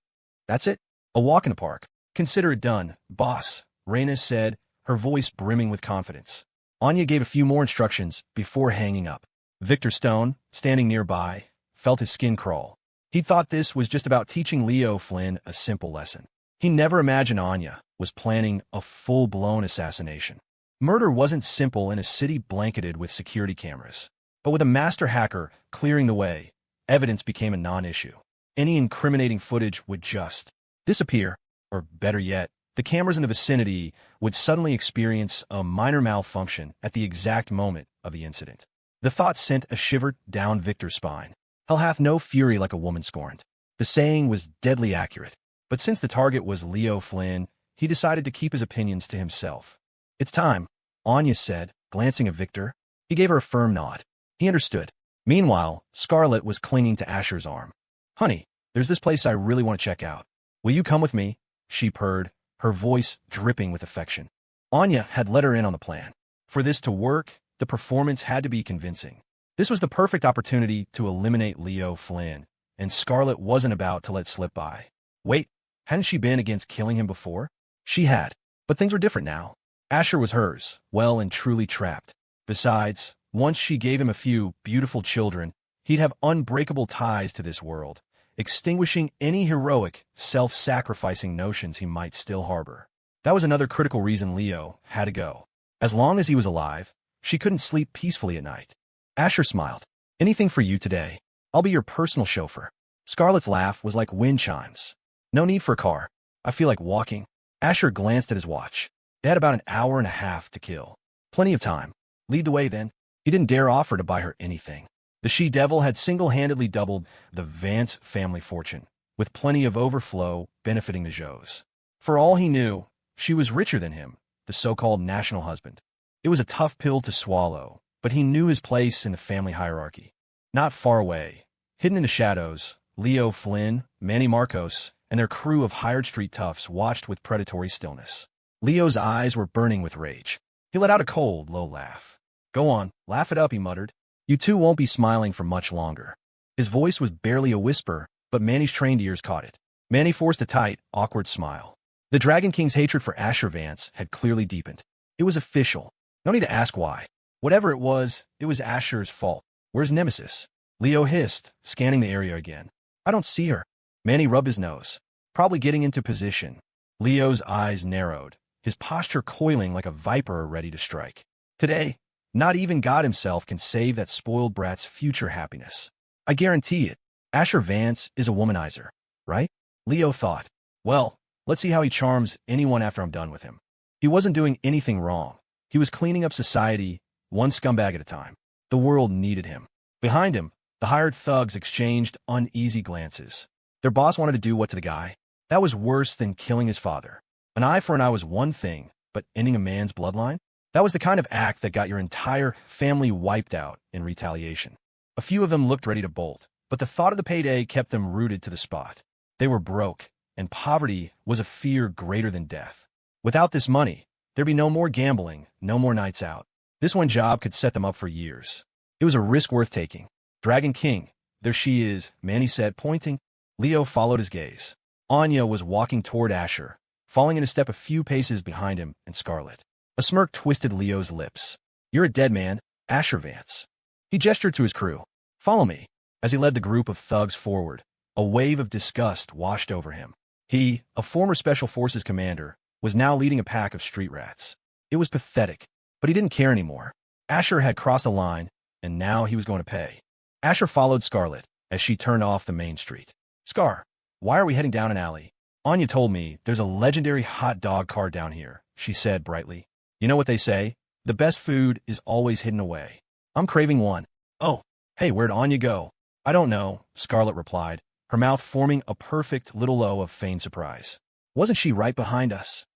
That's it? A walk in the park. Consider it done, boss, Raina said, her voice brimming with confidence. Anya gave a few more instructions before hanging up. Victor Stone, standing nearby, felt his skin crawl. He thought this was just about teaching Leo Flynn a simple lesson. He never imagined Anya was planning a full-blown assassination. Murder wasn't simple in a city blanketed with security cameras. But with a master hacker clearing the way, evidence became a non-issue. Any incriminating footage would just disappear, or better yet, the cameras in the vicinity would suddenly experience a minor malfunction at the exact moment of the incident. The thought sent a shiver down Victor's spine. Hell hath no fury like a woman scorned. The saying was deadly accurate. But since the target was Leo Flynn, he decided to keep his opinions to himself. It's time, Anya said, glancing at Victor. He gave her a firm nod. He understood. Meanwhile, Scarlet was clinging to Asher's arm. Honey, there's this place I really want to check out. Will you come with me? She purred, her voice dripping with affection. Anya had let her in on the plan. For this to work, the performance had to be convincing. This was the perfect opportunity to eliminate Leo Flynn, and Scarlet wasn't about to let slip by. Wait, hadn't she been against killing him before? She had, but things were different now. Asher was hers, well and truly trapped. Besides, once she gave him a few beautiful children, he'd have unbreakable ties to this world, extinguishing any heroic, self-sacrificing notions he might still harbor. That was another critical reason Leo had to go. As long as he was alive, she couldn't sleep peacefully at night. Asher smiled. Anything for you today. I'll be your personal chauffeur. Scarlet's laugh was like wind chimes. No need for a car. I feel like walking. Asher glanced at his watch. They had about an hour and a half to kill. Plenty of time. Lead the way, then. He didn't dare offer to buy her anything. The she-devil had single-handedly doubled the Vance family fortune, with plenty of overflow benefiting the Joes. For all he knew, she was richer than him, the so-called national husband. It was a tough pill to swallow, but he knew his place in the family hierarchy. Not far away, hidden in the shadows, Leo Flynn, Manny Marcos, and their crew of hired street toughs watched with predatory stillness. Leo's eyes were burning with rage. He let out a cold, low laugh. Go on, laugh it up, he muttered. You two won't be smiling for much longer. His voice was barely a whisper, but Manny's trained ears caught it. Manny forced a tight, awkward smile. The Dragon King's hatred for Asher Vance had clearly deepened. It was official. No need to ask why. Whatever it was Asher's fault. Where's Nemesis? Leo hissed, scanning the area again. I don't see her. Manny rubbed his nose. Probably getting into position. Leo's eyes narrowed, his posture coiling like a viper ready to strike. Today, not even God himself can save that spoiled brat's future happiness. I guarantee it. Asher Vance is a womanizer, right? Leo thought. Well, let's see how he charms anyone after I'm done with him. He wasn't doing anything wrong. He was cleaning up society, one scumbag at a time. The world needed him. Behind him, the hired thugs exchanged uneasy glances. Their boss wanted to do what to the guy? That was worse than killing his father. An eye for an eye was one thing, but ending a man's bloodline? That was the kind of act that got your entire family wiped out in retaliation. A few of them looked ready to bolt, but the thought of the payday kept them rooted to the spot. They were broke, and poverty was a fear greater than death. Without this money, there'd be no more gambling, no more nights out. This one job could set them up for years. It was a risk worth taking. Dragon King, there she is, Manny said, pointing. Leo followed his gaze. Anya was walking toward Asher, falling into step a few paces behind him and Scarlet. A smirk twisted Leo's lips. You're a dead man, Asher Vance. He gestured to his crew. Follow me. As he led the group of thugs forward, a wave of disgust washed over him. He, a former Special Forces commander, was now leading a pack of street rats. It was pathetic, but he didn't care anymore. Asher had crossed the line, and now he was going to pay. Asher followed Scarlet as she turned off the main street. Scar, why are we heading down an alley? Anya told me there's a legendary hot dog cart down here, she said brightly. You know what they say? The best food is always hidden away. I'm craving one. Oh, hey, where'd Anya go? I don't know, Scarlet replied, her mouth forming a perfect little O of feigned surprise. Wasn't she right behind us?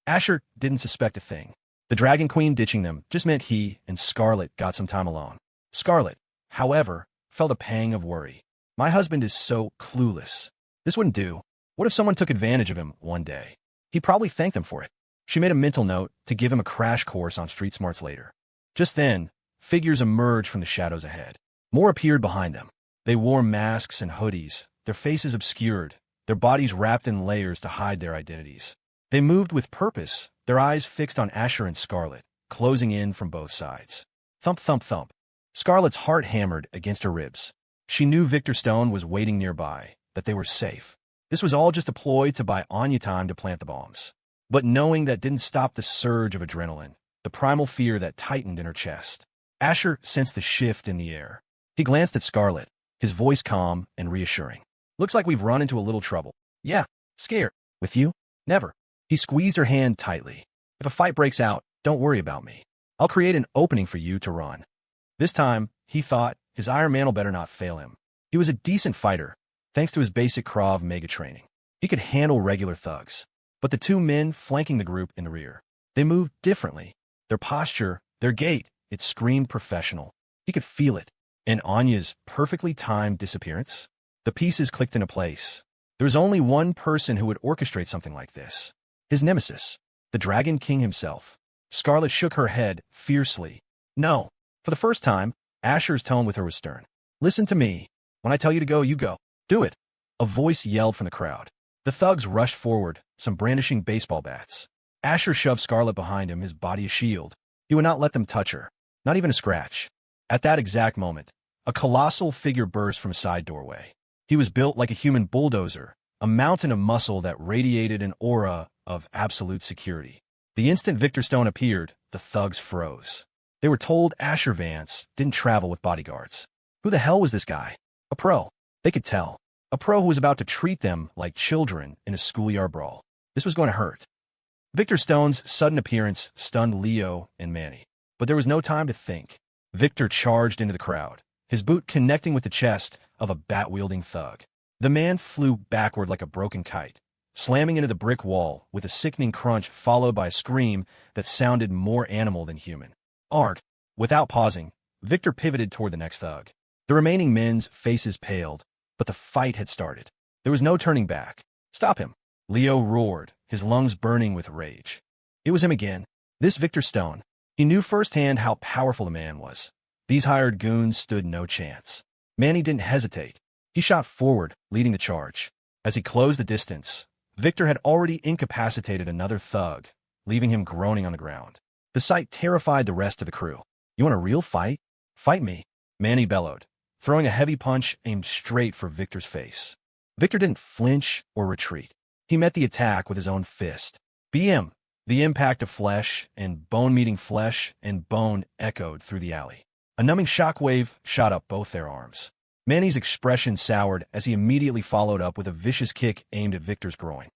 Asher didn't suspect a thing. The Dragon Queen ditching them just meant he and Scarlet got some time alone. Scarlet, however, felt a pang of worry. My husband is so clueless. This wouldn't do. What if someone took advantage of him one day? He'd probably thank them for it. She made a mental note to give him a crash course on street smarts later. Just then, figures emerged from the shadows ahead. More appeared behind them. They wore masks and hoodies, their faces obscured, their bodies wrapped in layers to hide their identities. They moved with purpose, their eyes fixed on Asher and Scarlet, closing in from both sides. Thump, thump, thump. Scarlet's heart hammered against her ribs. She knew Victor Stone was waiting nearby, that they were safe. This was all just a ploy to buy Anya time to plant the bombs. But knowing that didn't stop the surge of adrenaline, the primal fear that tightened in her chest. Asher sensed the shift in the air. He glanced at Scarlet, his voice calm and reassuring. Looks like we've run into a little trouble. Yeah, scared. With you? Never. He squeezed her hand tightly. If a fight breaks out, don't worry about me. I'll create an opening for you to run. This time, he thought, his Iron Mantle better not fail him. He was a decent fighter, thanks to his basic Krav Maga training. He could handle regular thugs. But the two men flanking the group in the rear, they moved differently. Their posture, their gait, it screamed professional. He could feel it. And Anya's perfectly timed disappearance? The pieces clicked into place. There was only one person who would orchestrate something like this. His nemesis, the Dragon King himself. Scarlet shook her head fiercely. No. For the first time, Asher's tone with her was stern. Listen to me. When I tell you to go, you go. Do it. A voice yelled from the crowd. The thugs rushed forward, some brandishing baseball bats. Asher shoved Scarlet behind him, his body a shield. He would not let them touch her. Not even a scratch. At that exact moment, a colossal figure burst from a side doorway. He was built like a human bulldozer, a mountain of muscle that radiated an aura of absolute security. The instant Victor Stone appeared, the thugs froze. They were told Asher Vance didn't travel with bodyguards. Who the hell was this guy? A pro. They could tell. A pro who was about to treat them like children in a schoolyard brawl. This was going to hurt. Victor Stone's sudden appearance stunned Leo and Manny. But there was no time to think. Victor charged into the crowd, his boot connecting with the chest of a bat-wielding thug. The man flew backward like a broken kite, slamming into the brick wall with a sickening crunch followed by a scream that sounded more animal than human. Arg! Without pausing, Victor pivoted toward the next thug. The remaining men's faces paled, but the fight had started. There was no turning back. Stop him! Leo roared, his lungs burning with rage. It was him again. This Victor Stone. He knew firsthand how powerful the man was. These hired goons stood no chance. Manny didn't hesitate. He shot forward, leading the charge. As he closed the distance, Victor had already incapacitated another thug, leaving him groaning on the ground. The sight terrified the rest of the crew. You want a real fight? Fight me, Manny bellowed, throwing a heavy punch aimed straight for Victor's face. Victor didn't flinch or retreat. He met the attack with his own fist. BM! The impact of flesh and bone meeting flesh and bone echoed through the alley. A numbing shockwave shot up both their arms. Manny's expression soured as he immediately followed up with a vicious kick aimed at Victor's groin.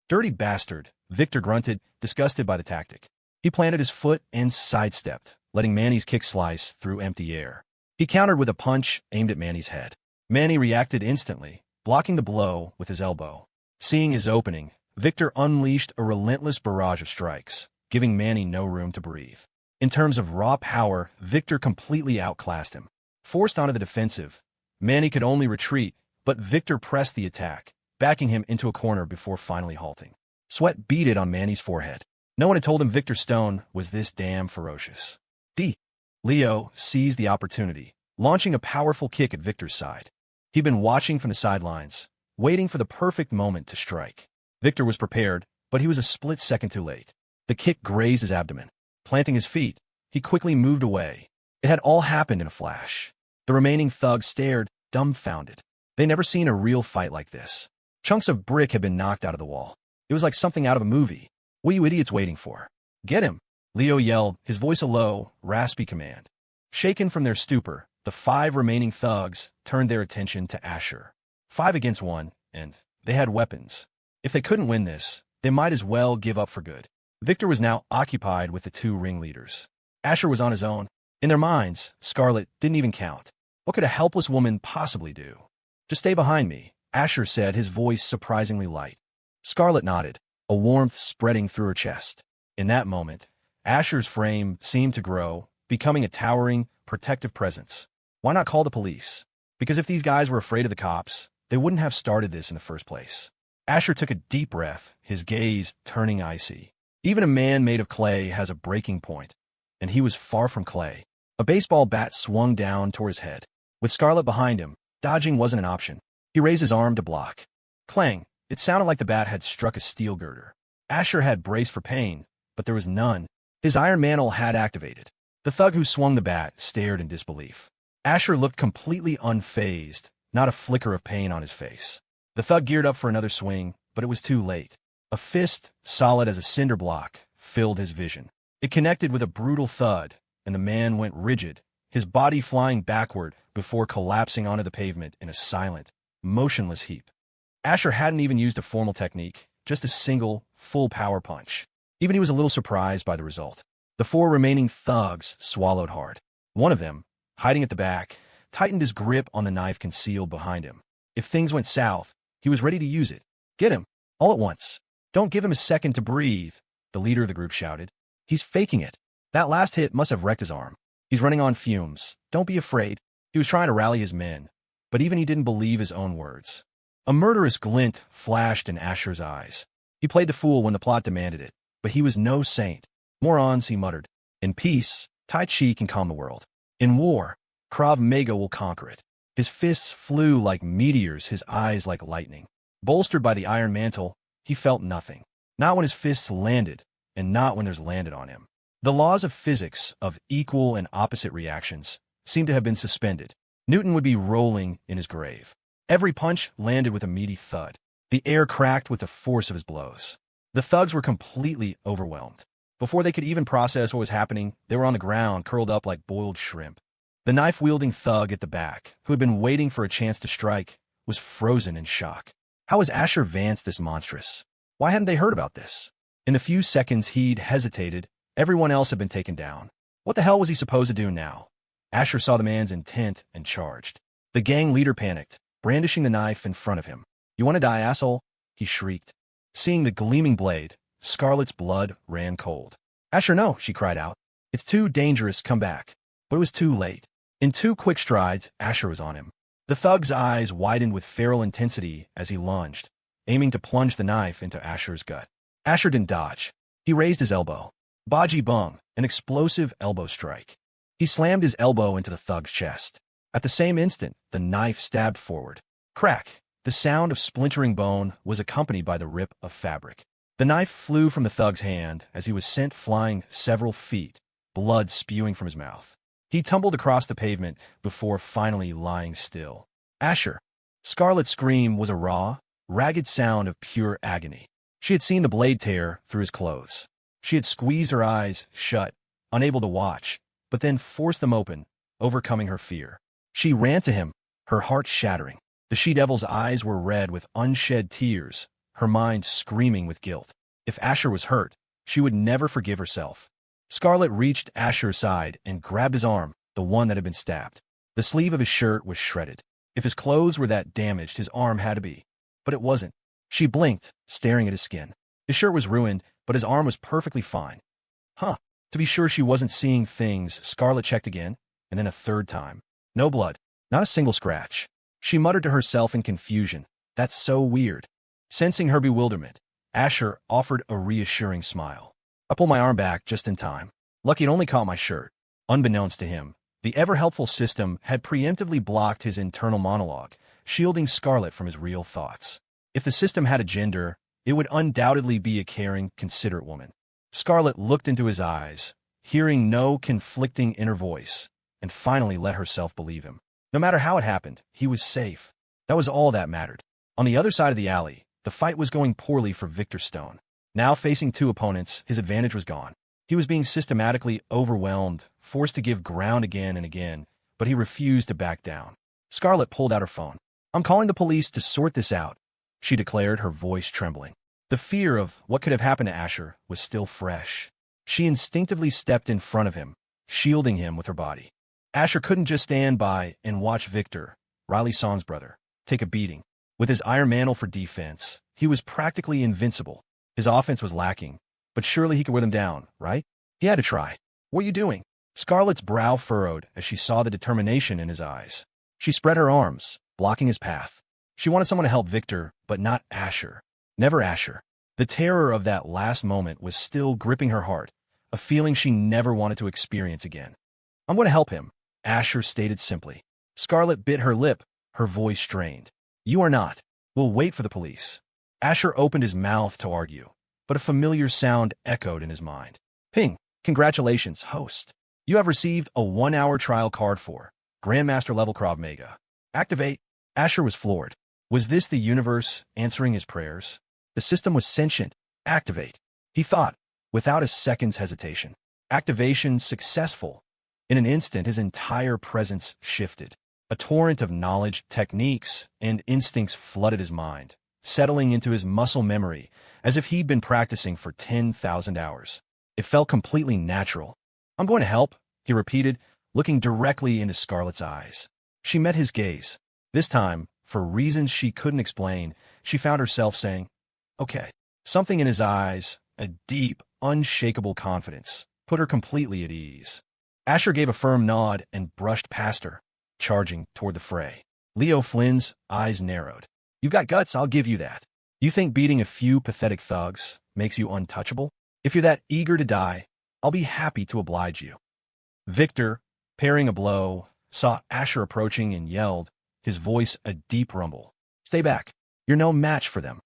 Dirty bastard, Victor grunted, disgusted by the tactic. He planted his foot and sidestepped, letting Manny's kick slice through empty air. He countered with a punch aimed at Manny's head. Manny reacted instantly, blocking the blow with his elbow. Seeing his opening, Victor unleashed a relentless barrage of strikes, giving Manny no room to breathe. In terms of raw power, Victor completely outclassed him. Forced onto the defensive, Manny could only retreat, but Victor pressed the attack, backing him into a corner before finally halting. Sweat beaded on Manny's forehead. No one had told him Victor Stone was this damn ferocious. Leo seized the opportunity, launching a powerful kick at Victor's side. He'd been watching from the sidelines, waiting for the perfect moment to strike. Victor was prepared, but he was a split second too late. The kick grazed his abdomen. Planting his feet, he quickly moved away. It had all happened in a flash. The remaining thugs stared, dumbfounded. They'd never seen a real fight like this. Chunks of brick had been knocked out of the wall. It was like something out of a movie. What are you idiots waiting for? Get him! Leo yelled, his voice a low, raspy command. Shaken from their stupor, the 5 remaining thugs turned their attention to Asher. 5 against 1, and they had weapons. If they couldn't win this, they might as well give up for good. Victor was now occupied with the 2 ringleaders. Asher was on his own. In their minds, Scarlet didn't even count. What could a helpless woman possibly do? Just stay behind me, Asher said, his voice surprisingly light. Scarlet nodded, a warmth spreading through her chest. In that moment, Asher's frame seemed to grow, becoming a towering, protective presence. Why not call the police? Because if these guys were afraid of the cops, they wouldn't have started this in the first place. Asher took a deep breath, his gaze turning icy. Even a man made of clay has a breaking point, and he was far from clay. A baseball bat swung down toward his head. With Scarlet behind him, dodging wasn't an option. He raised his arm to block. Clang! It sounded like the bat had struck a steel girder. Asher had braced for pain, but there was none. His iron mantle had activated. The thug who swung the bat stared in disbelief. Asher looked completely unfazed, not a flicker of pain on his face. The thug geared up for another swing, but it was too late. A fist, solid as a cinder block, filled his vision. It connected with a brutal thud, and the man went rigid, his body flying backward before collapsing onto the pavement in a silent, motionless heap. Asher hadn't even used a formal technique, just a single, full power punch. Even he was a little surprised by the result. The 4 remaining thugs swallowed hard. One of them, hiding at the back, tightened his grip on the knife concealed behind him. If things went south, he was ready to use it. Get him, all at once. Don't give him a second to breathe, the leader of the group shouted. He's faking it. That last hit must have wrecked his arm. He's running on fumes. Don't be afraid. He was trying to rally his men, but even he didn't believe his own words. A murderous glint flashed in Asher's eyes. He played the fool when the plot demanded it, but he was no saint. Morons, he muttered. In peace, Tai Chi can calm the world. In war, Krav Maga will conquer it. His fists flew like meteors, his eyes like lightning. Bolstered by the iron mantle, he felt nothing. Not when his fists landed, and not when theirs landed on him. The laws of physics, of equal and opposite reactions, seemed to have been suspended. Newton would be rolling in his grave. Every punch landed with a meaty thud. The air cracked with the force of his blows. The thugs were completely overwhelmed. Before they could even process what was happening, they were on the ground, curled up like boiled shrimp. The knife-wielding thug at the back, who had been waiting for a chance to strike, was frozen in shock. How was Asher Vance this monstrous? Why hadn't they heard about this? In the few seconds he'd hesitated, everyone else had been taken down. What the hell was he supposed to do now? Asher saw the man's intent and charged. The gang leader panicked, brandishing the knife in front of him. You want to die, asshole? He shrieked. Seeing the gleaming blade, Scarlet's blood ran cold. Asher, no, she cried out. It's too dangerous, come back. But it was too late. In 2 quick strides, Asher was on him. The thug's eyes widened with feral intensity as he lunged, aiming to plunge the knife into Asher's gut. Asher didn't dodge. He raised his elbow. Baji bung, an explosive elbow strike. He slammed his elbow into the thug's chest. At the same instant, the knife stabbed forward. Crack! The sound of splintering bone was accompanied by the rip of fabric. The knife flew from the thug's hand as he was sent flying several feet, blood spewing from his mouth. He tumbled across the pavement before finally lying still. Asher! Scarlet's scream was a raw, ragged sound of pure agony. She had seen the blade tear through his clothes. She had squeezed her eyes shut, unable to watch, but then forced them open, overcoming her fear. She ran to him, her heart shattering. The she-devil's eyes were red with unshed tears, her mind screaming with guilt. If Asher was hurt, she would never forgive herself. Scarlet reached Asher's side and grabbed his arm, the one that had been stabbed. The sleeve of his shirt was shredded. If his clothes were that damaged, his arm had to be. But it wasn't. She blinked, staring at his skin. His shirt was ruined, but his arm was perfectly fine. Huh. To be sure she wasn't seeing things, Scarlet checked again, and then a third time. No blood. Not a single scratch. She muttered to herself in confusion. That's so weird. Sensing her bewilderment, Asher offered a reassuring smile. I pulled my arm back just in time. Lucky it only caught my shirt. Unbeknownst to him, the ever-helpful system had preemptively blocked his internal monologue, shielding Scarlet from his real thoughts. If the system had a gender, it would undoubtedly be a caring, considerate woman. Scarlet looked into his eyes, hearing no conflicting inner voice, and finally let herself believe him. No matter how it happened, he was safe. That was all that mattered. On the other side of the alley, the fight was going poorly for Victor Stone. Now facing two opponents, his advantage was gone. He was being systematically overwhelmed, forced to give ground again and again, but he refused to back down. Scarlet pulled out her phone. I'm calling the police to sort this out, she declared, her voice trembling. The fear of what could have happened to Asher was still fresh. She instinctively stepped in front of him, shielding him with her body. Asher couldn't just stand by and watch Victor, Riley Song's brother, take a beating. With his iron mantle for defense, he was practically invincible. His offense was lacking, but surely he could wear them down, right? He had to try. What are you doing? Scarlet's brow furrowed as she saw the determination in his eyes. She spread her arms, blocking his path. She wanted someone to help Victor, but not Asher. Never Asher. The terror of that last moment was still gripping her heart, a feeling she never wanted to experience again. I'm going to help him, Asher stated simply. Scarlet bit her lip, her voice strained. You are not. We'll wait for the police. Asher opened his mouth to argue, but a familiar sound echoed in his mind. Ping, congratulations, host. You have received a 1-hour trial card for Grandmaster level Krav Maga. Activate. Asher was floored. Was this the universe answering his prayers? The system was sentient. Activate. He thought, without a second's hesitation. Activation successful. In an instant, his entire presence shifted. A torrent of knowledge, techniques, and instincts flooded his mind, settling into his muscle memory as if he'd been practicing for 10,000 hours. It felt completely natural. I'm going to help, he repeated, looking directly into Scarlet's eyes. She met his gaze. This time, for reasons she couldn't explain, she found herself saying, okay. Something in his eyes, a deep, unshakable confidence, put her completely at ease. Asher gave a firm nod and brushed past her, charging toward the fray. Leo Flynn's eyes narrowed. You've got guts, I'll give you that. You think beating a few pathetic thugs makes you untouchable? If you're that eager to die, I'll be happy to oblige you. Victor, parrying a blow, saw Asher approaching and yelled, his voice a deep rumble. Stay back. You're no match for them.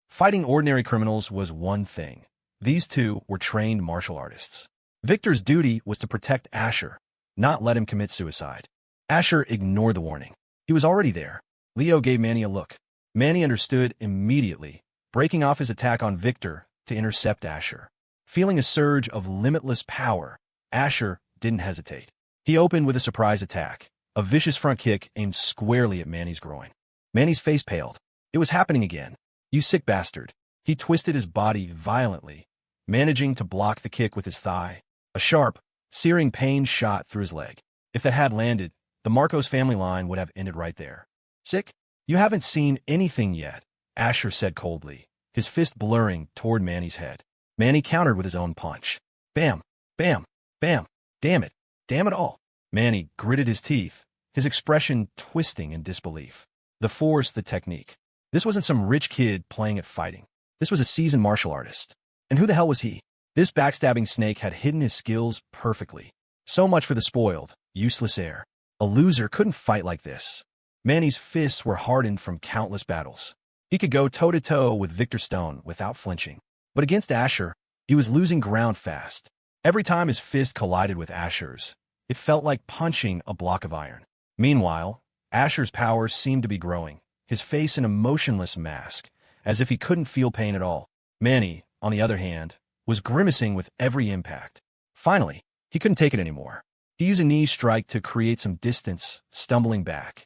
Fighting ordinary criminals was one thing. These two were trained martial artists. Victor's duty was to protect Asher, not let him commit suicide. Asher ignored the warning. He was already there. Leo gave Manny a look. Manny understood immediately, breaking off his attack on Victor to intercept Asher. Feeling a surge of limitless power, Asher didn't hesitate. He opened with a surprise attack, a vicious front kick aimed squarely at Manny's groin. Manny's face paled. It was happening again. You sick bastard. He twisted his body violently, managing to block the kick with his thigh. A sharp, searing pain shot through his leg. If that had landed, the Marcos family line would have ended right there. Sick? You haven't seen anything yet, Asher said coldly, his fist blurring toward Manny's head. Manny countered with his own punch. Bam, bam, bam. Damn it. Damn it all. Manny gritted his teeth, his expression twisting in disbelief. The force, the technique. This wasn't some rich kid playing at fighting. This was a seasoned martial artist. And who the hell was he? This backstabbing snake had hidden his skills perfectly. So much for the spoiled, useless heir. A loser couldn't fight like this. Manny's fists were hardened from countless battles. He could go toe-to-toe with Victor Stone without flinching. But against Asher, he was losing ground fast. Every time his fist collided with Asher's, it felt like punching a block of iron. Meanwhile, Asher's power seemed to be growing, his face an emotionless mask, as if he couldn't feel pain at all. Manny, on the other hand, was grimacing with every impact. Finally, he couldn't take it anymore. He used a knee strike to create some distance, stumbling back.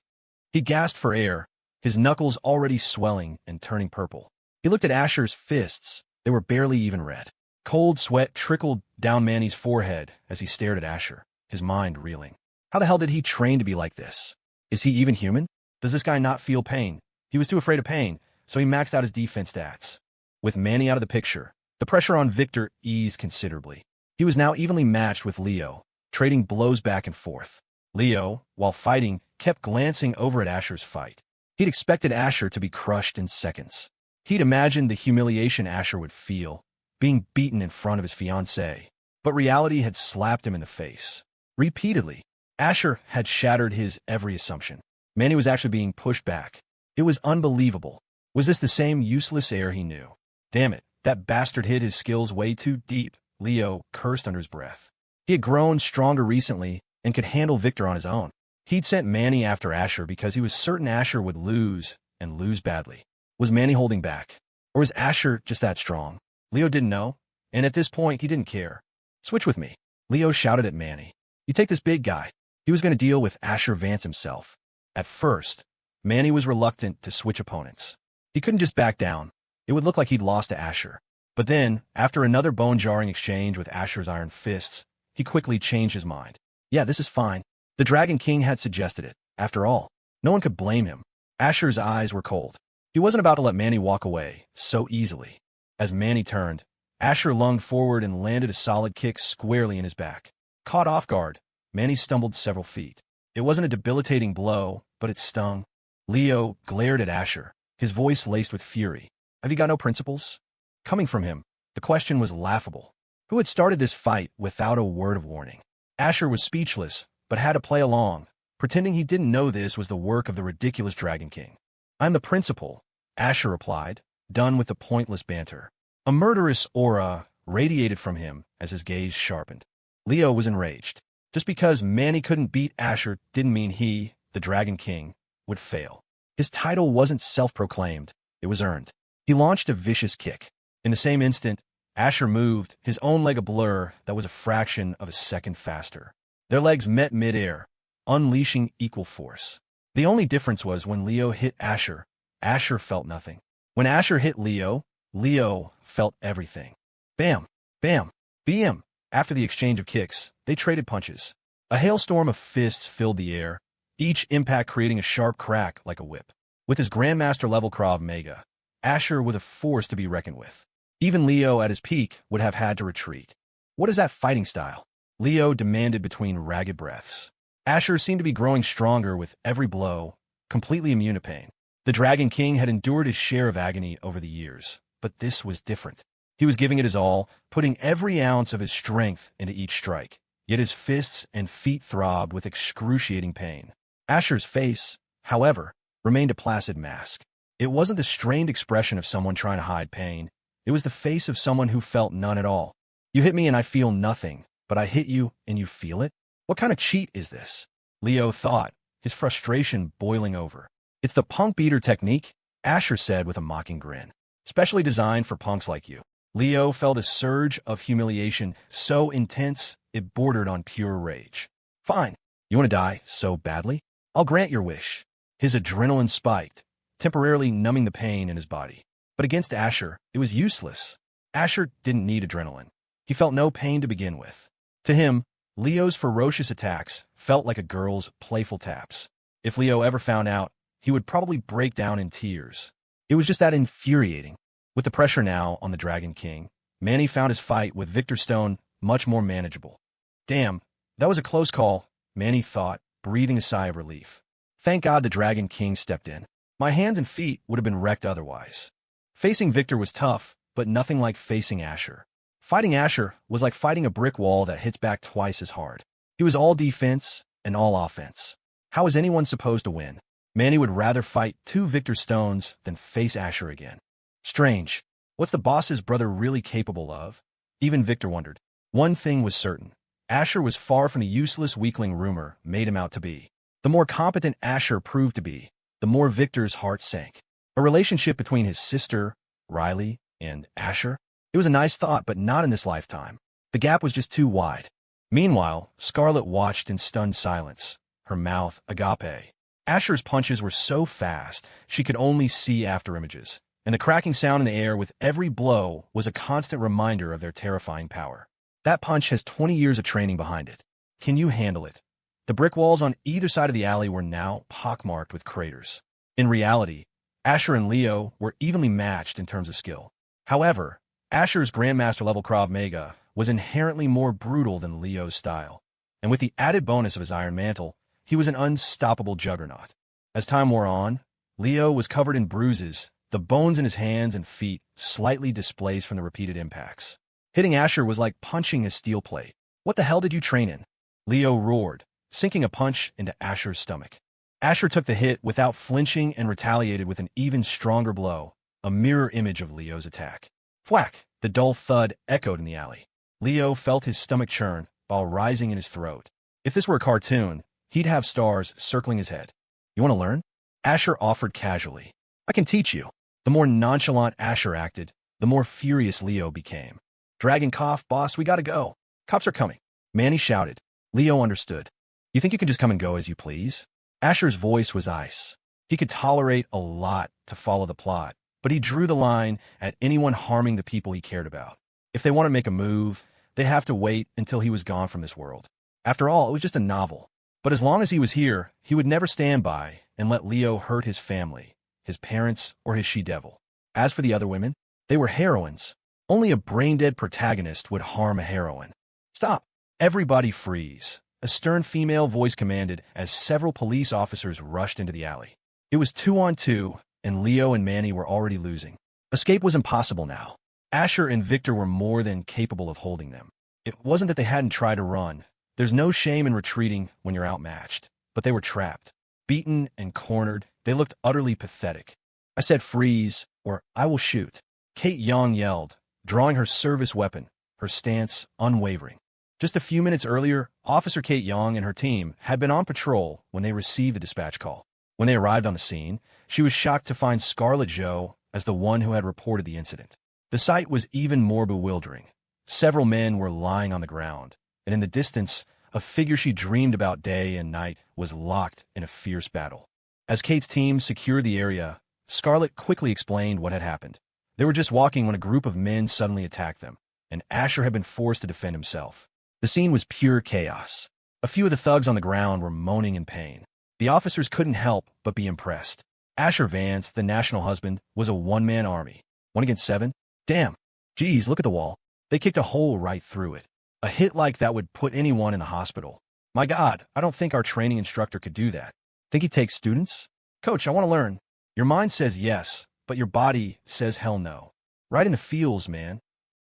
He gasped for air, his knuckles already swelling and turning purple. He looked at Asher's fists. They were barely even red. Cold sweat trickled down Manny's forehead as he stared at Asher, his mind reeling. How the hell did he train to be like this? Is he even human? Does this guy not feel pain? He was too afraid of pain, so he maxed out his defense stats. With Manny out of the picture, the pressure on Victor eased considerably. He was now evenly matched with Leo, trading blows back and forth. Leo, while fighting, kept glancing over at Asher's fight. He'd expected Asher to be crushed in seconds. He'd imagined the humiliation Asher would feel, being beaten in front of his fiancée. But reality had slapped him in the face. Repeatedly, Asher had shattered his every assumption. Manny was actually being pushed back. It was unbelievable. Was this the same useless heir he knew? Damn it, that bastard hid his skills way too deep, Leo cursed under his breath. He had grown stronger recently and could handle Victor on his own. He'd sent Manny after Asher because he was certain Asher would lose, and lose badly. Was Manny holding back? Or was Asher just that strong? Leo didn't know, and at this point he didn't care. Switch with me, Leo shouted at Manny. You take this big guy. He was going to deal with Asher Vance himself. At first, Manny was reluctant to switch opponents. He couldn't just back down. It would look like he'd lost to Asher. But then, after another bone-jarring exchange with Asher's iron fists, he quickly changed his mind. Yeah, this is fine. The Dragon King had suggested it. After all, no one could blame him. Asher's eyes were cold. He wasn't about to let Manny walk away so easily. As Manny turned, Asher lunged forward and landed a solid kick squarely in his back. Caught off guard, Manny stumbled several feet. It wasn't a debilitating blow, but it stung. Leo glared at Asher, his voice laced with fury. Have you got no principles? Coming from him, the question was laughable. Who had started this fight without a word of warning? Asher was speechless, but had to play along, pretending he didn't know this was the work of the ridiculous Dragon King. I'm the principal, Asher replied, done with the pointless banter. A murderous aura radiated from him as his gaze sharpened. Leo was enraged. Just because Manny couldn't beat Asher didn't mean he, the Dragon King, would fail. His title wasn't self-proclaimed, it was earned. He launched a vicious kick. In the same instant, Asher moved, his own leg a blur that was a fraction of a second faster. Their legs met mid-air, unleashing equal force. The only difference was when Leo hit Asher, Asher felt nothing. When Asher hit Leo, Leo felt everything. Bam! Bam! BM! After the exchange of kicks, they traded punches. A hailstorm of fists filled the air, each impact creating a sharp crack like a whip. With his Grandmaster-level Krav Maga, Asher was a force to be reckoned with. Even Leo at his peak would have had to retreat. What is that fighting style? Leo demanded between ragged breaths. Asher seemed to be growing stronger with every blow, completely immune to pain. The Dragon King had endured his share of agony over the years, but this was different. He was giving it his all, putting every ounce of his strength into each strike, yet his fists and feet throbbed with excruciating pain. Asher's face, however, remained a placid mask. It wasn't the strained expression of someone trying to hide pain. It was the face of someone who felt none at all. You hit me and I feel nothing, but I hit you and you feel it? What kind of cheat is this? Leo thought, his frustration boiling over. It's the punk beater technique, Asher said with a mocking grin. Specially designed for punks like you. Leo felt a surge of humiliation so intense it bordered on pure rage. Fine. You want to die so badly? I'll grant your wish. His adrenaline spiked, temporarily numbing the pain in his body. But against Asher, it was useless. Asher didn't need adrenaline. He felt no pain to begin with. To him, Leo's ferocious attacks felt like a girl's playful taps. If Leo ever found out, he would probably break down in tears. It was just that infuriating. With the pressure now on the Dragon King, Manny found his fight with Victor Stone much more manageable. Damn, that was a close call, Manny thought, breathing a sigh of relief. Thank God the Dragon King stepped in. My hands and feet would have been wrecked otherwise. Facing Victor was tough, but nothing like facing Asher. Fighting Asher was like fighting a brick wall that hits back twice as hard. He was all defense and all offense. How was anyone supposed to win? Manny would rather fight two Victor Stones than face Asher again. Strange. What's the boss's brother really capable of? Even Victor wondered. One thing was certain. Asher was far from the useless weakling rumor made him out to be. The more competent Asher proved to be, the more Victor's heart sank. A relationship between his sister, Riley, and Asher? It was a nice thought, but not in this lifetime. The gap was just too wide. Meanwhile, Scarlet watched in stunned silence, her mouth agape. Asher's punches were so fast, she could only see after images, and the cracking sound in the air with every blow was a constant reminder of their terrifying power. That punch has 20 years of training behind it. Can you handle it? The brick walls on either side of the alley were now pockmarked with craters. In reality, Asher and Leo were evenly matched in terms of skill. However, Asher's Grandmaster-level Krav Maga was inherently more brutal than Leo's style, and with the added bonus of his Iron Mantle, he was an unstoppable juggernaut. As time wore on, Leo was covered in bruises, the bones in his hands and feet slightly displaced from the repeated impacts. Hitting Asher was like punching a steel plate. "What the hell did you train in?" Leo roared, sinking a punch into Asher's stomach. Asher took the hit without flinching and retaliated with an even stronger blow, a mirror image of Leo's attack. Thwack! The dull thud echoed in the alley. Leo felt his stomach churn while rising in his throat. If this were a cartoon, he'd have stars circling his head. "You want to learn?" Asher offered casually. "I can teach you." The more nonchalant Asher acted, the more furious Leo became. "Dragon cough, boss, we gotta go. Cops are coming." Manny shouted. Leo understood. "You think you can just come and go as you please?" Asher's voice was ice. He could tolerate a lot to follow the plot, but he drew the line at anyone harming the people he cared about. If they want to make a move, they'd have to wait until he was gone from this world. After all, it was just a novel. But as long as he was here, he would never stand by and let Leo hurt his family, his parents, or his she-devil. As for the other women, they were heroines. Only a brain-dead protagonist would harm a heroine. "Stop! Everybody freeze!" A stern female voice commanded as several police officers rushed into the alley. It was 2-on-2, and Leo and Manny were already losing. Escape was impossible now. Asher and Victor were more than capable of holding them. It wasn't that they hadn't tried to run. There's no shame in retreating when you're outmatched. But they were trapped. Beaten and cornered, they looked utterly pathetic. "I said freeze, or I will shoot." Kate Young yelled, drawing her service weapon, her stance unwavering. Just a few minutes earlier, Officer Kate Young and her team had been on patrol when they received the dispatch call. When they arrived on the scene, she was shocked to find Scarlet Joe as the one who had reported the incident. The sight was even more bewildering. Several men were lying on the ground, and in the distance, a figure she dreamed about day and night was locked in a fierce battle. As Kate's team secured the area, Scarlet quickly explained what had happened. They were just walking when a group of men suddenly attacked them, and Asher had been forced to defend himself. The scene was pure chaos. A few of the thugs on the ground were moaning in pain. The officers couldn't help but be impressed. Asher Vance, the national husband, was a one-man army. 1 against 7? Damn. Geez, look at the wall. They kicked a hole right through it. A hit like that would put anyone in the hospital. My God, I don't think our training instructor could do that. Think he takes students? "Coach, I want to learn." Your mind says yes, but your body says hell no. Right in the feels, man.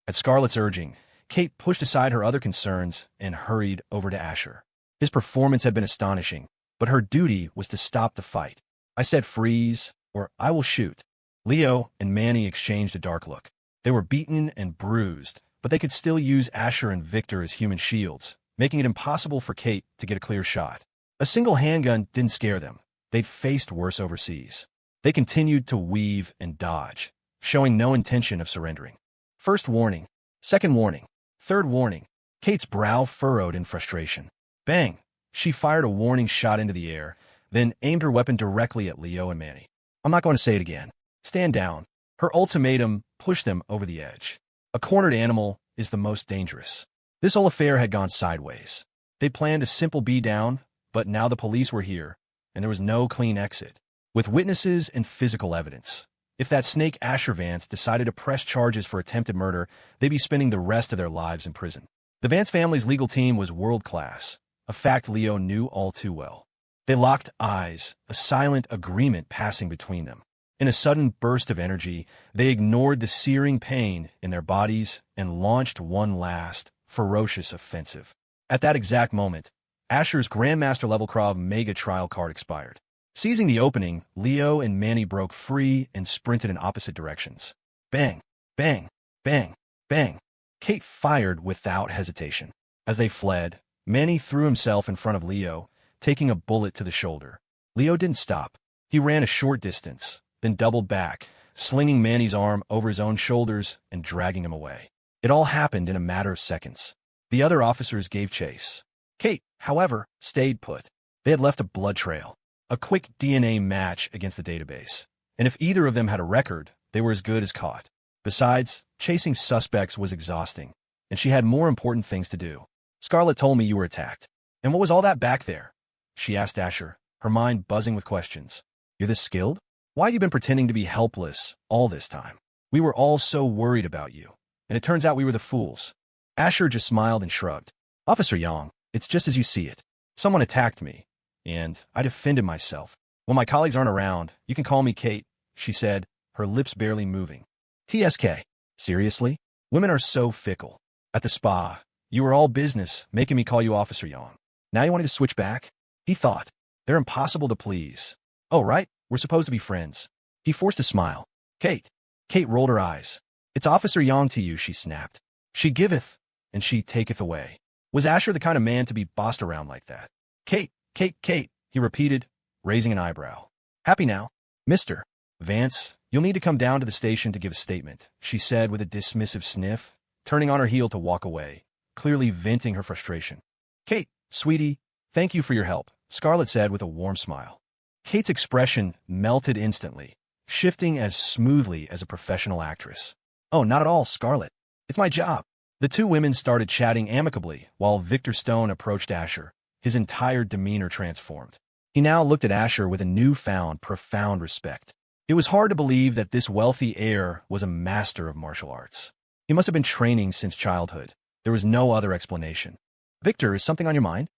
At Scarlet's urging, Kate pushed aside her other concerns and hurried over to Asher. His performance had been astonishing, but her duty was to stop the fight. "I said freeze, or I will shoot." Leo and Manny exchanged a dark look. They were beaten and bruised, but they could still use Asher and Victor as human shields, making it impossible for Kate to get a clear shot. A single handgun didn't scare them. They'd faced worse overseas. They continued to weave and dodge, showing no intention of surrendering. First warning, second warning, third warning. Kate's brow furrowed in frustration. Bang! She fired a warning shot into the air, then aimed her weapon directly at Leo and Manny. "I'm not going to say it again. Stand down." Her ultimatum pushed them over the edge. A cornered animal is the most dangerous. This whole affair had gone sideways. They planned a simple beat-down, but now the police were here, and there was no clean exit. With witnesses and physical evidence, if that snake Asher Vance decided to press charges for attempted murder, they'd be spending the rest of their lives in prison. The Vance family's legal team was world-class, a fact Leo knew all too well. They locked eyes, a silent agreement passing between them. In a sudden burst of energy, they ignored the searing pain in their bodies and launched one last, ferocious offensive. At that exact moment, Asher's Grandmaster-level Krav Maga trial card expired. Seizing the opening, Leo and Manny broke free and sprinted in opposite directions. Bang, bang, bang, bang. Kate fired without hesitation. As they fled, Manny threw himself in front of Leo, taking a bullet to the shoulder. Leo didn't stop. He ran a short distance, then doubled back, slinging Manny's arm over his own shoulders and dragging him away. It all happened in a matter of seconds. The other officers gave chase. Kate, however, stayed put. They had left a blood trail, a quick DNA match against the database. And if either of them had a record, they were as good as caught. Besides, chasing suspects was exhausting, and she had more important things to do. Scarlet told me you were attacked. And what was all that back there? She asked Asher, her mind buzzing with questions. You're this skilled? Why you been pretending to be helpless all this time? We were all so worried about you, and it turns out we were the fools. Asher just smiled and shrugged. Officer Young, it's just as you see it. Someone attacked me, and I defended myself. When my colleagues aren't around, you can call me Kate, she said, her lips barely moving. TSK. Seriously? Women are so fickle. At the spa, you were all business, making me call you Officer Young. Now you want me to switch back? He thought. They're impossible to please. Oh, right, we're supposed to be friends. He forced a smile. Kate. Kate rolled her eyes. It's Officer Young to you, she snapped. She giveth, and she taketh away. Was Asher the kind of man to be bossed around like that? Kate, Kate, Kate, he repeated, raising an eyebrow. Happy now? Mr. Vance, you'll need to come down to the station to give a statement, she said with a dismissive sniff, turning on her heel to walk away, clearly venting her frustration. Kate, sweetie, thank you for your help, Scarlet said with a warm smile. Kate's expression melted instantly, shifting as smoothly as a professional actress. Oh, not at all, Scarlet. It's my job. The two women started chatting amicably while Victor Stone approached Asher, his entire demeanor transformed. He now looked at Asher with a newfound, profound respect. It was hard to believe that this wealthy heir was a master of martial arts. He must have been training since childhood. There was no other explanation. Victor, is something on your mind?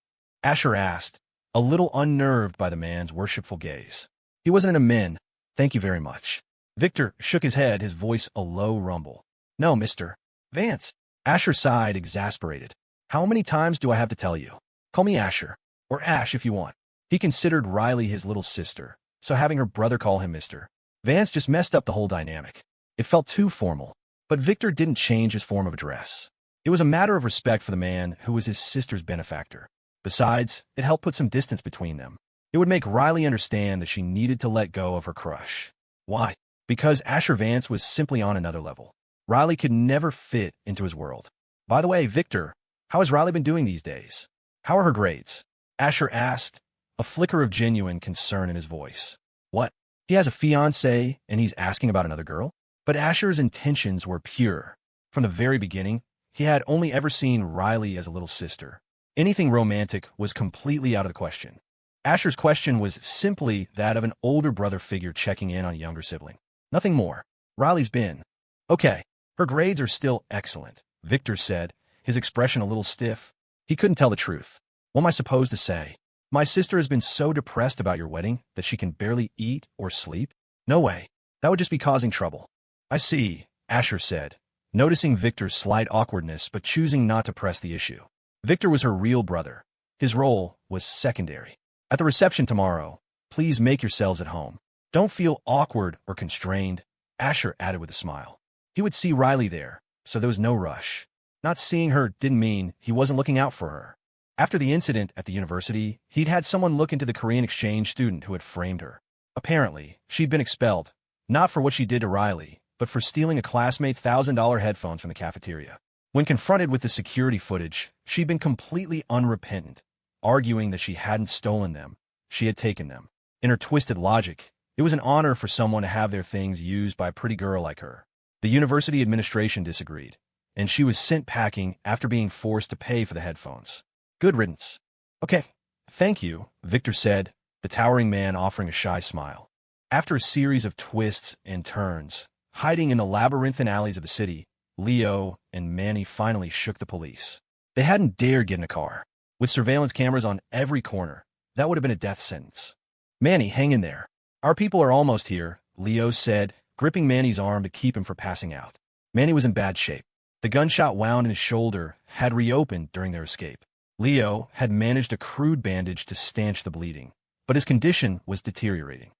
Asher asked, a little unnerved by the man's worshipful gaze. He wasn't in a min. Thank you very much. Victor shook his head, his voice a low rumble. No, Mr. Vance. Asher sighed, exasperated. How many times do I have to tell you? Call me Asher, or Ash if you want. He considered Riley his little sister, so having her brother call him Mr. Vance just messed up the whole dynamic. It felt too formal, but Victor didn't change his form of address. It was a matter of respect for the man who was his sister's benefactor. Besides, it helped put some distance between them. It would make Riley understand that she needed to let go of her crush. Why? Because Asher Vance was simply on another level. Riley could never fit into his world. By the way, Victor, how has Riley been doing these days? How are her grades? Asher asked, a flicker of genuine concern in his voice. What? He has a fiancée and he's asking about another girl? But Asher's intentions were pure. From the very beginning, he had only ever seen Riley as a little sister. Anything romantic was completely out of the question. Asher's question was simply that of an older brother figure checking in on a younger sibling. Nothing more. Riley's been. Okay, her grades are still excellent, Victor said, his expression a little stiff. He couldn't tell the truth. What am I supposed to say? My sister has been so depressed about your wedding that she can barely eat or sleep? No way. That would just be causing trouble. I see, Asher said, noticing Victor's slight awkwardness but choosing not to press the issue. Victor was her real brother. His role was secondary. At the reception tomorrow, please make yourselves at home. Don't feel awkward or constrained, Asher added with a smile. He would see Riley there, so there was no rush. Not seeing her didn't mean he wasn't looking out for her. After the incident at the university, he'd had someone look into the Korean exchange student who had framed her. Apparently, she'd been expelled, not for what she did to Riley, but for stealing a classmate's $1,000 headphones from the cafeteria. When confronted with the security footage, she'd been completely unrepentant, arguing that she hadn't stolen them, she had taken them. In her twisted logic, it was an honor for someone to have their things used by a pretty girl like her. The university administration disagreed, and she was sent packing after being forced to pay for the headphones. Good riddance. Okay, thank you, Victor said, the towering man offering a shy smile. After a series of twists and turns, hiding in the labyrinthine alleys of the city, Leo and Manny finally shook the police. They hadn't dared get in a car. With surveillance cameras on every corner, that would have been a death sentence. Manny, hang in there. Our people are almost here, Leo said, gripping Manny's arm to keep him from passing out. Manny was in bad shape. The gunshot wound in his shoulder had reopened during their escape. Leo had managed a crude bandage to stanch the bleeding, but his condition was deteriorating.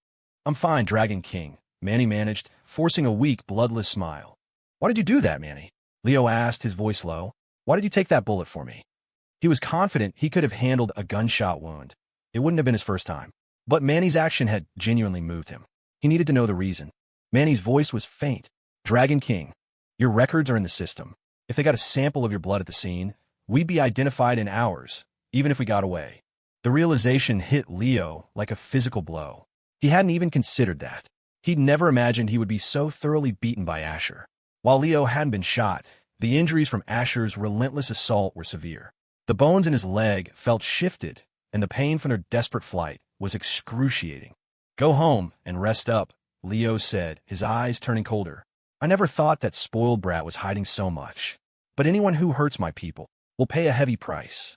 I'm fine, Dragon King, Manny managed, forcing a weak, bloodless smile. Why did you do that, Manny? Leo asked, his voice low. Why did you take that bullet for me? He was confident he could have handled a gunshot wound. It wouldn't have been his first time. But Manny's action had genuinely moved him. He needed to know the reason. Manny's voice was faint. Dragon King, your records are in the system. If they got a sample of your blood at the scene, we'd be identified in hours, even if we got away. The realization hit Leo like a physical blow. He hadn't even considered that. He'd never imagined he would be so thoroughly beaten by Asher. While Leo hadn't been shot, the injuries from Asher's relentless assault were severe. The bones in his leg felt shifted, and the pain from their desperate flight was excruciating. "Go home and rest up," Leo said, his eyes turning colder. "I never thought that spoiled brat was hiding so much. But anyone who hurts my people will pay a heavy price."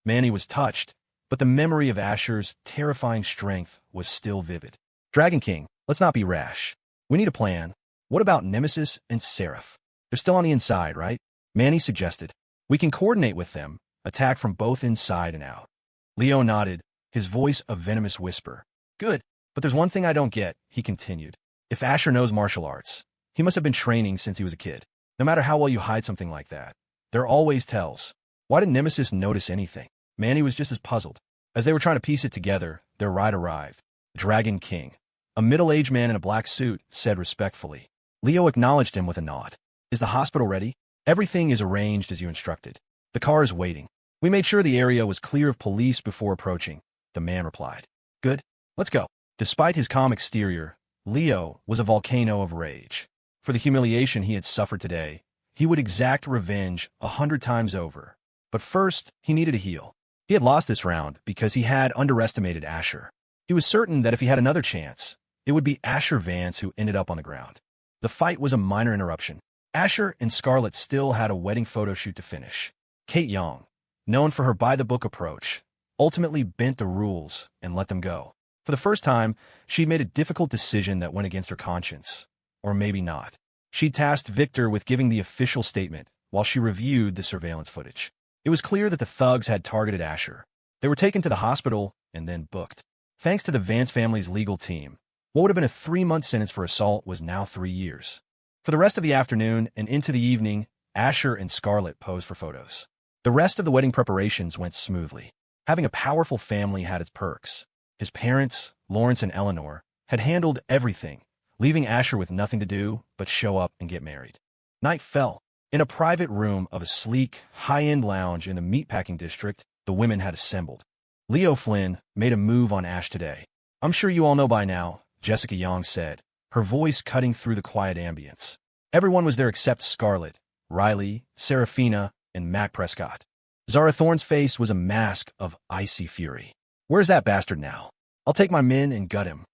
Manny was touched, but the memory of Asher's terrifying strength was still vivid. "Dragon King, let's not be rash. We need a plan. What about Nemesis and Seraph? They're still on the inside, right?" Manny suggested. "We can coordinate with them, attack from both inside and out." Leo nodded, his voice a venomous whisper. "Good, but there's one thing I don't get," he continued. "If Asher knows martial arts, he must have been training since he was a kid. No matter how well you hide something like that, there are always tells. Why didn't Nemesis notice anything?" Manny was just as puzzled. As they were trying to piece it together, their ride arrived. Dragon King, a middle-aged man in a black suit, said respectfully. Leo acknowledged him with a nod. "Is the hospital ready?" "Everything is arranged as you instructed. The car is waiting. We made sure the area was clear of police before approaching," the man replied. "Good. Let's go." Despite his calm exterior, Leo was a volcano of rage. For the humiliation he had suffered today, he would exact revenge 100 times over. But first, he needed to heal. He had lost this round because he had underestimated Asher. He was certain that if he had another chance, it would be Asher Vance who ended up on the ground. The fight was a minor interruption. Asher and Scarlet still had a wedding photo shoot to finish. Kate Young, known for her by-the-book approach, ultimately bent the rules and let them go. For the first time, she'd made a difficult decision that went against her conscience. Or maybe not. She tasked Victor with giving the official statement while she reviewed the surveillance footage. It was clear that the thugs had targeted Asher. They were taken to the hospital and then booked. Thanks to the Vance family's legal team, what would have been a 3-month sentence for assault was now 3 years. For the rest of the afternoon and into the evening, Asher and Scarlet posed for photos. The rest of the wedding preparations went smoothly. Having a powerful family had its perks. His parents, Lawrence and Eleanor, had handled everything, leaving Asher with nothing to do but show up and get married. Night fell. In a private room of a sleek, high-end lounge in the meatpacking district, the women had assembled. Leo Flynn made a move on Ash today. "I'm sure you all know by now," Jessica Young said, her voice cutting through the quiet ambience. Everyone was there except Scarlet, Riley, Seraphina, and Mac Prescott. Zara Thorne's face was a mask of icy fury. "Where's that bastard now? I'll take my men and gut him."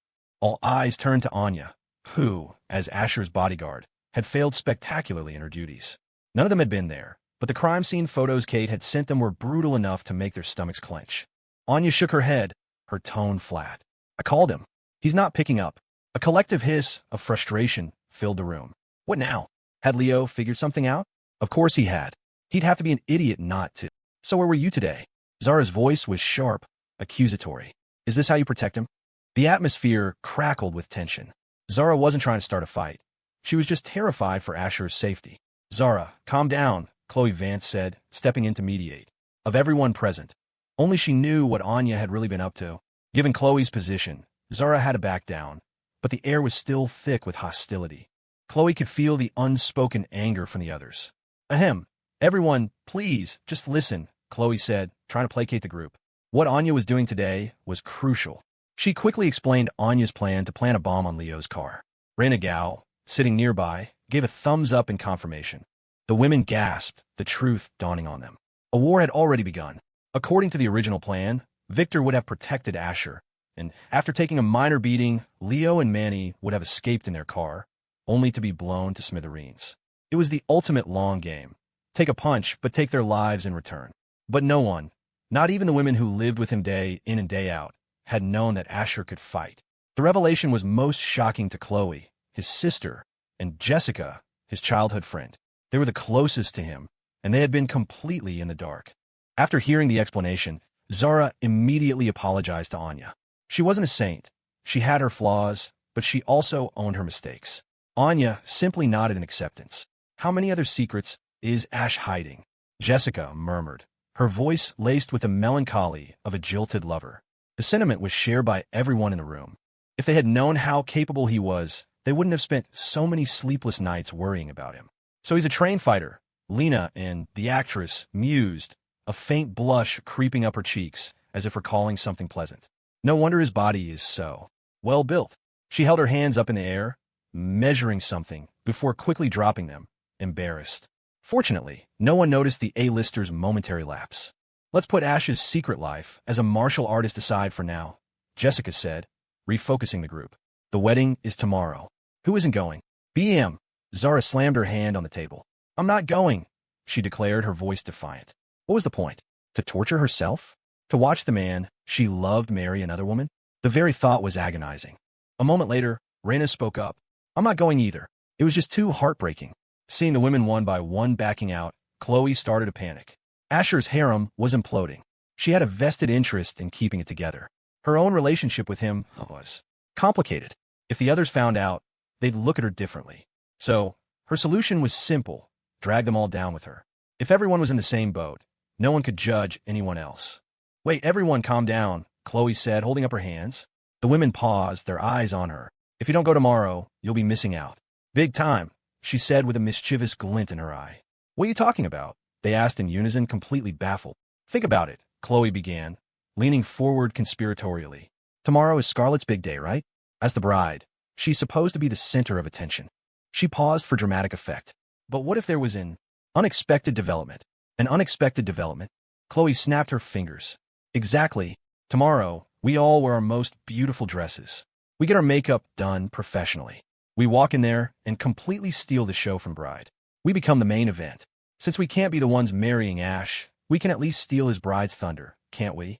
All eyes turned to Anya, who, as Asher's bodyguard, had failed spectacularly in her duties. None of them had been there, but the crime scene photos Kate had sent them were brutal enough to make their stomachs clench. Anya shook her head, her tone flat. "I called him. He's not picking up." A collective hiss of frustration filled the room. What now? Had Leo figured something out? Of course he had. He'd have to be an idiot not to. "So where were you today?" Zara's voice was sharp, accusatory. "Is this how you protect him?" The atmosphere crackled with tension. Zara wasn't trying to start a fight. She was just terrified for Asher's safety. "Zara, calm down," Chloe Vance said, stepping in to mediate. Of everyone present, only she knew what Anya had really been up to. Given Chloe's position, Zara had to back down, but the air was still thick with hostility. Chloe could feel the unspoken anger from the others. "Ahem. Everyone, please, just listen," Chloe said, trying to placate the group. What Anya was doing today was crucial. She quickly explained Anya's plan to plant a bomb on Leo's car. Raina Gao, sitting nearby, gave a thumbs up in confirmation. The women gasped, the truth dawning on them. A war had already begun. According to the original plan, Victor would have protected Asher, and after taking a minor beating, Leo and Manny would have escaped in their car, only to be blown to smithereens. It was the ultimate long game. Take a punch, but take their lives in return. But no one, not even the women who lived with him day in and day out, had known that Asher could fight. The revelation was most shocking to Chloe, his sister, and Jessica, his childhood friend. They were the closest to him, and they had been completely in the dark. After hearing the explanation, Zara immediately apologized to Anya. She wasn't a saint. She had her flaws, but she also owned her mistakes. Anya simply nodded in acceptance. "How many other secrets is Ash hiding?" Jessica murmured, her voice laced with the melancholy of a jilted lover. The sentiment was shared by everyone in the room. If they had known how capable he was, they wouldn't have spent so many sleepless nights worrying about him. "So he's a trained fighter," Lena and the actress mused, a faint blush creeping up her cheeks as if recalling something pleasant. "No wonder his body is so well built." She held her hands up in the air, measuring something, before quickly dropping them, embarrassed. Fortunately, no one noticed the A-lister's momentary lapse. Let's put Ash's secret life as a martial artist aside for now, Jessica said, refocusing the group. The wedding is tomorrow. Who isn't going? BM. Zara slammed her hand on the table. I'm not going, she declared, her voice defiant. What was the point? To torture herself? To watch the man she loved marry another woman? The very thought was agonizing. A moment later, Raina spoke up. I'm not going either. It was just too heartbreaking. Seeing the women one by one backing out, Chloe started to panic. Asher's harem was imploding. She had a vested interest in keeping it together. Her own relationship with him was complicated. If the others found out, they'd look at her differently. So, her solution was simple: drag them all down with her. If everyone was in the same boat, no one could judge anyone else. Wait, everyone calm down, Chloe said, holding up her hands. The women paused, their eyes on her. If you don't go tomorrow, you'll be missing out. Big time, she said with a mischievous glint in her eye. What are you talking about? They asked in unison, completely baffled. Think about it, Chloe began, leaning forward conspiratorially. Tomorrow is Scarlet's big day, right? As the bride, she's supposed to be the center of attention. She paused for dramatic effect. But what if there was an unexpected development? An unexpected development? Chloe snapped her fingers. Exactly. Tomorrow, we all wear our most beautiful dresses. We get our makeup done professionally. We walk in there and completely steal the show from bride. We become the main event. Since we can't be the ones marrying Ash, we can at least steal his bride's thunder, can't we?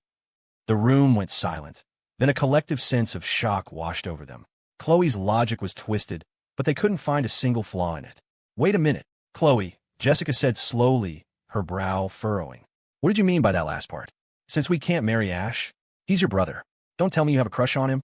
The room went silent. Then a collective sense of shock washed over them. Chloe's logic was twisted, but they couldn't find a single flaw in it. Wait a minute, Chloe, Jessica said slowly, her brow furrowing. What did you mean by that last part? Since we can't marry Ash, he's your brother. Don't tell me you have a crush on him.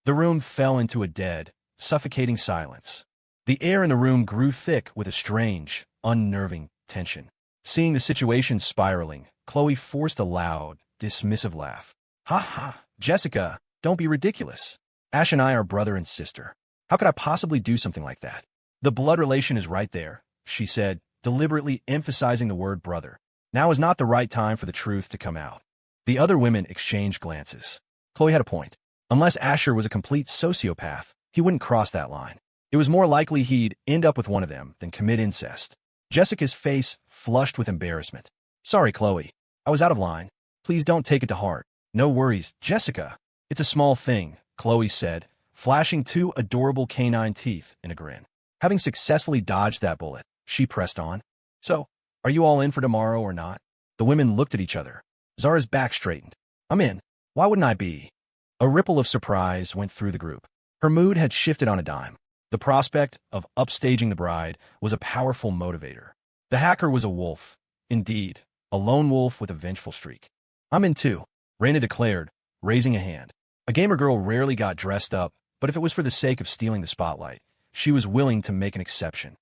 The room fell into a dead, suffocating silence. The air in the room grew thick with a strange, unnerving tension. Seeing the situation spiraling, Chloe forced a loud, dismissive laugh. Ha ha, Jessica, don't be ridiculous. Ash and I are brother and sister. How could I possibly do something like that? The blood relation is right there, she said, deliberately emphasizing the word brother. Now is not the right time for the truth to come out. The other women exchanged glances. Chloe had a point. Unless Asher was a complete sociopath, he wouldn't cross that line. It was more likely he'd end up with one of them than commit incest. Jessica's face flushed with embarrassment. Sorry, Chloe. I was out of line. Please don't take it to heart. No worries, Jessica. It's a small thing, Chloe said, flashing two adorable canine teeth in a grin. Having successfully dodged that bullet, she pressed on. So, are you all in for tomorrow or not? The women looked at each other. Zara's back straightened. I'm in. Why wouldn't I be? A ripple of surprise went through the group. Her mood had shifted on a dime. The prospect of upstaging the bride was a powerful motivator. The hacker was a wolf. Indeed, a lone wolf with a vengeful streak. I'm in too, Raina declared, raising a hand. A gamer girl rarely got dressed up, but if it was for the sake of stealing the spotlight, she was willing to make an exception.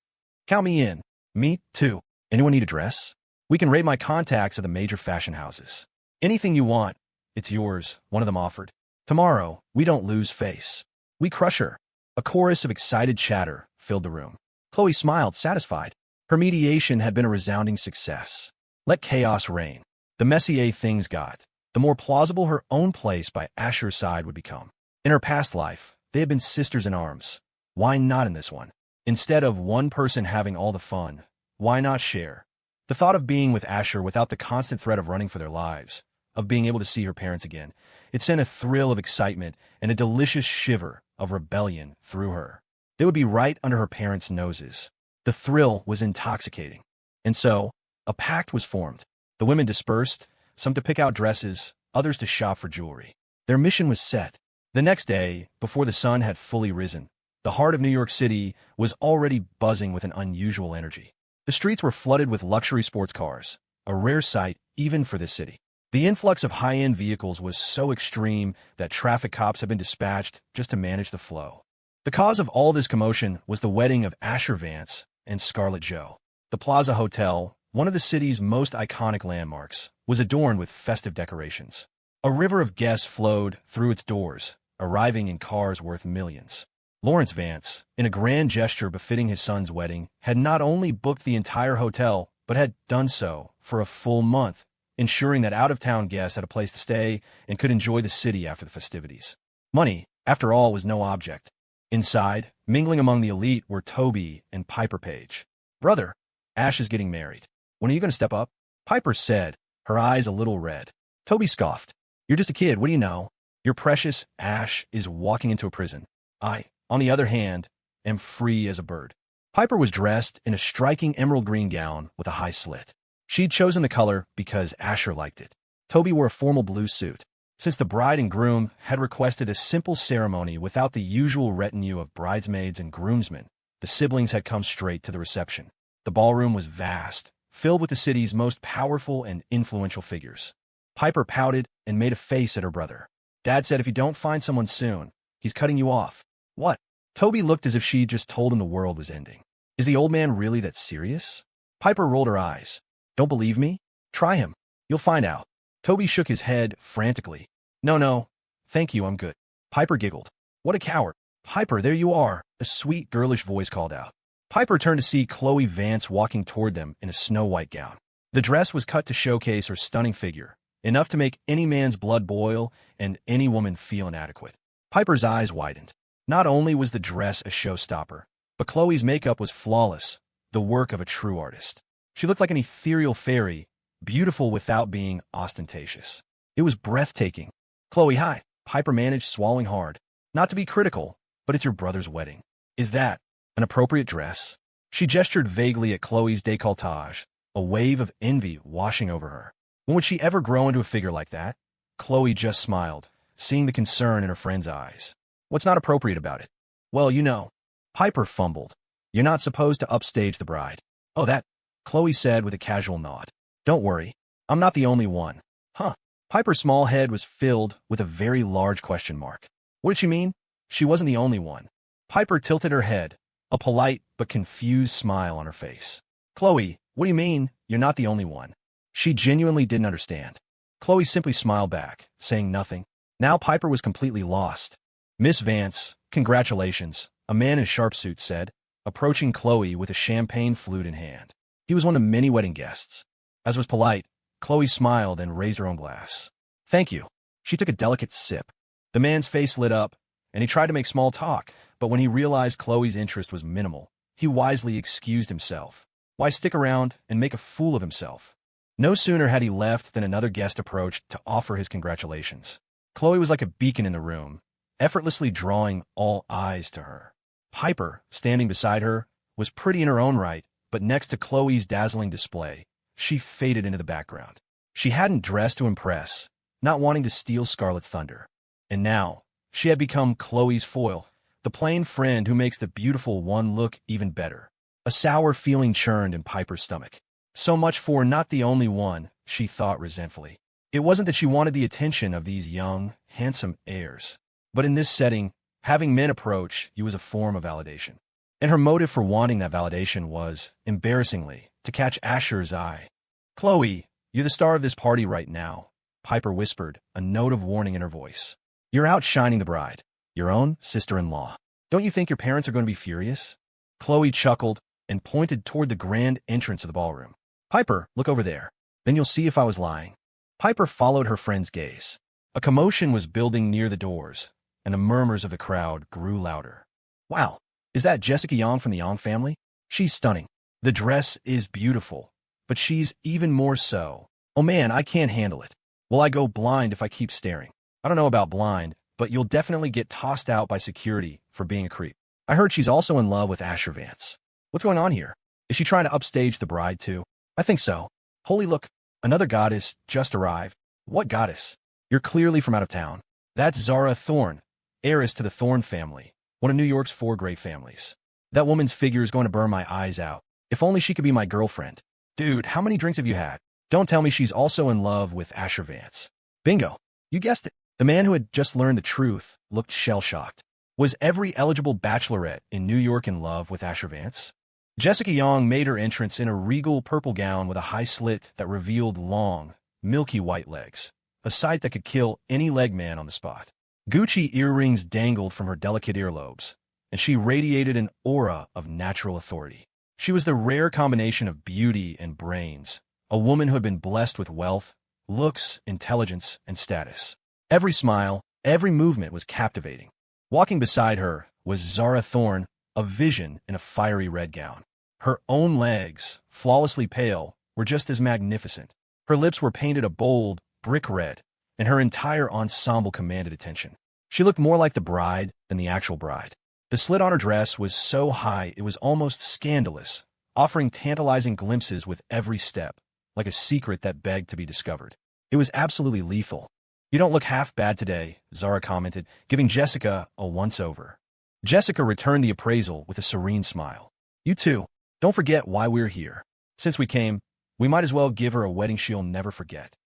Count me in. Me, too. Anyone need a dress? We can rate my contacts at the major fashion houses. Anything you want, it's yours, one of them offered. Tomorrow, we don't lose face. We crush her. A chorus of excited chatter filled the room. Chloe smiled, satisfied. Her mediation had been a resounding success. Let chaos reign. The messier things got, the more plausible her own place by Asher's side would become. In her past life, they had been sisters in arms. Why not in this one? Instead of one person having all the fun, why not share? The thought of being with Asher without the constant threat of running for their lives, of being able to see her parents again, it sent a thrill of excitement and a delicious shiver of rebellion through her. They would be right under her parents' noses. The thrill was intoxicating. And so, a pact was formed. The women dispersed, some to pick out dresses, others to shop for jewelry. Their mission was set. The next day, before the sun had fully risen, the heart of New York City was already buzzing with an unusual energy. The streets were flooded with luxury sports cars, a rare sight even for this city. The influx of high-end vehicles was so extreme that traffic cops had been dispatched just to manage the flow. The cause of all this commotion was the wedding of Asher Vance and Scarlet Joe. The Plaza Hotel, one of the city's most iconic landmarks, was adorned with festive decorations. A river of guests flowed through its doors, arriving in cars worth millions. Lawrence Vance, in a grand gesture befitting his son's wedding, had not only booked the entire hotel, but had done so for a full month, ensuring that out-of-town guests had a place to stay and could enjoy the city after the festivities. Money, after all, was no object. Inside, mingling among the elite were Toby and Piper Page. Brother, Ash is getting married. When are you going to step up? Piper said, her eyes a little red. Toby scoffed. You're just a kid, what do you know? Your precious Ash is walking into a prison. I, on the other hand, am free as a bird. Piper was dressed in a striking emerald green gown with a high slit. She'd chosen the color because Asher liked it. Toby wore a formal blue suit. Since the bride and groom had requested a simple ceremony without the usual retinue of bridesmaids and groomsmen, the siblings had come straight to the reception. The ballroom was vast, filled with the city's most powerful and influential figures. Piper pouted and made a face at her brother. Dad said if you don't find someone soon, he's cutting you off. What? Toby looked as if she'd just told him the world was ending. Is the old man really that serious? Piper rolled her eyes. Don't believe me? Try him. You'll find out. Toby shook his head frantically. No, thank you, I'm good. Piper giggled. What a coward. Piper, there you are, a sweet, girlish voice called out. Piper turned to see Chloe Vance walking toward them in a snow-white gown. The dress was cut to showcase her stunning figure, enough to make any man's blood boil and any woman feel inadequate. Piper's eyes widened. Not only was the dress a showstopper, but Chloe's makeup was flawless, the work of a true artist. She looked like an ethereal fairy, beautiful without being ostentatious. It was breathtaking. Chloe, hi. Piper managed, swallowing hard. Not to be critical, but it's your brother's wedding. Is that an appropriate dress? She gestured vaguely at Chloe's décolletage, a wave of envy washing over her. When would she ever grow into a figure like that? Chloe just smiled, seeing the concern in her friend's eyes. What's not appropriate about it? Well, you know. Piper fumbled. You're not supposed to upstage the bride. Oh, that, Chloe said with a casual nod. Don't worry. I'm not the only one. Huh. Piper's small head was filled with a very large question mark. What did she mean? She wasn't the only one. Piper tilted her head, a polite but confused smile on her face. Chloe, what do you mean you're not the only one? She genuinely didn't understand. Chloe simply smiled back, saying nothing. Now Piper was completely lost. Miss Vance, congratulations, a man in a sharp suit said, approaching Chloe with a champagne flute in hand. He was one of the many wedding guests. As was polite, Chloe smiled and raised her own glass. Thank you. She took a delicate sip. The man's face lit up, and he tried to make small talk, but when he realized Chloe's interest was minimal, he wisely excused himself. Why stick around and make a fool of himself? No sooner had he left than another guest approached to offer his congratulations. Chloe was like a beacon in the room, effortlessly drawing all eyes to her. Piper, standing beside her, was pretty in her own right, but next to Chloe's dazzling display, she faded into the background. She hadn't dressed to impress, not wanting to steal Scarlet's thunder. And now, she had become Chloe's foil, the plain friend who makes the beautiful one look even better. A sour feeling churned in Piper's stomach. So much for not the only one, she thought resentfully. It wasn't that she wanted the attention of these young, handsome heirs. But in this setting, having men approach you was a form of validation. And her motive for wanting that validation was, embarrassingly, to catch Asher's eye. Chloe, you're the star of this party right now, Piper whispered, a note of warning in her voice. You're outshining the bride, your own sister-in-law. Don't you think your parents are going to be furious? Chloe chuckled and pointed toward the grand entrance of the ballroom. Piper, look over there. Then you'll see if I was lying. Piper followed her friend's gaze. A commotion was building near the doors, and the murmurs of the crowd grew louder. Wow, is that Jessica Young from the Young family? She's stunning. The dress is beautiful, but she's even more so. Oh man, I can't handle it. Will I go blind if I keep staring? I don't know about blind, but you'll definitely get tossed out by security for being a creep. I heard she's also in love with Asher Vance. What's going on here? Is she trying to upstage the bride too? I think so. Holy look, another goddess just arrived. What goddess? You're clearly from out of town. That's Zara Thorne, heiress to the Thorne family, one of New York's 4 great families. That woman's figure is going to burn my eyes out. If only she could be my girlfriend. Dude, how many drinks have you had? Don't tell me she's also in love with Asher Vance. Bingo. You guessed it. The man who had just learned the truth looked shell-shocked. Was every eligible bachelorette in New York in love with Asher Vance? Jessica Young made her entrance in a regal purple gown with a high slit that revealed long, milky white legs, a sight that could kill any leg man on the spot. Gucci earrings dangled from her delicate earlobes, and she radiated an aura of natural authority. She was the rare combination of beauty and brains, a woman who had been blessed with wealth, looks, intelligence, and status. Every smile, every movement was captivating. Walking beside her was Zara Thorne, a vision in a fiery red gown. Her own legs, flawlessly pale, were just as magnificent. Her lips were painted a bold, brick red, and her entire ensemble commanded attention. She looked more like the bride than the actual bride. The slit on her dress was so high it was almost scandalous, offering tantalizing glimpses with every step, like a secret that begged to be discovered. It was absolutely lethal. "You don't look half bad today," Zara commented, giving Jessica a once-over. Jessica returned the appraisal with a serene smile. "You too. Don't forget why we're here. Since we came, we might as well give her a wedding she'll never forget."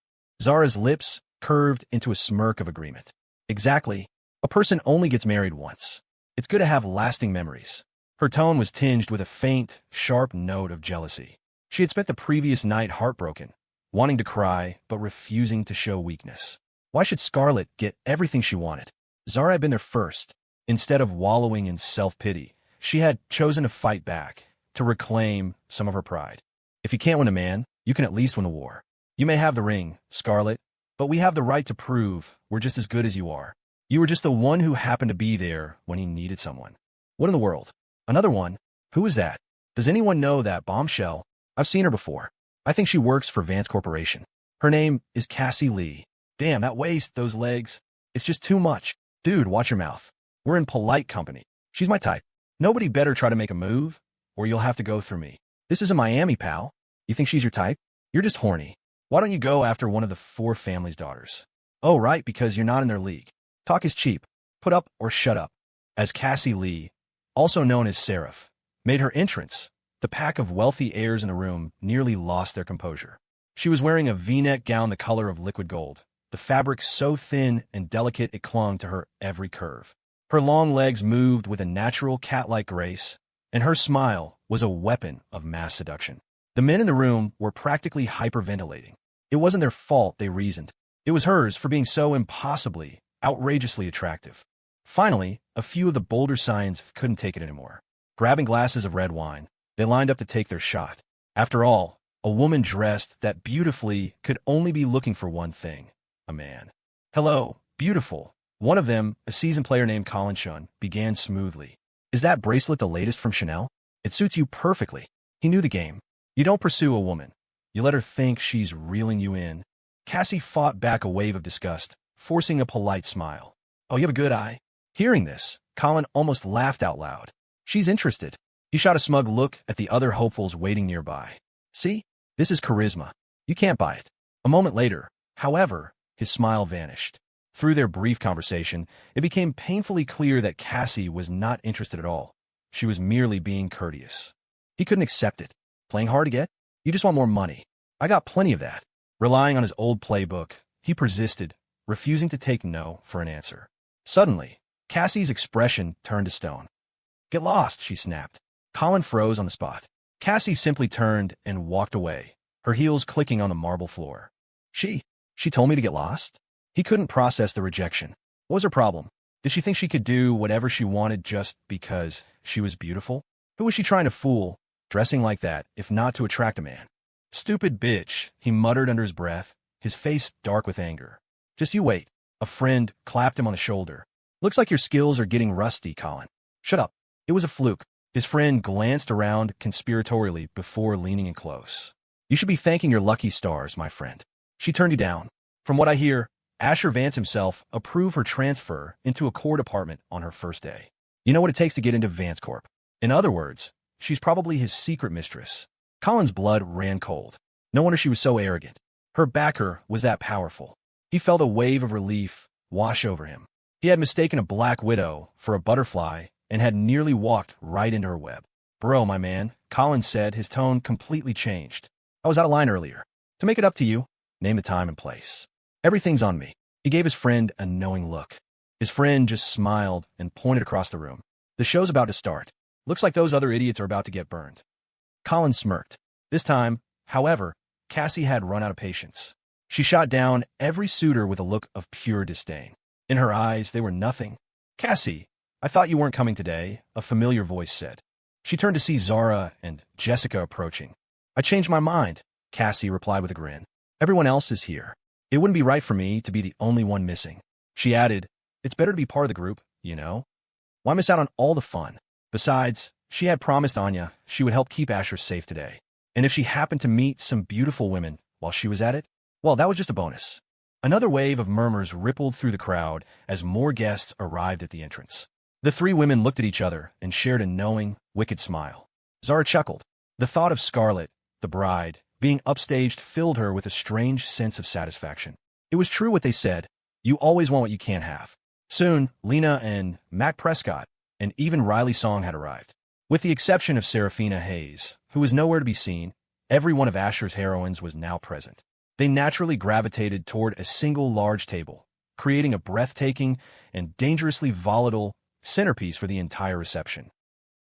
Zara's lips curved into a smirk of agreement. "Exactly. A person only gets married once. It's good to have lasting memories." Her tone was tinged with a faint, sharp note of jealousy. She had spent the previous night heartbroken, wanting to cry but refusing to show weakness. Why should Scarlet get everything she wanted? Zara had been there first. Instead of wallowing in self-pity, she had chosen to fight back, to reclaim some of her pride. "If you can't win a man, you can at least win a war. You may have the ring, Scarlet, but we have the right to prove we're just as good as you are. You were just the one who happened to be there when he needed someone." "What in the world? Another one? Who is that? Does anyone know that bombshell? I've seen her before. I think she works for Vance Corporation. Her name is Cassie Lee. Damn, that waist, those legs. It's just too much. Dude, watch your mouth. We're in polite company. She's my type. Nobody better try to make a move, or you'll have to go through me. This isn't Miami, pal. You think she's your type? You're just horny. Why don't you go after one of the four family's daughters?" "Oh, right, because you're not in their league. Talk is cheap. Put up or shut up." As Cassie Lee, also known as Seraph, made her entrance, the pack of wealthy heirs in the room nearly lost their composure. She was wearing a V-neck gown the color of liquid gold, the fabric so thin and delicate it clung to her every curve. Her long legs moved with a natural cat-like grace, and her smile was a weapon of mass seduction. The men in the room were practically hyperventilating. It wasn't their fault, they reasoned. It was hers for being so impossibly, outrageously attractive. Finally, a few of the bolder scions couldn't take it anymore. Grabbing glasses of red wine, they lined up to take their shot. After all, a woman dressed that beautifully could only be looking for one thing: a man. "Hello, beautiful." One of them, a seasoned player named Colin Shun, began smoothly. "Is that bracelet the latest from Chanel? It suits you perfectly." He knew the game. You don't pursue a woman. You let her think she's reeling you in. Cassie fought back a wave of disgust, forcing a polite smile. "Oh, you have a good eye." Hearing this, Colin almost laughed out loud. "She's interested." He shot a smug look at the other hopefuls waiting nearby. "See? This is charisma. You can't buy it." A moment later, however, his smile vanished. Through their brief conversation, it became painfully clear that Cassie was not interested at all. She was merely being courteous. He couldn't accept it. "Playing hard to get? You just want more money. I got plenty of that." Relying on his old playbook, he persisted, refusing to take no for an answer. Suddenly, Cassie's expression turned to stone. "Get lost," she snapped. Colin froze on the spot. Cassie simply turned and walked away, her heels clicking on the marble floor. She told me to get lost?" He couldn't process the rejection. What was her problem? Did she think she could do whatever she wanted just because she was beautiful? Who was she trying to fool, dressing like that, if not to attract a man? "Stupid bitch," he muttered under his breath, his face dark with anger. "Just you wait." A friend clapped him on the shoulder. "Looks like your skills are getting rusty, Colin." "Shut up. It was a fluke." His friend glanced around conspiratorially before leaning in close. "You should be thanking your lucky stars, my friend. She turned you down. From what I hear, Asher Vance himself approved her transfer into a core department on her first day. You know what it takes to get into Vance Corp. In other words, she's probably his secret mistress." Colin's blood ran cold. No wonder she was so arrogant. Her backer was that powerful. He felt a wave of relief wash over him. He had mistaken a black widow for a butterfly and had nearly walked right into her web. "Bro, my man," Colin said, his tone completely changed. "I was out of line earlier. To make it up to you, name the time and place. Everything's on me." He gave his friend a knowing look. His friend just smiled and pointed across the room. "The show's about to start. Looks like those other idiots are about to get burned." Colin smirked. This time, however, Cassie had run out of patience. She shot down every suitor with a look of pure disdain. In her eyes, they were nothing. "Cassie, I thought you weren't coming today," a familiar voice said. She turned to see Zara and Jessica approaching. "I changed my mind," Cassie replied with a grin. "Everyone else is here. It wouldn't be right for me to be the only one missing." She added, "It's better to be part of the group, you know? Why miss out on all the fun?" Besides, she had promised Anya she would help keep Asher safe today. And if she happened to meet some beautiful women while she was at it, Well, that was just a bonus. Another wave of murmurs rippled through the crowd as more guests arrived at the entrance. The three women looked at each other and shared a knowing, wicked smile. Zara chuckled. The thought of Scarlet, the bride, being upstaged filled her with a strange sense of satisfaction. It was true what they said, you always want what you can't have. Soon, Lena and Mac Prescott, and even Riley Song had arrived. With the exception of Serafina Hayes, who was nowhere to be seen, every one of Asher's heroines was now present. They naturally gravitated toward a single large table, creating a breathtaking and dangerously volatile centerpiece for the entire reception.